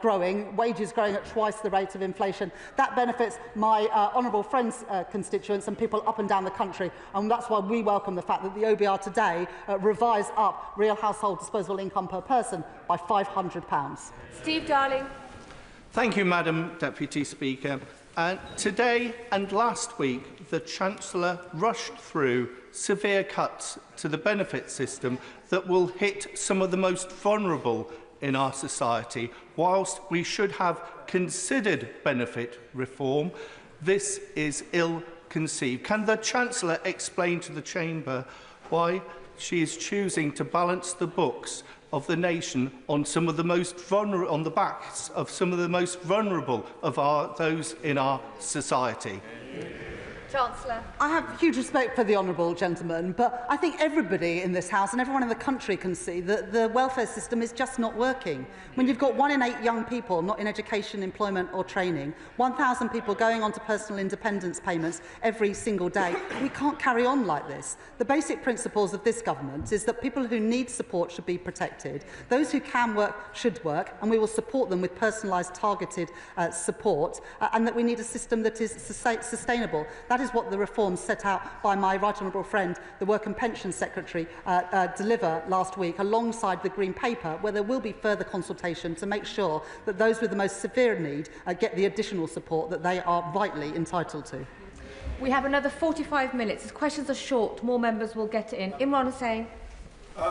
growing, wages growing at twice the rate of inflation. That benefits my honourable friends' constituents and people up and down the country, and that's why we welcome the fact that the OBR today revised up real household disposable income per person by £500. Steve Darling. Thank you, Madam Deputy Speaker. Today and last week, the Chancellor rushed through severe cuts to the benefit system that will hit some of the most vulnerable in our society. Whilst we should have considered benefit reform, this is ill-conceived. Can the Chancellor explain to the Chamber why she is choosing to balance the books of the nation on some of the most vulnerable, on the backs of some of the most vulnerable of those in our society? Chancellor. I have huge respect for the honourable gentleman, but I think everybody in this House and everyone in the country can see that the welfare system is just not working. When you've got 1 in 8 young people not in education, employment or training, 1,000 people going on to personal independence payments every single day, we can't carry on like this. The basic principles of this government is that people who need support should be protected. Those who can work should work, and we will support them with personalised, targeted support, and that we need a system that is sustainable. That is what the reforms set out by my right honourable friend, the Work and Pensions Secretary, deliver last week, alongside the Green Paper, where there will be further consultation to make sure that those with the most severe need get the additional support that they are rightly entitled to. We have another 45 minutes. As questions are short, more members will get in. Imran Hussain.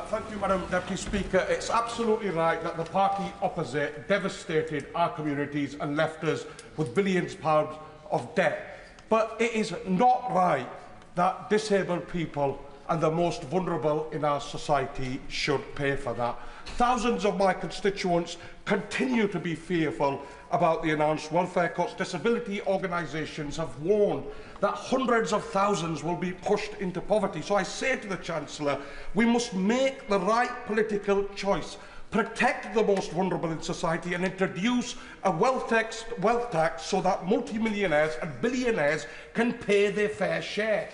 Thank you, Madam Deputy Speaker. It's absolutely right that the party opposite devastated our communities and left us with billions of pounds of debt. But it is not right that disabled people and the most vulnerable in our society should pay for that. Thousands of my constituents continue to be fearful about the announced welfare cuts. Disability organisations have warned that hundreds of thousands will be pushed into poverty. So I say to the Chancellor, we must make the right political choice. Protect the most vulnerable in society and introduce a wealth tax so that multimillionaires and billionaires can pay their fair share.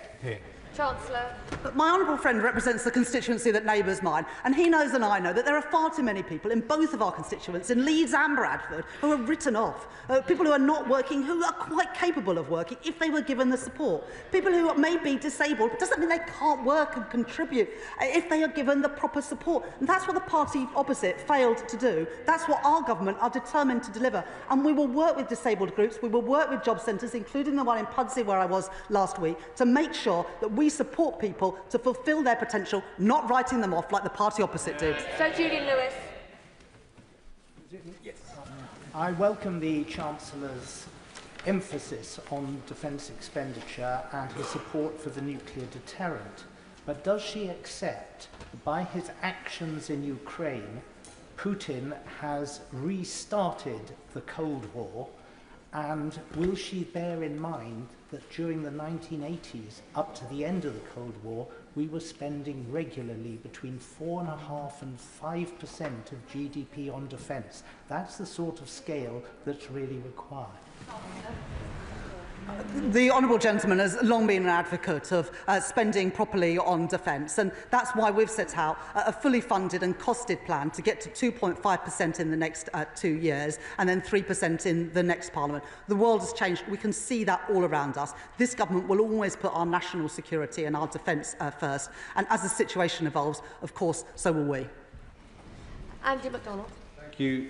Chancellor. But my honourable friend represents the constituency that neighbours mine, and he knows and I know that there are far too many people in both of our constituents, in Leeds and Bradford, who are written off. People who are not working, who are quite capable of working if they were given the support. People who may be disabled, but doesn't mean they can't work and contribute if they are given the proper support. And that's what the party opposite failed to do. That's what our government are determined to deliver. And we will work with disabled groups, we will work with job centres, including the one in Pudsey where I was last week, to make sure that we support people to fulfil their potential, not writing them off like the party opposite did. Sir Julian Lewis. Yes. I welcome the Chancellor's emphasis on defence expenditure and his support for the nuclear deterrent. But does she accept that by his actions in Ukraine, Putin has restarted the Cold War? And will she bear in mind that during the 1980s, up to the end of the Cold War, we were spending regularly between 4.5% and 5% of GDP on defence? That's the sort of scale that's really required. The honourable gentleman has long been an advocate of spending properly on defence, and that's why we've set out a fully funded and costed plan to get to 2.5% in the next 2 years and then 3% in the next Parliament. The world has changed. We can see that all around us. This government will always put our national security and our defence first, and as the situation evolves, of course, so will we. Andy MacDonald. Thank you,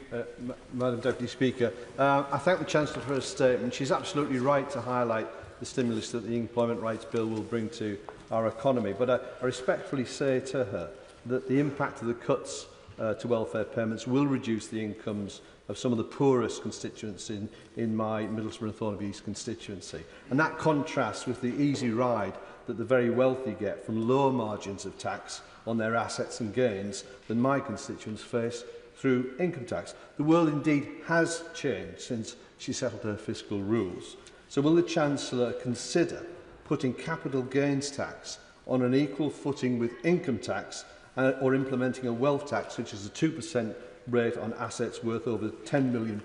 Madam Deputy Speaker. I thank the Chancellor for her statement. She's absolutely right to highlight the stimulus that the Employment Rights Bill will bring to our economy. But I respectfully say to her that the impact of the cuts to welfare payments will reduce the incomes of some of the poorest constituents in my Middlesbrough and Thornaby East constituency. And that contrasts with the easy ride that the very wealthy get from lower margins of tax on their assets and gains than my constituents face through income tax. The world indeed has changed since she settled her fiscal rules. So will the Chancellor consider putting capital gains tax on an equal footing with income tax or implementing a wealth tax, which is a 2% rate on assets worth over £10 million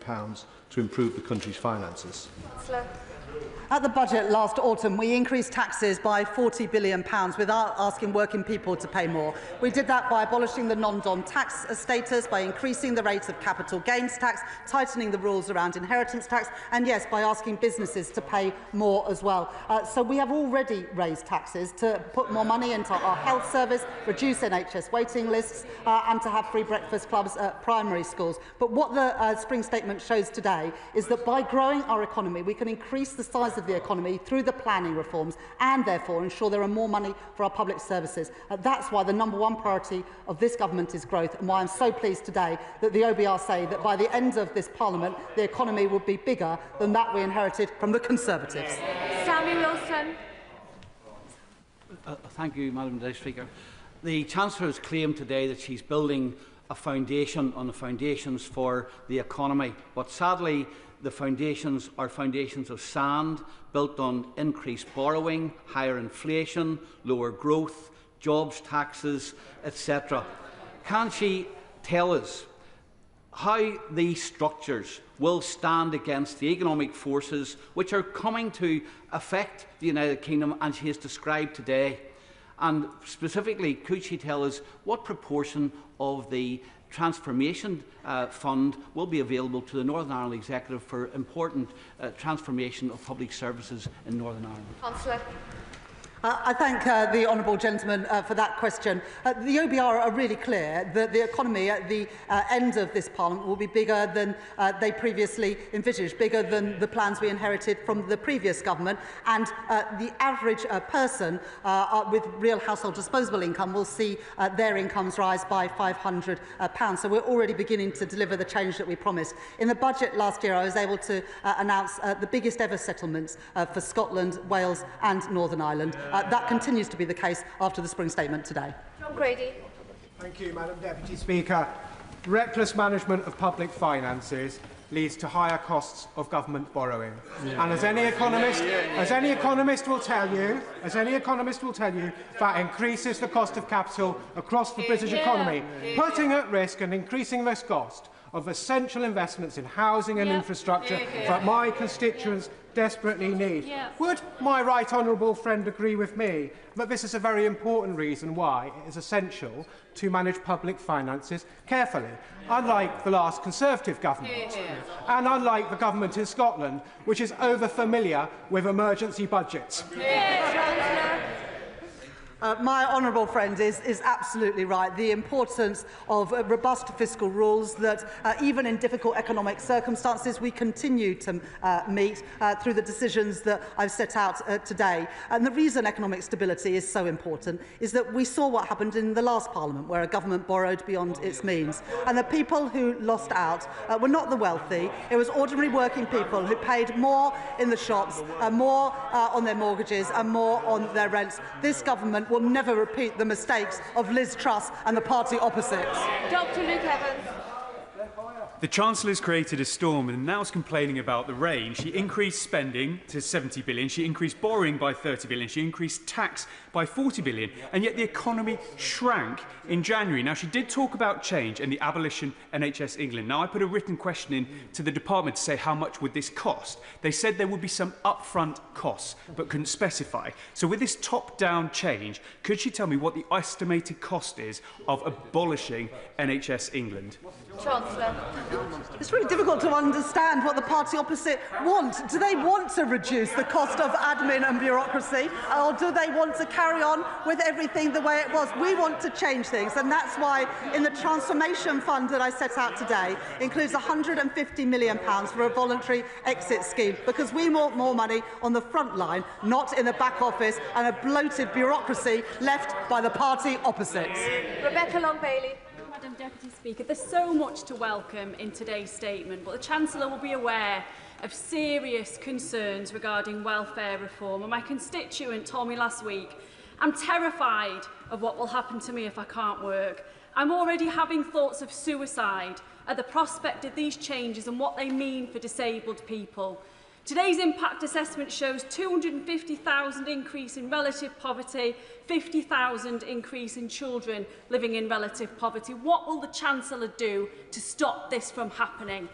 to improve the country's finances? Chancellor. At the budget last autumn, we increased taxes by £40 billion without asking working people to pay more. We did that by abolishing the non-dom tax status, by increasing the rate of capital gains tax, tightening the rules around inheritance tax, and yes, by asking businesses to pay more as well. So we have already raised taxes to put more money into our health service, reduce NHS waiting lists, and to have free breakfast clubs at primary schools. But what the Spring Statement shows today is that by growing our economy, we can increase the size of the economy through the planning reforms and therefore ensure there are more money for our public services. That's why the #1 priority of this government is growth, and why I'm so pleased today that the OBR say that by the end of this Parliament the economy will be bigger than that we inherited from the Conservatives. Sammy Wilson. Thank you, Madam Deputy Speaker. The Chancellor has claimed today that she's building a foundation on the foundations for the economy, but sadly the foundations are foundations of sand, built on increased borrowing, higher inflation, lower growth, jobs taxes, etc. Can she tell us how these structures will stand against the economic forces which are coming to affect the United Kingdom and she has described today? And specifically, could she tell us what proportion of the Transformation Fund will be available to the Northern Ireland Executive for important transformation of public services in Northern Ireland? Councillor. I thank the honourable gentleman for that question. The OBR are really clear that the economy at the end of this Parliament will be bigger than they previously envisaged, bigger than the plans we inherited from the previous government, and the average person with real household disposable income will see their incomes rise by £500. So we're already beginning to deliver the change that we promised. In the budget last year, I was able to announce the biggest ever settlements for Scotland, Wales and Northern Ireland. That continues to be the case after the Spring Statement today. John Grady. Thank you, Madam Deputy Speaker. Reckless management of public finances leads to higher costs of government borrowing. And as any economist will tell you, that increases the cost of capital across the British economy, putting at risk and increasing the cost of essential investments in housing and infrastructure that my constituents desperately need. Yeah. Would my right honourable friend agree with me that this is a very important reason why it is essential to manage public finances carefully, unlike the last Conservative government, and unlike the government in Scotland, which is over-familiar with emergency budgets? My honourable friend is absolutely right. The importance of robust fiscal rules that, even in difficult economic circumstances, we continue to meet through the decisions that I've set out today. And the reason economic stability is so important is that we saw what happened in the last Parliament, where a government borrowed beyond its means. And the people who lost out were not the wealthy. It was ordinary working people who paid more in the shops, more on their mortgages and more on their rents. This government will never repeat the mistakes of Liz Truss and the party opposites. Dr. Luke Evans. The Chancellor's created a storm and now is complaining about the rain. She increased spending to 70 billion, she increased borrowing by 30 billion, she increased tax by 40 billion, and yet the economy shrank in January. Now, she did talk about change and the abolition NHS England. Now, I put a written question in to the department to say how much would this cost. They said there would be some upfront costs, but couldn't specify. So with this top-down change, could she tell me what the estimated cost is of abolishing NHS England? Chancellor. It's really difficult to understand what the party opposite want. Do they want to reduce the cost of admin and bureaucracy, or do they want to carry on with everything the way it was? We want to change things, and that's why in the transformation fund that I set out today includes £150 million for a voluntary exit scheme, because we want more money on the front line, not in the back office and a bloated bureaucracy left by the party opposites. Rebecca Long-Bailey. Madam Deputy Speaker, there's so much to welcome in today's statement, but the Chancellor will be aware of serious concerns regarding welfare reform. And my constituent told me last week, I'm terrified of what will happen to me if I can't work. I'm already having thoughts of suicide at the prospect of these changes and what they mean for disabled people. Today's impact assessment shows 250,000 increase in relative poverty, 50,000 increase in children living in relative poverty. What will the Chancellor do to stop this from happening?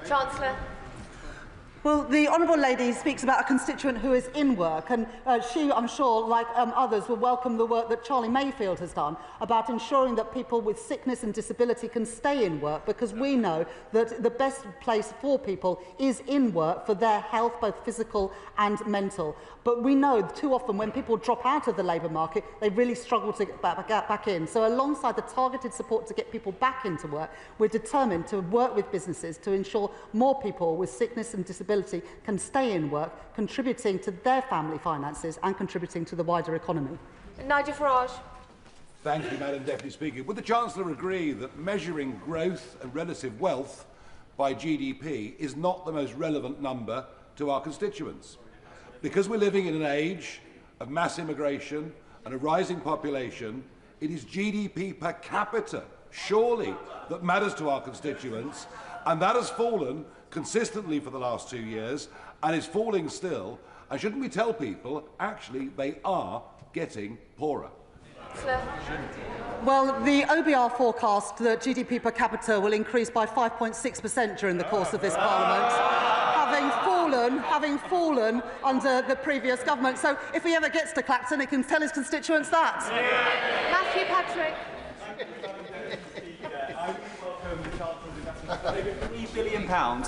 Chancellor. Well, the honourable lady speaks about a constituent who is in work, and she, I'm sure, like others, will welcome the work that Charlie Mayfield has done about ensuring that people with sickness and disability can stay in work, because we know that the best place for people is in work for their health, both physical and mental. But we know too often when people drop out of the labour market, they really struggle to get back in. So alongside the targeted support to get people back into work, we're determined to work with businesses to ensure more people with sickness and disability can stay in work, contributing to their family finances and contributing to the wider economy. Nigel Farage. Thank you, Madam Deputy Speaker. Would the Chancellor agree that measuring growth and relative wealth by GDP is not the most relevant number to our constituents? Because we're living in an age of mass immigration and a rising population, it is GDP per capita, surely, that matters to our constituents, and that has fallen consistently for the last 2 years and is falling still. And shouldn't we tell people, actually, they are getting poorer? Well, the OBR forecast that GDP per capita will increase by 5.6% during the course of this Parliament, having fallen under the previous government. So if he ever gets to Clacton, he can tell his constituents that. Matthew Patrick. £3 billion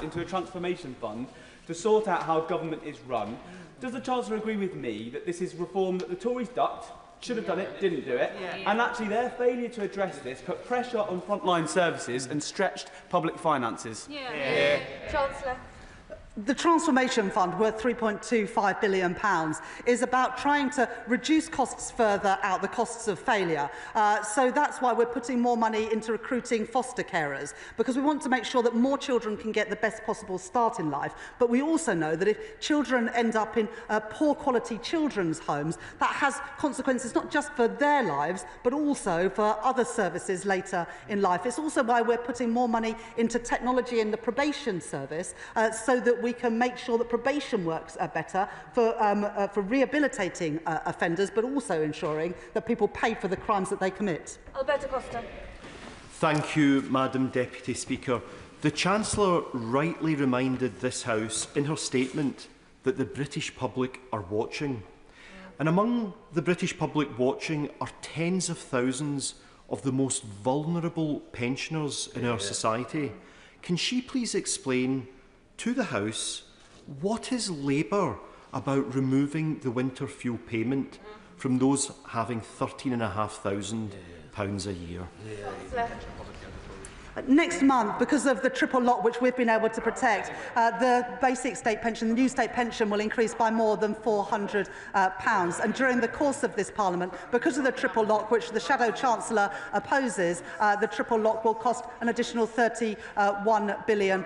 into a transformation fund to sort out how government is run. Does the Chancellor agree with me that this is reform that the Tories ducked, should have done it, didn't do it, and actually their failure to address this put pressure on frontline services and stretched public finances? Chancellor. The Transformation Fund, worth £3.25 billion, is about trying to reduce costs further out, the costs of failure. So that's why we're putting more money into recruiting foster carers, because we want to make sure that more children can get the best possible start in life. But we also know that if children end up in poor quality children's homes, that has consequences not just for their lives, but also for other services later in life. It's also why we're putting more money into technology in the probation service, so that we can make sure that probation works better for rehabilitating offenders, but also ensuring that people pay for the crimes that they commit. Alberto Costa. Thank you, Madam Deputy Speaker. The Chancellor rightly reminded this House in her statement that the British public are watching. And among the British public watching are tens of thousands of the most vulnerable pensioners in our society. Can she please explain to the House what is Labour about removing the winter fuel payment from those having £13,500 a year? Next month, because of the triple lock which we've been able to protect, the basic state pension, the new state pension, will increase by more than £400. And during the course of this Parliament, because of the triple lock, which the Shadow Chancellor opposes, the triple lock will cost an additional £31 billion.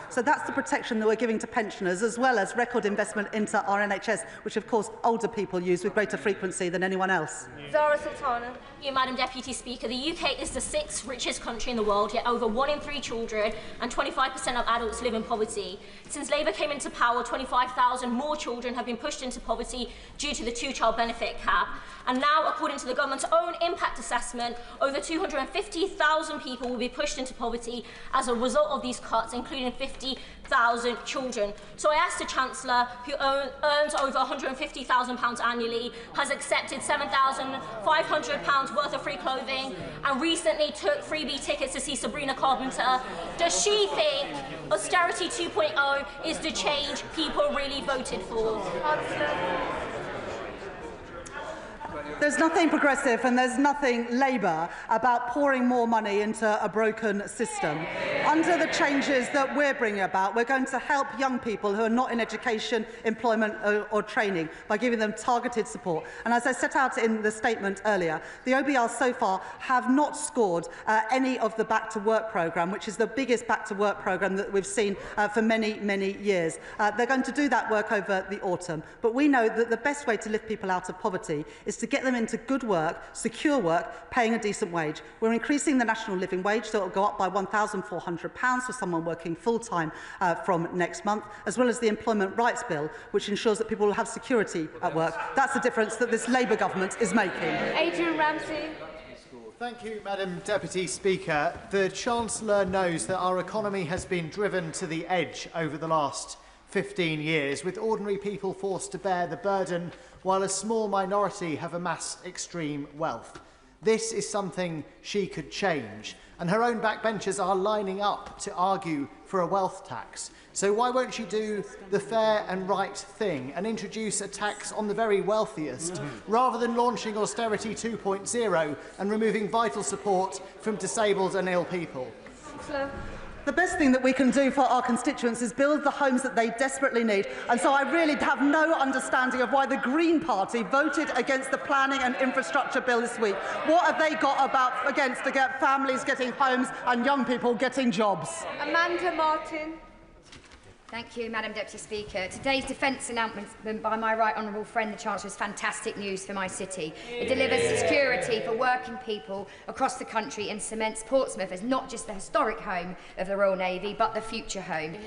So that's the protection that we're giving to pensioners, as well as record investment into our NHS, which of course older people use with greater frequency than anyone else. Zara Sultana. You, Madam Deputy Speaker. The UK is the 6th richest country in the world, yet over 1 in 3 children and 25% of adults live in poverty. Since Labour came into power, 25,000 more children have been pushed into poverty due to the 2-child benefit cap. And now, according to the government's own impact assessment, over 250,000 people will be pushed into poverty as a result of these cuts, including 50,000 children. So I asked the Chancellor, who earns over £150,000 annually, has accepted £7,500 worth of free clothing, and recently took freebie tickets to see Sabrina Carpenter. Does she think austerity 2.0 is the change people really voted for? There's nothing progressive and there's nothing Labour about pouring more money into a broken system. Under the changes that we're bringing about, we're going to help young people who are not in education, employment or training by giving them targeted support. And as I set out in the statement earlier, the OBR so far have not scored any of the Back to Work programme, which is the biggest Back to Work programme that we've seen for many, many years. They're going to do that work over the autumn. But we know that the best way to lift people out of poverty is to get them into good work, secure work, paying a decent wage. We're increasing the national living wage, so it will go up by £1,400 for someone working full-time from next month, as well as the Employment Rights Bill, which ensures that people will have security at work. That's the difference that this Labour government is making. Adrian Ramsey. Thank you, Madam Deputy Speaker. The Chancellor knows that our economy has been driven to the edge over the last 15 years, with ordinary people forced to bear the burden while a small minority have amassed extreme wealth. This is something she could change, and her own backbenchers are lining up to argue for a wealth tax. So why won't she do the fair and right thing and introduce a tax on the very wealthiest, rather than launching austerity 2.0 and removing vital support from disabled and ill people? The best thing that we can do for our constituents is build the homes that they desperately need. And so I really have no understanding of why the Green Party voted against the planning and infrastructure bill this week. What have they got against to get families getting homes and young people getting jobs? Amanda Martin. Thank you, Madam Deputy Speaker. Today's defence announcement by my right honourable friend, the Chancellor, is fantastic news for my city. It delivers security for working people across the country and cements Portsmouth as not just the historic home of the Royal Navy, but the future home.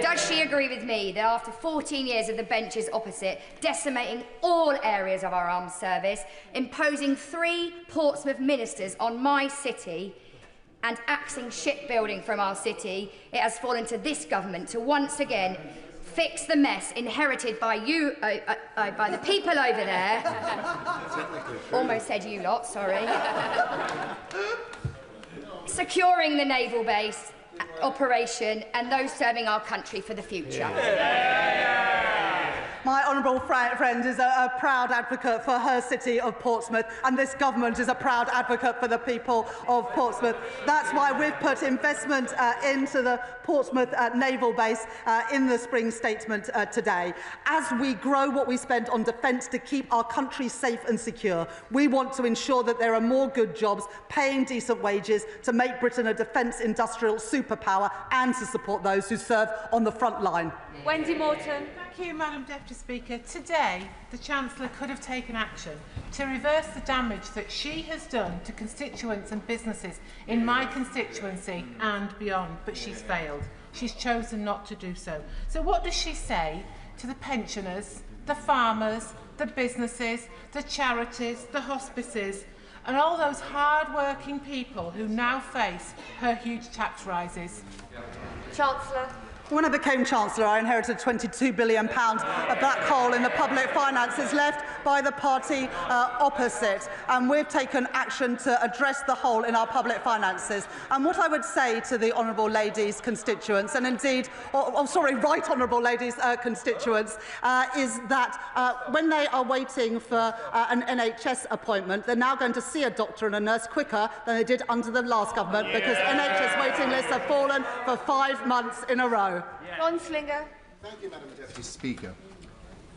Does she agree with me that after 14 years of the benches opposite, decimating all areas of our armed service, imposing 3 Portsmouth ministers on my city, and axing shipbuilding from our city, it has fallen to this government to once again fix the mess inherited by you, by the people over there. Almost said you lot, sorry. Securing the naval base operation and those serving our country for the future. My honourable friend is a proud advocate for her city of Portsmouth, and this government is a proud advocate for the people of Portsmouth. That's why we've put investment into the Portsmouth naval base in the spring statement today. As we grow what we spend on defence to keep our country safe and secure, we want to ensure that there are more good jobs, paying decent wages, to make Britain a defence industrial superpower and to support those who serve on the front line. Wendy Morton. Thank you, Madam Deputy Speaker. Today, the Chancellor could have taken action to reverse the damage that she has done to constituents and businesses in my constituency and beyond, but she's failed. She's chosen not to do so. So what does she say to the pensioners, the farmers, the businesses, the charities, the hospices, and all those hard-working people who now face her huge tax rises? Chancellor. When I became Chancellor, I inherited a £22 billion black hole in the public finances left by the party opposite. And we've taken action to address the hole in our public finances. And what I would say to the Honourable Lady's constituents, and indeed, Right Honourable Lady's constituents, is that when they are waiting for an NHS appointment, they're now going to see a doctor and a nurse quicker than they did under the last government, because NHS waiting lists have fallen for 5 months in a row. Ron Slinger. Thank you, Madam Deputy Speaker.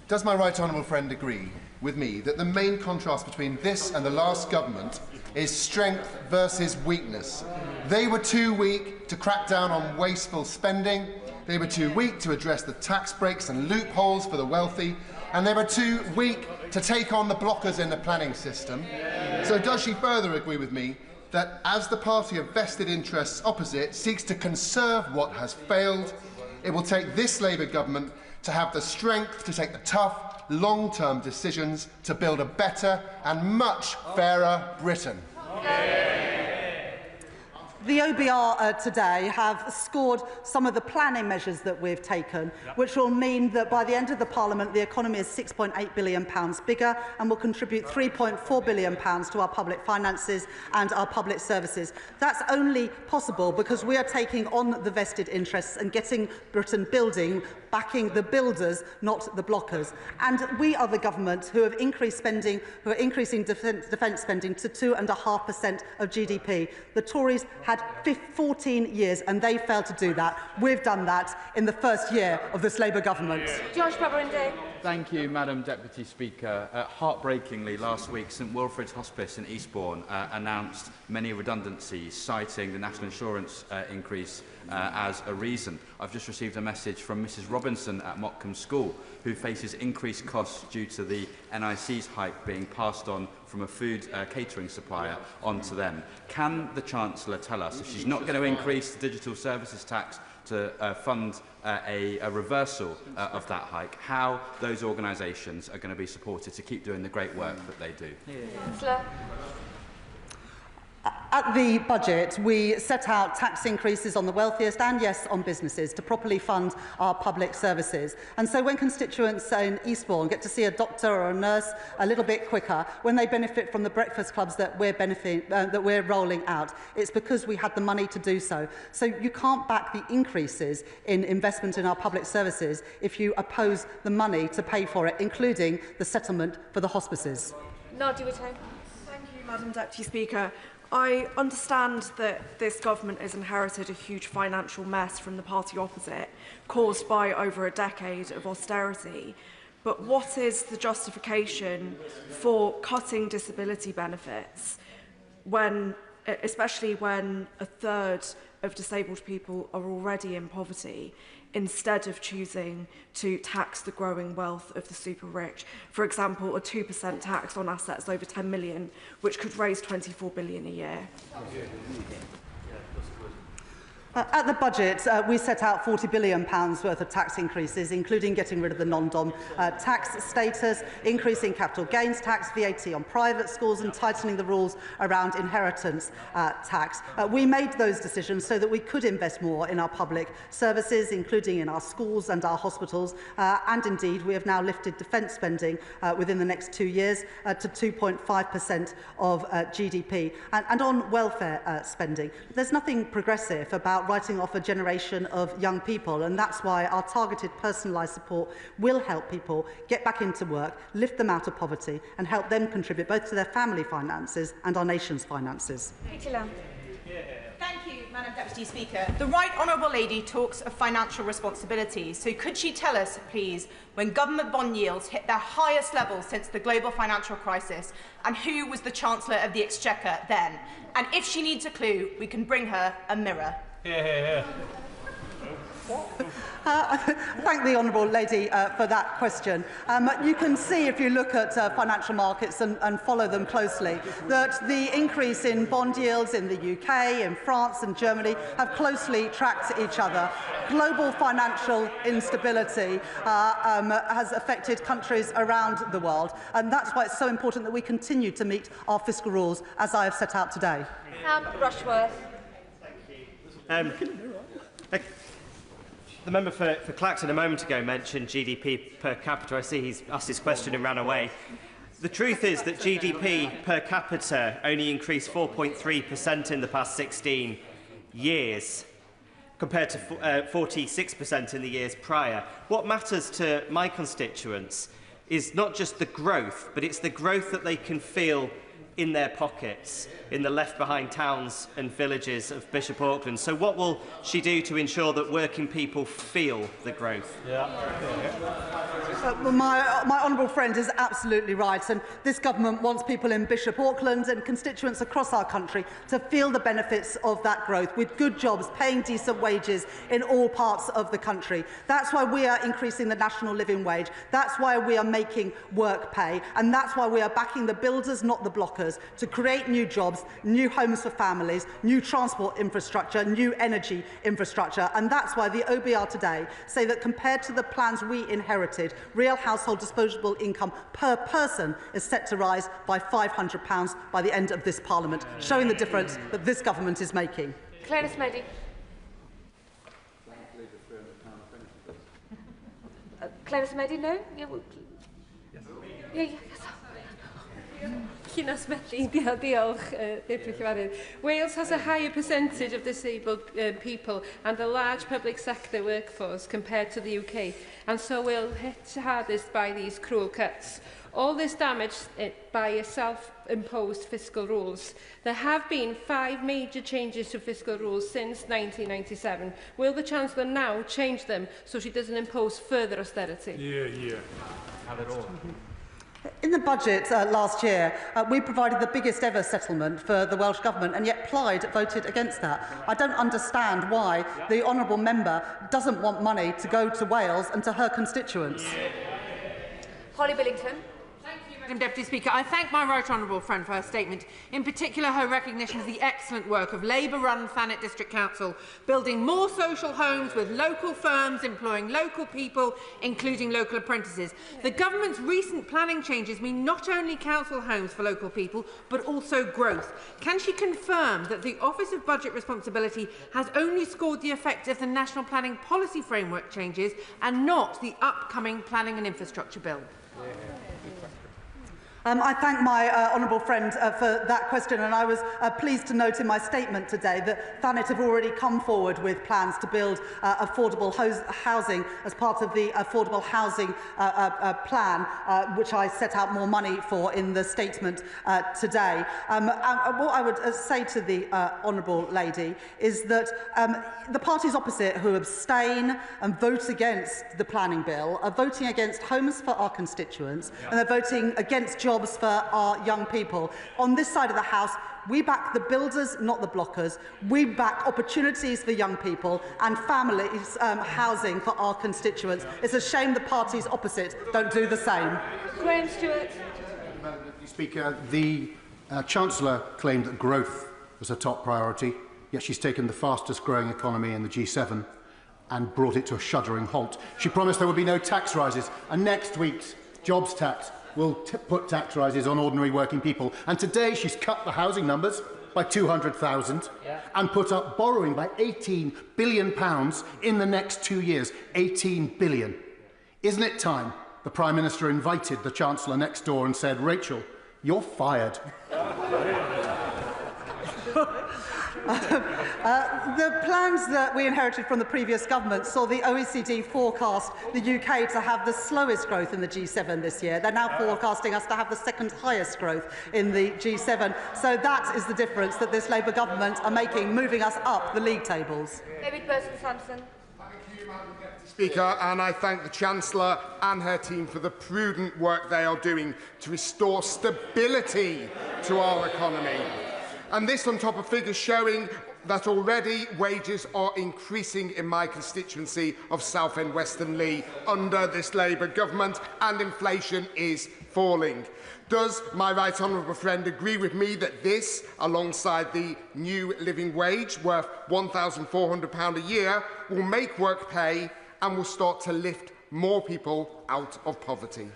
Does my right honourable friend agree with me that the main contrast between this and the last government is strength versus weakness? They were too weak to crack down on wasteful spending, they were too weak to address the tax breaks and loopholes for the wealthy, and they were too weak to take on the blockers in the planning system. So does she further agree with me that as the party of vested interests opposite seeks to conserve what has failed, it will take this Labour government to have the strength to take the tough, long-term decisions to build a better and much fairer Britain? The OBR today have scored some of the planning measures that we've taken, which will mean that by the end of the Parliament, the economy is £6.8 billion bigger and will contribute £3.4 billion to our public finances and our public services. That's only possible because we are taking on the vested interests and getting Britain building, backing the builders, not the blockers. And we are the government who have increased spending, who are increasing defence spending to 2.5% of GDP. The Tories had 14 years and they failed to do that. We've done that in the first year of this Labour government. Josh Babarinde. Thank you, Madam Deputy Speaker. Heartbreakingly, last week, St Wilfrid's Hospice in Eastbourne announced many redundancies, citing the national insurance increase as a reason. I've just received a message from Mrs Robinson at Motcombe School, who faces increased costs due to the NIC's hike being passed on from a food catering supplier onto them. Can the Chancellor tell us, if she's not going to increase the digital services tax to fund a reversal of that hike, how those organisations are going to be supported to keep doing the great work that they do? At the budget, we set out tax increases on the wealthiest and, yes, on businesses to properly fund our public services. And so when constituents in Eastbourne get to see a doctor or a nurse a little bit quicker, when they benefit from the breakfast clubs that we're rolling out, it's because we had the money to do so. So you can't back the increases in investment in our public services if you oppose the money to pay for it, including the settlement for the hospices. Nadia Whitton. Thank you, Madam Deputy Speaker. I understand that this government has inherited a huge financial mess from the party opposite, caused by over a decade of austerity. But what is the justification for cutting disability benefits, especially when a third of disabled people are already in poverty, instead of choosing to tax the growing wealth of the super rich? For example, a 2% tax on assets over 10 million, which could raise 24 billion a year. At the budget, we set out £40 billion worth of tax increases, including getting rid of the non-dom tax status, increasing capital gains tax, VAT on private schools, and tightening the rules around inheritance tax. We made those decisions so that we could invest more in our public services, including in our schools and our hospitals, and indeed we have now lifted defence spending within the next 2 years to 2.5% of GDP. And on welfare spending, there's nothing progressive about writing off a generation of young people, and that's why our targeted personalised support will help people get back into work, lift them out of poverty and help them contribute both to their family finances and our nation's finances. Thank you, Madam Deputy Speaker. The Right Honourable Lady talks of financial responsibility. So could she tell us, please, when government bond yields hit their highest level since the global financial crisis, and who was the Chancellor of the Exchequer then? And if she needs a clue, we can bring her a mirror. Thank the Honourable Lady for that question. You can see, if you look at financial markets and follow them closely, that the increase in bond yields in the UK, in France and Germany have closely tracked each other. Global financial instability has affected countries around the world, and that's why it's so important that we continue to meet our fiscal rules, as I have set out today. Rushworth. The member for Clacton a moment ago mentioned GDP per capita. I see he's asked his question and ran away. The truth is that GDP per capita only increased 4.3% in the past 16 years, compared to 46% in the years prior. What matters to my constituents is not just the growth, but it's the growth that they can feel in their pockets, in the left-behind towns and villages of Bishop Auckland. So what will she do to ensure that working people feel the growth? Well, my honourable friend is absolutely right, and this government wants people in Bishop Auckland and constituents across our country to feel the benefits of that growth, with good jobs, paying decent wages in all parts of the country. That's why we are increasing the national living wage. That's why we are making work pay, and that's why we are backing the builders, not the blockers, to create new jobs, new homes for families, new transport infrastructure, new energy infrastructure. And that's why the OBR today say that compared to the plans we inherited, real household disposable income per person is set to rise by £500 by the end of this Parliament, showing the difference that this government is making. Claire Smeddy. Claire Smeddy, no? Wales has a higher percentage of disabled people and a large public sector workforce compared to the UK, and so will hit hardest by these cruel cuts. All this damaged by self-imposed fiscal rules. There have been 5 major changes to fiscal rules since 1997. Will the Chancellor now change them so she doesn't impose further austerity? Have it all. In the budget last year, we provided the biggest ever settlement for the Welsh Government, and yet Plaid voted against that. I don't understand why the honourable member doesn't want money to go to Wales and to her constituents. Holly Billington. Madam Deputy Speaker, I thank my right honourable friend for her statement, in particular her recognition of the excellent work of Labour-run Thanet District Council, building more social homes with local firms, employing local people, including local apprentices. The government's recent planning changes mean not only council homes for local people, but also growth. Can she confirm that the Office of Budget Responsibility has only scored the effect of the National Planning Policy Framework changes and not the upcoming Planning and Infrastructure Bill? I thank my honourable friend for that question, and I was pleased to note in my statement today that Thanet have already come forward with plans to build affordable housing as part of the affordable housing plan, which I set out more money for in the statement today. What I would say to the honourable lady is that the parties opposite who abstain and vote against the planning bill are voting against homes for our constituents, and they're voting against jobs for our young people. On this side of the House, we back the builders, not the blockers. We back opportunities for young people and families housing for our constituents. It's a shame the parties opposite don't do the same. Graham Stewart. Madam Deputy Speaker, the Chancellor claimed that growth was a top priority, yet she's taken the fastest growing economy in the G7 and brought it to a shuddering halt. She promised there would be no tax rises, and next week's jobs tax will put tax rises on ordinary working people. And today she's cut the housing numbers by 200,000 and put up borrowing by £18 billion in the next 2 years. 18 billion. Isn't it time the Prime Minister invited the Chancellor next door and said, Rachel, you're fired? The plans that we inherited from the previous government saw the OECD forecast the UK to have the slowest growth in the G7 this year. They're now forecasting us to have the second highest growth in the G7. So that is the difference that this Labour government are making, moving us up the league tables. David Burton-Sampson. Speaker, and I thank the Chancellor and her team for the prudent work they are doing to restore stability to our economy. And this on top of figures showing that already wages are increasing in my constituency of Southend Western Leigh under this Labour government, and inflation is falling. Does my right honourable friend agree with me that this, alongside the new living wage worth £1,400 a year, will make work pay and will start to lift more people out of poverty?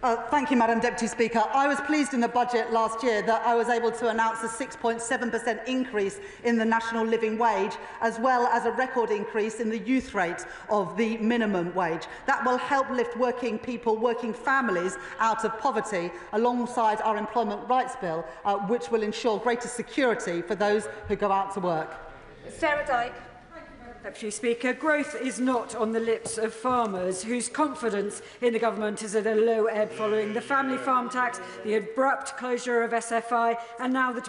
Thank you, Madam Deputy Speaker. I was pleased in the budget last year that I was able to announce a 6.7% increase in the national living wage, as well as a record increase in the youth rate of the minimum wage. That will help lift working people, working families out of poverty, alongside our Employment Rights Bill, which will ensure greater security for those who go out to work. Sarah Dyke. Deputy Speaker, growth is not on the lips of farmers whose confidence in the government is at a low ebb following the family farm tax, the abrupt closure of SFI and now the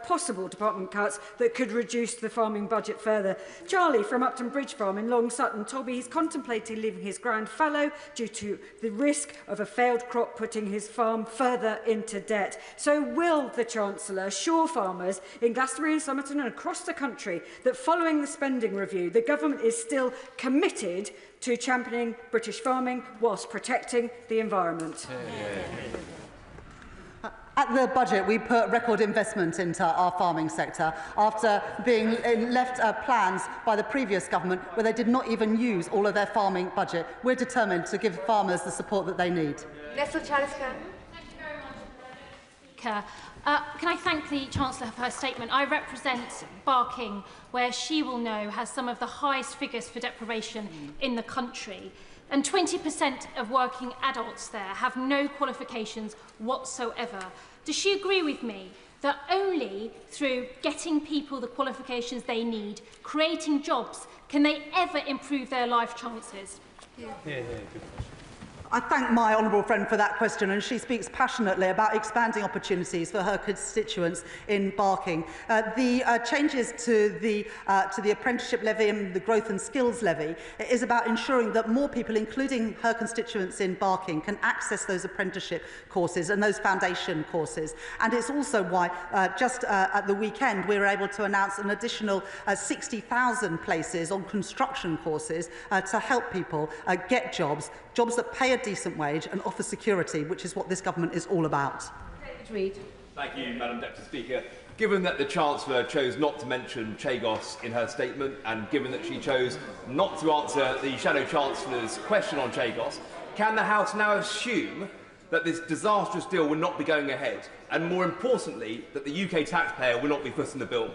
possible department cuts that could reduce the farming budget further. Charlie from Upton Bridge Farm in Long Sutton told me he's contemplating leaving his ground fallow due to the risk of a failed crop putting his farm further into debt. So will the Chancellor assure farmers in Glastonbury and Somerton and across the country that following the spending review, the government is still committed to championing British farming whilst protecting the environment? At the budget, we put record investment into our farming sector after being left plans by the previous government where they did not even use all of their farming budget. We're determined to give farmers the support that they need. Nestle Chaliska. Can I thank the Chancellor for her statement? I represent Barking, where she will know has some of the highest figures for deprivation in the country. And 20% of working adults there have no qualifications whatsoever. Does she agree with me that only through getting people the qualifications they need, creating jobs, can they ever improve their life chances? Good question. I thank my honourable friend for that question, and she speaks passionately about expanding opportunities for her constituents in Barking. The changes to the apprenticeship levy and the growth and skills levy is about ensuring that more people, including her constituents in Barking, can access those apprenticeship courses and those foundation courses. And it's also why just at the weekend we were able to announce an additional 60,000 places on construction courses to help people get jobs that pay a decent wage and offer security, which is what this government is all about. David Reid. Thank you, Madam Deputy Speaker. Given that the Chancellor chose not to mention Chagos in her statement, and given that she chose not to answer the Shadow Chancellor's question on Chagos, can the House now assume that this disastrous deal will not be going ahead, and more importantly, that the UK taxpayer will not be footing the bill?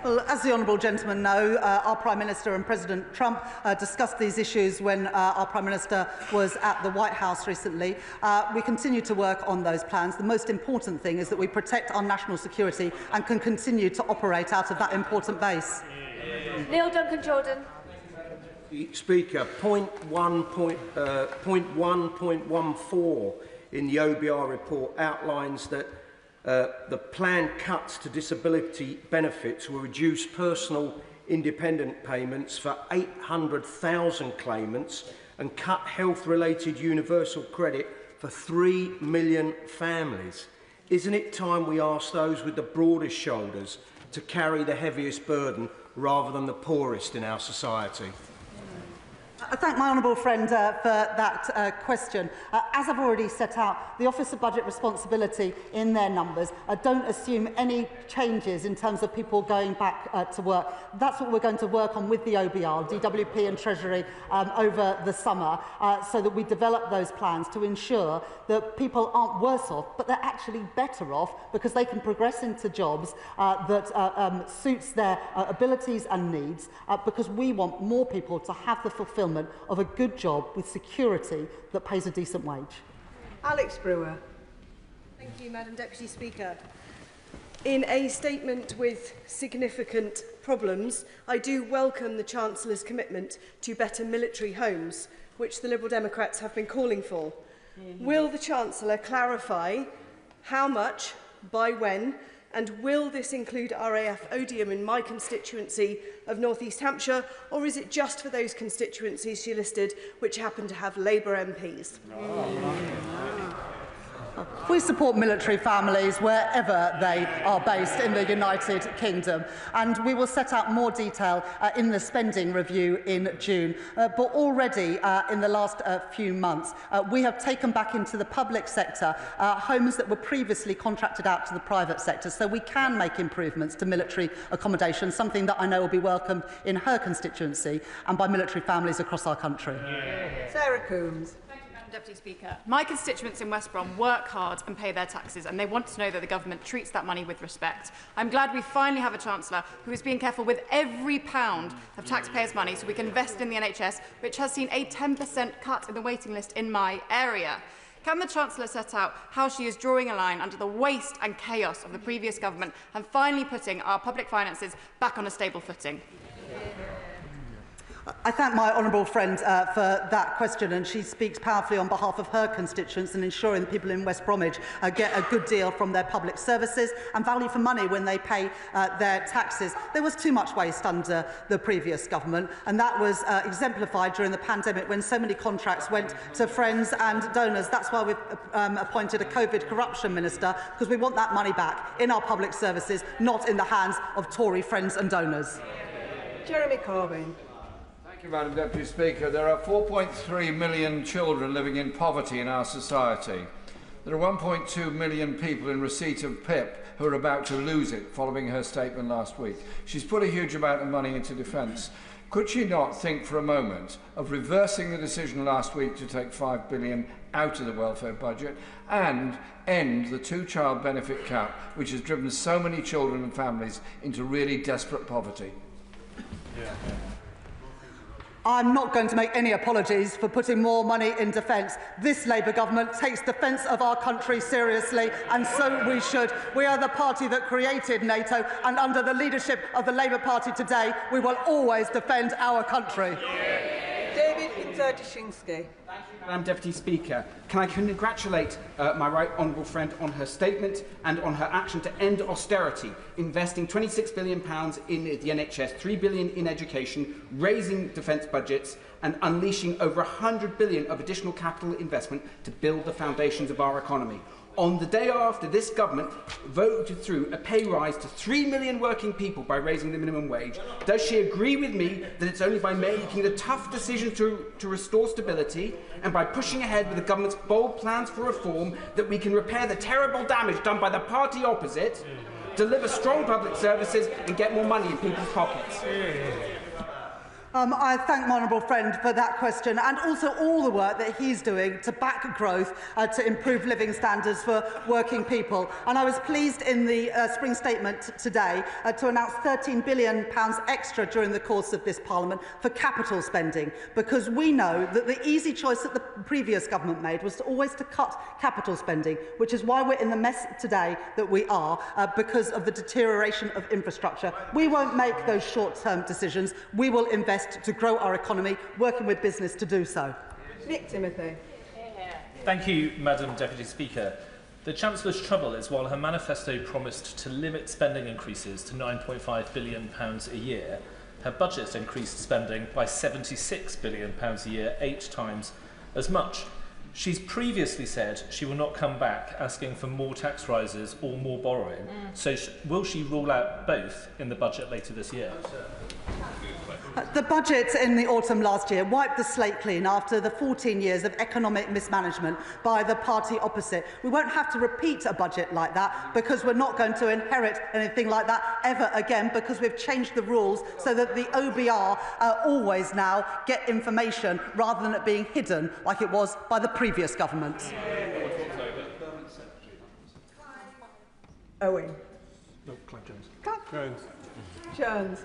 Well, as the honourable gentleman know, our Prime Minister and President Trump discussed these issues when our Prime Minister was at the White House recently. We continue to work on those plans. The most important thing is that we protect our national security and can continue to operate out of that important base. Neil Duncan-Jordan. Speaker, point 1.14 in the OBR report outlines that the planned cuts to disability benefits will reduce personal independent payments for 800,000 claimants and cut health-related universal credit for 3 million families. Isn't it time we ask those with the broadest shoulders to carry the heaviest burden rather than the poorest in our society? I thank my honourable friend for that question. As I've already set out, the Office of Budget Responsibility in their numbers don't assume any changes in terms of people going back to work. That's what we're going to work on with the OBR, DWP and Treasury over the summer, so that we develop those plans to ensure that people aren't worse off, but they're actually better off because they can progress into jobs that suits their abilities and needs, because we want more people to have the fulfilment of a good job with security that pays a decent wage. Alex Brewer. Thank you, Madam Deputy Speaker. In a statement with significant problems, I do welcome the Chancellor's commitment to better military homes, which the Liberal Democrats have been calling for. Will the Chancellor clarify how much, by when, and will this include RAF Odium in my constituency of North East Hampshire, or is it just for those constituencies she listed which happen to have Labour MPs? We support military families wherever they are based in the United Kingdom, and we will set out more detail in the spending review in June. But already in the last few months, we have taken back into the public sector homes that were previously contracted out to the private sector, so we can make improvements to military accommodation, something that I know will be welcomed in her constituency and by military families across our country. Sarah Coombs. Deputy Speaker. My constituents in West Brom work hard and pay their taxes, and they want to know that the government treats that money with respect. I'm glad we finally have a Chancellor who is being careful with every pound of taxpayers' money so we can invest in the NHS, which has seen a 10% cut in the waiting list in my area. Can the Chancellor set out how she is drawing a line under the waste and chaos of the previous government and finally putting our public finances back on a stable footing? I thank my honourable friend for that question, and she speaks powerfully on behalf of her constituents and ensuring that people in West Bromwich get a good deal from their public services and value for money when they pay their taxes. There was too much waste under the previous government, and that was exemplified during the pandemic when so many contracts went to friends and donors. That's why we've appointed a COVID corruption minister, because we want that money back in our public services, not in the hands of Tory friends and donors. Jeremy Corbyn. Thank you, Madam Deputy Speaker. There are 4.3 million children living in poverty in our society. There are 1.2 million people in receipt of PIP who are about to lose it following her statement last week. She's put a huge amount of money into defence. Could she not think for a moment of reversing the decision last week to take £5 billion out of the welfare budget and end the two-child benefit cap, which has driven so many children and families into really desperate poverty? I'm not going to make any apologies for putting more money in defence. This Labour government takes defence of our country seriously, and so we should. We are the party that created NATO, and under the leadership of the Labour Party today, we will always defend our country. David Hinzer-Dushinsky. Madam Deputy Speaker, can I congratulate my right honourable friend on her statement and on her action to end austerity, investing £26 billion in the NHS, £3 billion in education, raising defence budgets and unleashing over £100 billion of additional capital investment to build the foundations of our economy. On the day after this government voted through a pay rise to 3 million working people by raising the minimum wage, does she agree with me that it's only by making the tough decision to restore stability and by pushing ahead with the government's bold plans for reform that we can repair the terrible damage done by the party opposite, deliver strong public services and get more money in people's pockets? I thank my honourable friend for that question, and also all the work that he's doing to back growth, to improve living standards for working people. And I was pleased in the spring statement today to announce £13 billion extra during the course of this Parliament for capital spending, because we know that the easy choice that the previous government made was always to cut capital spending, which is why we're in the mess today that we are, because of the deterioration of infrastructure. We won't make those short-term decisions. We will invest to grow our economy, working with business to do so. Nick Timothy. Thank you, Madam Deputy Speaker. The Chancellor's trouble is while her manifesto promised to limit spending increases to £9.5 billion a year, her budget increased spending by £76 billion a year, 8 times as much. She's previously said she will not come back asking for more tax rises or more borrowing. So will she rule out both in the budget later this year? The budget in the autumn last year wiped the slate clean after the 14 years of economic mismanagement by the party opposite. We won't have to repeat a budget like that, because we're not going to inherit anything like that ever again, because we've changed the rules so that the OBR always now get information rather than it being hidden like it was by the previous government. Owen. No, Clive Jones. Jones. Jones.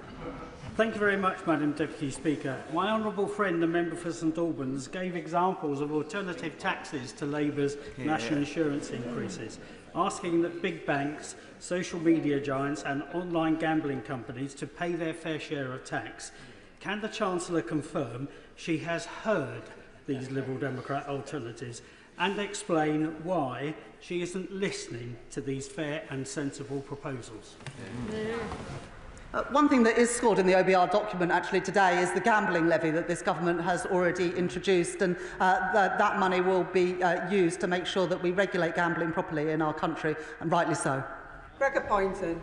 Thank you very much, Madam Deputy Speaker. My honourable friend, the member for St Albans, gave examples of alternative taxes to Labour's national insurance increases, asking that big banks, social media giants and online gambling companies to pay their fair share of tax. Can the Chancellor confirm she has heard these Liberal Democrat alternatives and explain why she isn't listening to these fair and sensible proposals? One thing that is scored in the OBR document actually today is the gambling levy that this government has already introduced, and that money will be used to make sure that we regulate gambling properly in our country, and rightly so. Gregor Poynton.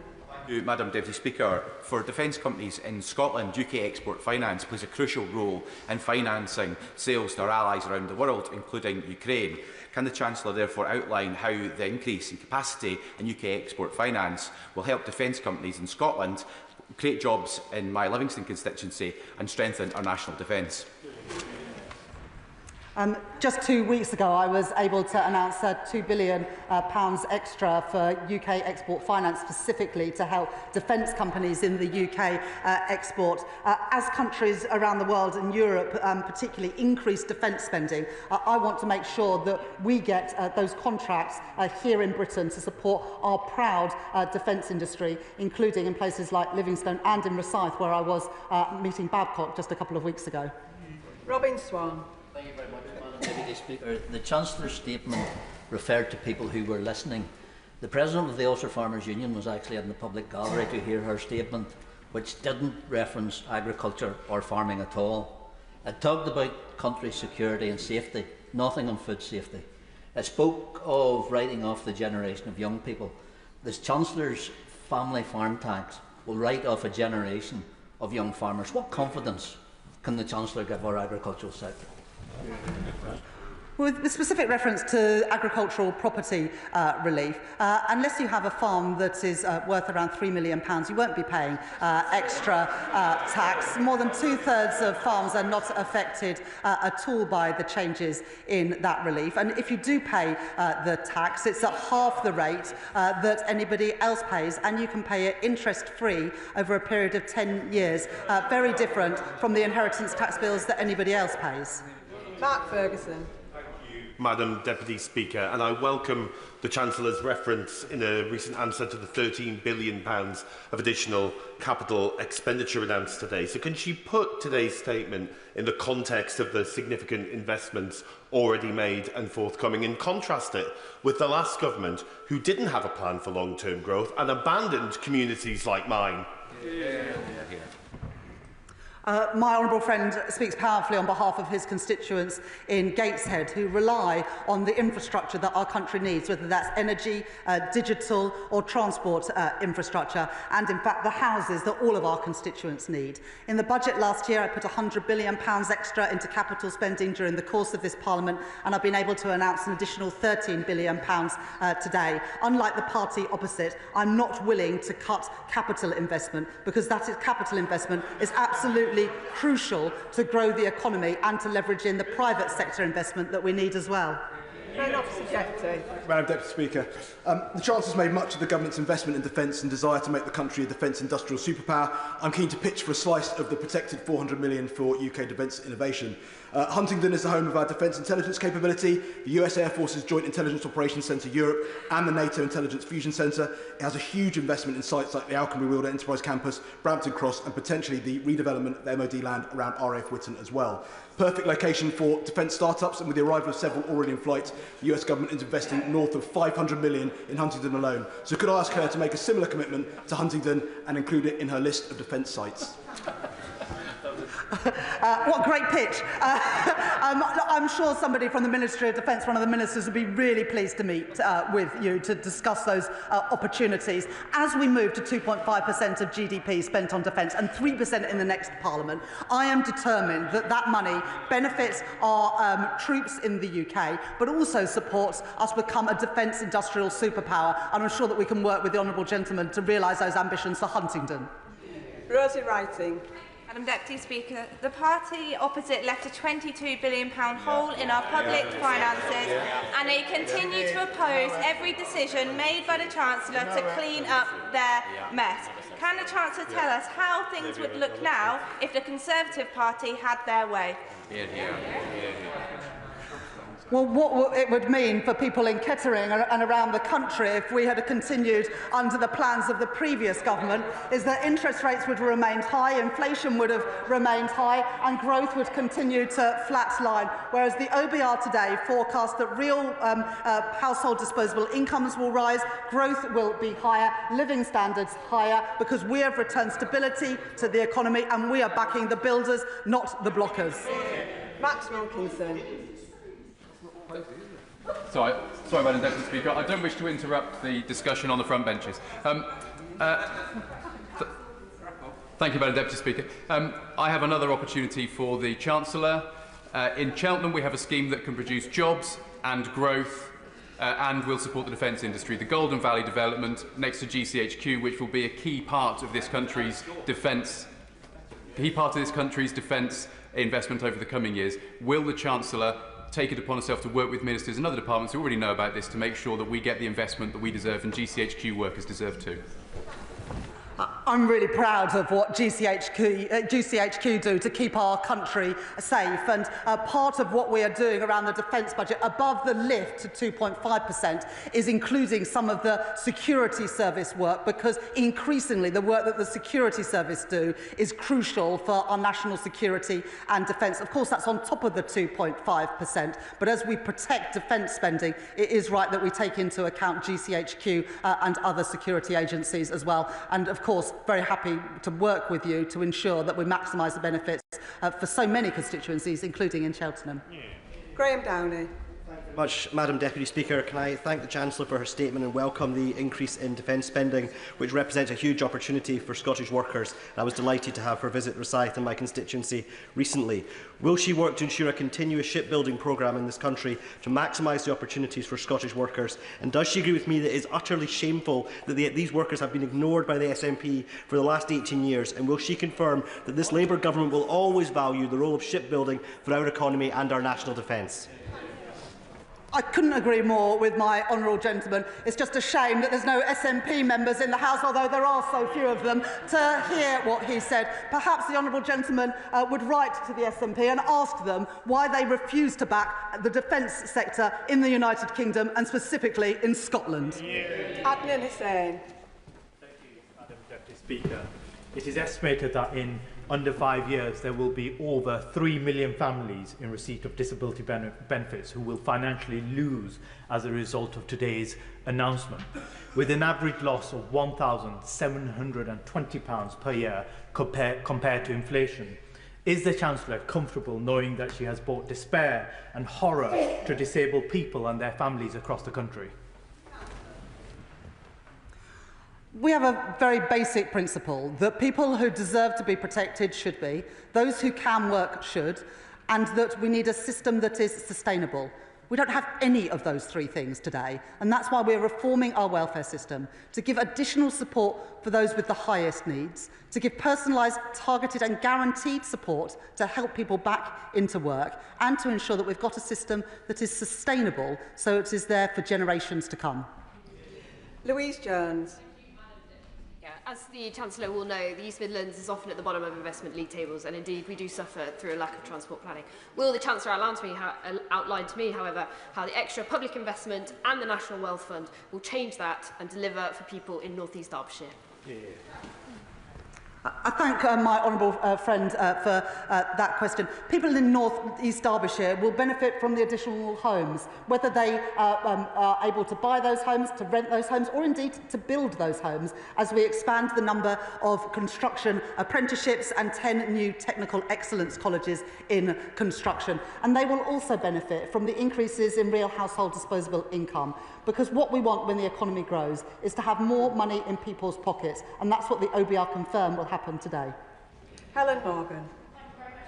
Madam Deputy Speaker, for defence companies in Scotland, UK Export Finance plays a crucial role in financing sales to our allies around the world, including Ukraine. Can the Chancellor therefore outline how the increase in capacity in UK Export Finance will help defence companies in Scotland create jobs in my Livingston constituency and strengthen our national defence? Just 2 weeks ago, I was able to announce £2 billion extra for UK export finance, specifically to help defence companies in the UK export. As countries around the world and Europe particularly increase defence spending, I want to make sure that we get those contracts here in Britain to support our proud defence industry, including in places like Livingstone and in Rosyth, where I was meeting Babcock just a couple of weeks ago. Robin Swan. Thank you very much, Madam Deputy Speaker. The Chancellor's statement referred to people who were listening. The President of the Ulster Farmers Union was actually in the public gallery to hear her statement, which didn't reference agriculture or farming at all. It talked about country security and safety, nothing on food safety. It spoke of writing off the generation of young people. The Chancellor's family farm tax will write off a generation of young farmers. What confidence can the Chancellor give our agricultural sector? With specific reference to agricultural property relief, unless you have a farm that is worth around £3 million, you won't be paying extra tax. More than 2/3 of farms are not affected at all by the changes in that relief. And if you do pay the tax, it's at half the rate that anybody else pays, and you can pay it interest-free over a period of 10 years. Very different from the inheritance tax bills that anybody else pays. Mark Ferguson. Madam Deputy Speaker, and I welcome the Chancellor's reference in a recent answer to the £13 billion of additional capital expenditure announced today. So can she put today's statement in the context of the significant investments already made and forthcoming, and contrast it with the last government, who didn't have a plan for long-term growth and abandoned communities like mine? My honourable friend speaks powerfully on behalf of his constituents in Gateshead, who rely on the infrastructure that our country needs, whether that's energy, digital or transport infrastructure, and in fact the houses that all of our constituents need. In the budget last year, I put £100 billion extra into capital spending during the course of this Parliament, and I've been able to announce an additional £13 billion today. Unlike the party opposite, I'm not willing to cut capital investment, because capital investment is absolutely crucial to grow the economy and to leverage in the private sector investment that we need as well. Madam Deputy Speaker, the Chancellor's made much of the government's investment in defence and desire to make the country a defence industrial superpower. I'm keen to pitch for a slice of the protected £400 million for UK defence innovation. Huntingdon is the home of our defence intelligence capability, the US Air Force's Joint Intelligence Operations Centre Europe and the NATO Intelligence Fusion Centre. It has a huge investment in sites like the Alconbury Wielder Enterprise Campus, Brampton Cross and potentially the redevelopment of the MOD land around RAF Whitton as well. Perfect location for defence startups, and with the arrival of several already in flight, the US government is investing north of £500 million in Huntingdon alone. So could I ask her to make a similar commitment to Huntingdon and include it in her list of defence sites? What great pitch. I'm sure somebody from the Ministry of Defence, one of the ministers, would be really pleased to meet with you to discuss those opportunities. As we move to 2.5% of GDP spent on defence and 3% in the next Parliament, I am determined that that money benefits our troops in the UK, but also supports us become a defence industrial superpower. And I'm sure that we can work with the honourable gentleman to realise those ambitions for Huntingdon. Rosie Writing. Madam Deputy Speaker, the party opposite left a £22 billion hole in our public finances, and they continue to oppose every decision made by the Chancellor to clean up their mess. Can the Chancellor tell us how things would look now if the Conservative Party had their way? Well, what it would mean for people in Kettering and around the country if we had continued under the plans of the previous government is that interest rates would have remained high, inflation would have remained high and growth would continue to flatline, whereas the OBR today forecasts that real household disposable incomes will rise, growth will be higher, living standards higher, because we have returned stability to the economy and we are backing the builders, not the blockers. Max Wilkinson. Sorry, Madam Deputy Speaker. I don't wish to interrupt the discussion on the front benches. Thank you, Madam Deputy Speaker. I have another opportunity for the Chancellor. In Cheltenham, we have a scheme that can produce jobs and growth and will support the defence industry. The Golden Valley development next to GCHQ, which will be a key part of this country's defence investment over the coming years. Will the Chancellor take it upon herself to work with ministers and other departments who already know about this to make sure that we get the investment that we deserve and GCHQ workers deserve too? I'm really proud of what GCHQ do to keep our country safe, and part of what we are doing around the defence budget, above the lift to 2.5%, is including some of the security service work, because increasingly the work that the security service do is crucial for our national security and defence. Of course, that's on top of the 2.5%, but as we protect defence spending, it is right that we take into account GCHQ and other security agencies as well. And of course, very happy to work with you to ensure that we maximise the benefits for so many constituencies, including in Cheltenham. Graham Downey. Much, Madam Deputy Speaker. Can I thank the Chancellor for her statement and welcome the increase in defence spending, which represents a huge opportunity for Scottish workers. And I was delighted to have her visit Rosyth in my constituency recently. Will she work to ensure a continuous shipbuilding programme in this country to maximise the opportunities for Scottish workers? And does she agree with me that it is utterly shameful that these workers have been ignored by the SNP for the last 18 years? And will she confirm that this Labour government will always value the role of shipbuilding for our economy and our national defence? I couldn't agree more with my honourable gentleman. It's just a shame that there's no SNP members in the House, although there are so few of them, to hear what he said. Perhaps the honourable gentleman would write to the SNP and ask them why they refuse to back the defence sector in the United Kingdom and specifically in Scotland. Adnan Hussain. Thank you, Madam Deputy Speaker. It is estimated that in under 5 years, there will be over 3 million families in receipt of disability benefits who will financially lose as a result of today's announcement, with an average loss of £1,720 per year compared to inflation. Is the Chancellor comfortable knowing that she has brought despair and horror to disabled people and their families across the country? We have a very basic principle that people who deserve to be protected should be, those who can work should, and that we need a system that is sustainable. We don't have any of those three things today, and that's why we're reforming our welfare system, to give additional support for those with the highest needs, to give personalised, targeted and guaranteed support to help people back into work, and to ensure that we've got a system that is sustainable so it is there for generations to come. Louise Jones. As the Chancellor will know, the East Midlands is often at the bottom of investment league tables, and indeed we do suffer through a lack of transport planning. Will the Chancellor outline to me, however, how the extra public investment and the National Wealth Fund will change that and deliver for people in North East Derbyshire? I thank my honourable friend for that question. People in North East Derbyshire will benefit from the additional homes, whether they are able to buy those homes, to rent those homes, or indeed to build those homes, as we expand the number of construction apprenticeships and 10 new technical excellence colleges in construction. And they will also benefit from the increases in real household disposable income, because what we want when the economy grows is to have more money in people's pockets, and that's what the OBR confirm will happen today. Helen Morgan.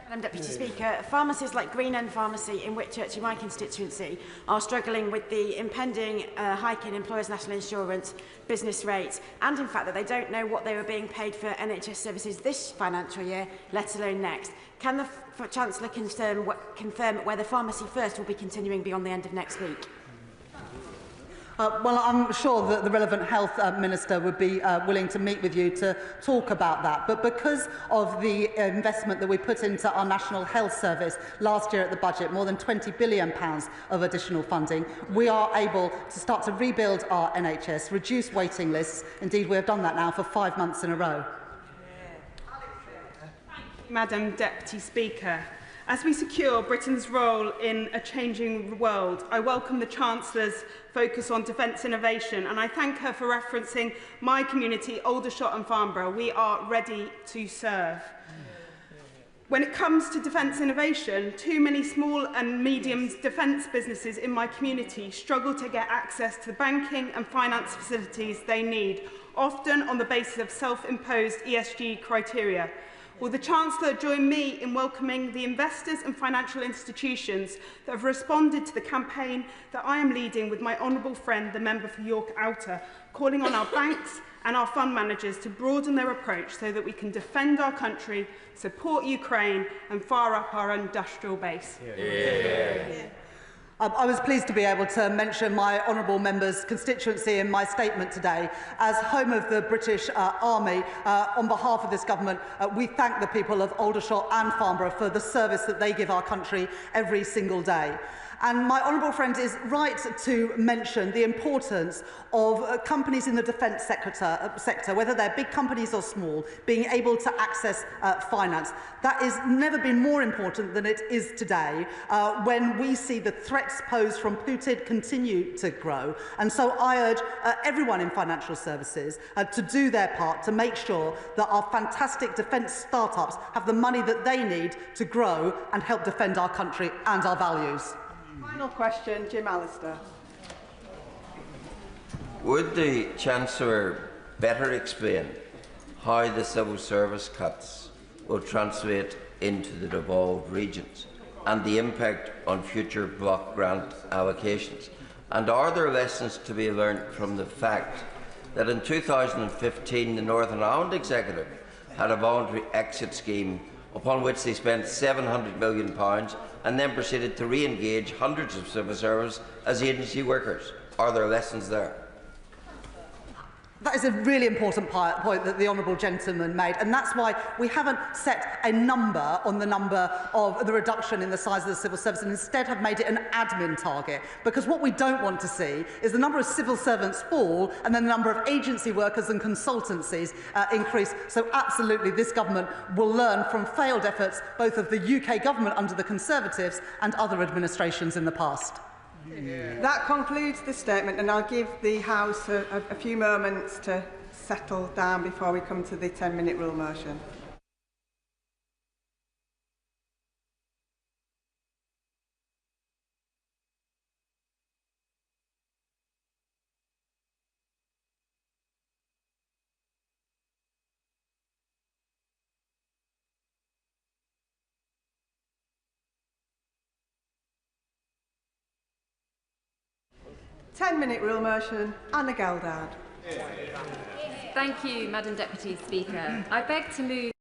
Madam Deputy Speaker, pharmacies like Green End Pharmacy in Whitchurch, in my constituency, are struggling with the impending hike in employers' national insurance, business rates, and in fact that they don't know what they were being paid for NHS services this financial year, let alone next. Can the Chancellor confirm whether Pharmacy First will be continuing beyond the end of next week? Well, I'm sure that the relevant health minister would be willing to meet with you to talk about that. But because of the investment that we put into our National Health Service last year at the budget, more than £20 billion of additional funding, we are able to start to rebuild our NHS, reduce waiting lists. Indeed, we have done that now for 5 months in a row. Madam Deputy Speaker, as we secure Britain's role in a changing world, I welcome the Chancellor's focus on defence innovation, and I thank her for referencing my community, Aldershot and Farnborough. We are ready to serve. When it comes to defence innovation, too many small and medium defence businesses in my community struggle to get access to the banking and finance facilities they need, often on the basis of self-imposed ESG criteria. Will the Chancellor join me in welcoming the investors and financial institutions that have responded to the campaign that I am leading with my honourable friend, the member for York Outer, calling on our banks and our fund managers to broaden their approach so that we can defend our country, support Ukraine and fire up our industrial base? I was pleased to be able to mention my honourable member's constituency in my statement today. As home of the British Army, on behalf of this government, we thank the people of Aldershot and Farnborough for the service that they give our country every single day. And my honourable friend is right to mention the importance of companies in the defence sector, whether they're big companies or small, being able to access finance. That has never been more important than it is today, when we see the threats posed from Putin continue to grow. And so I urge everyone in financial services to do their part to make sure that our fantastic defence startups have the money that they need to grow and help defend our country and our values. Final question, Jim Allister. Would the Chancellor better explain how the civil service cuts will translate into the devolved regions and the impact on future block grant allocations? And are there lessons to be learnt from the fact that in 2015 the Northern Ireland Executive had a voluntary exit scheme upon which they spent £700 million and then proceeded to re-engage hundreds of civil servants as agency workers? Are there lessons there? That is a really important point that the honourable gentleman made, and that's why we haven't set a number on the number of the reduction in the size of the civil service and instead have made it an admin target. Because what we don't want to see is the number of civil servants fall and then the number of agency workers and consultancies increase. So absolutely, this government will learn from failed efforts both of the UK government under the Conservatives and other administrations in the past. That concludes the statement, and I'll give the House a few moments to settle down before we come to the 10-minute rule motion. Ten-minute rule motion. Anna Geldard. Thank you, Madam Deputy Speaker. I beg to move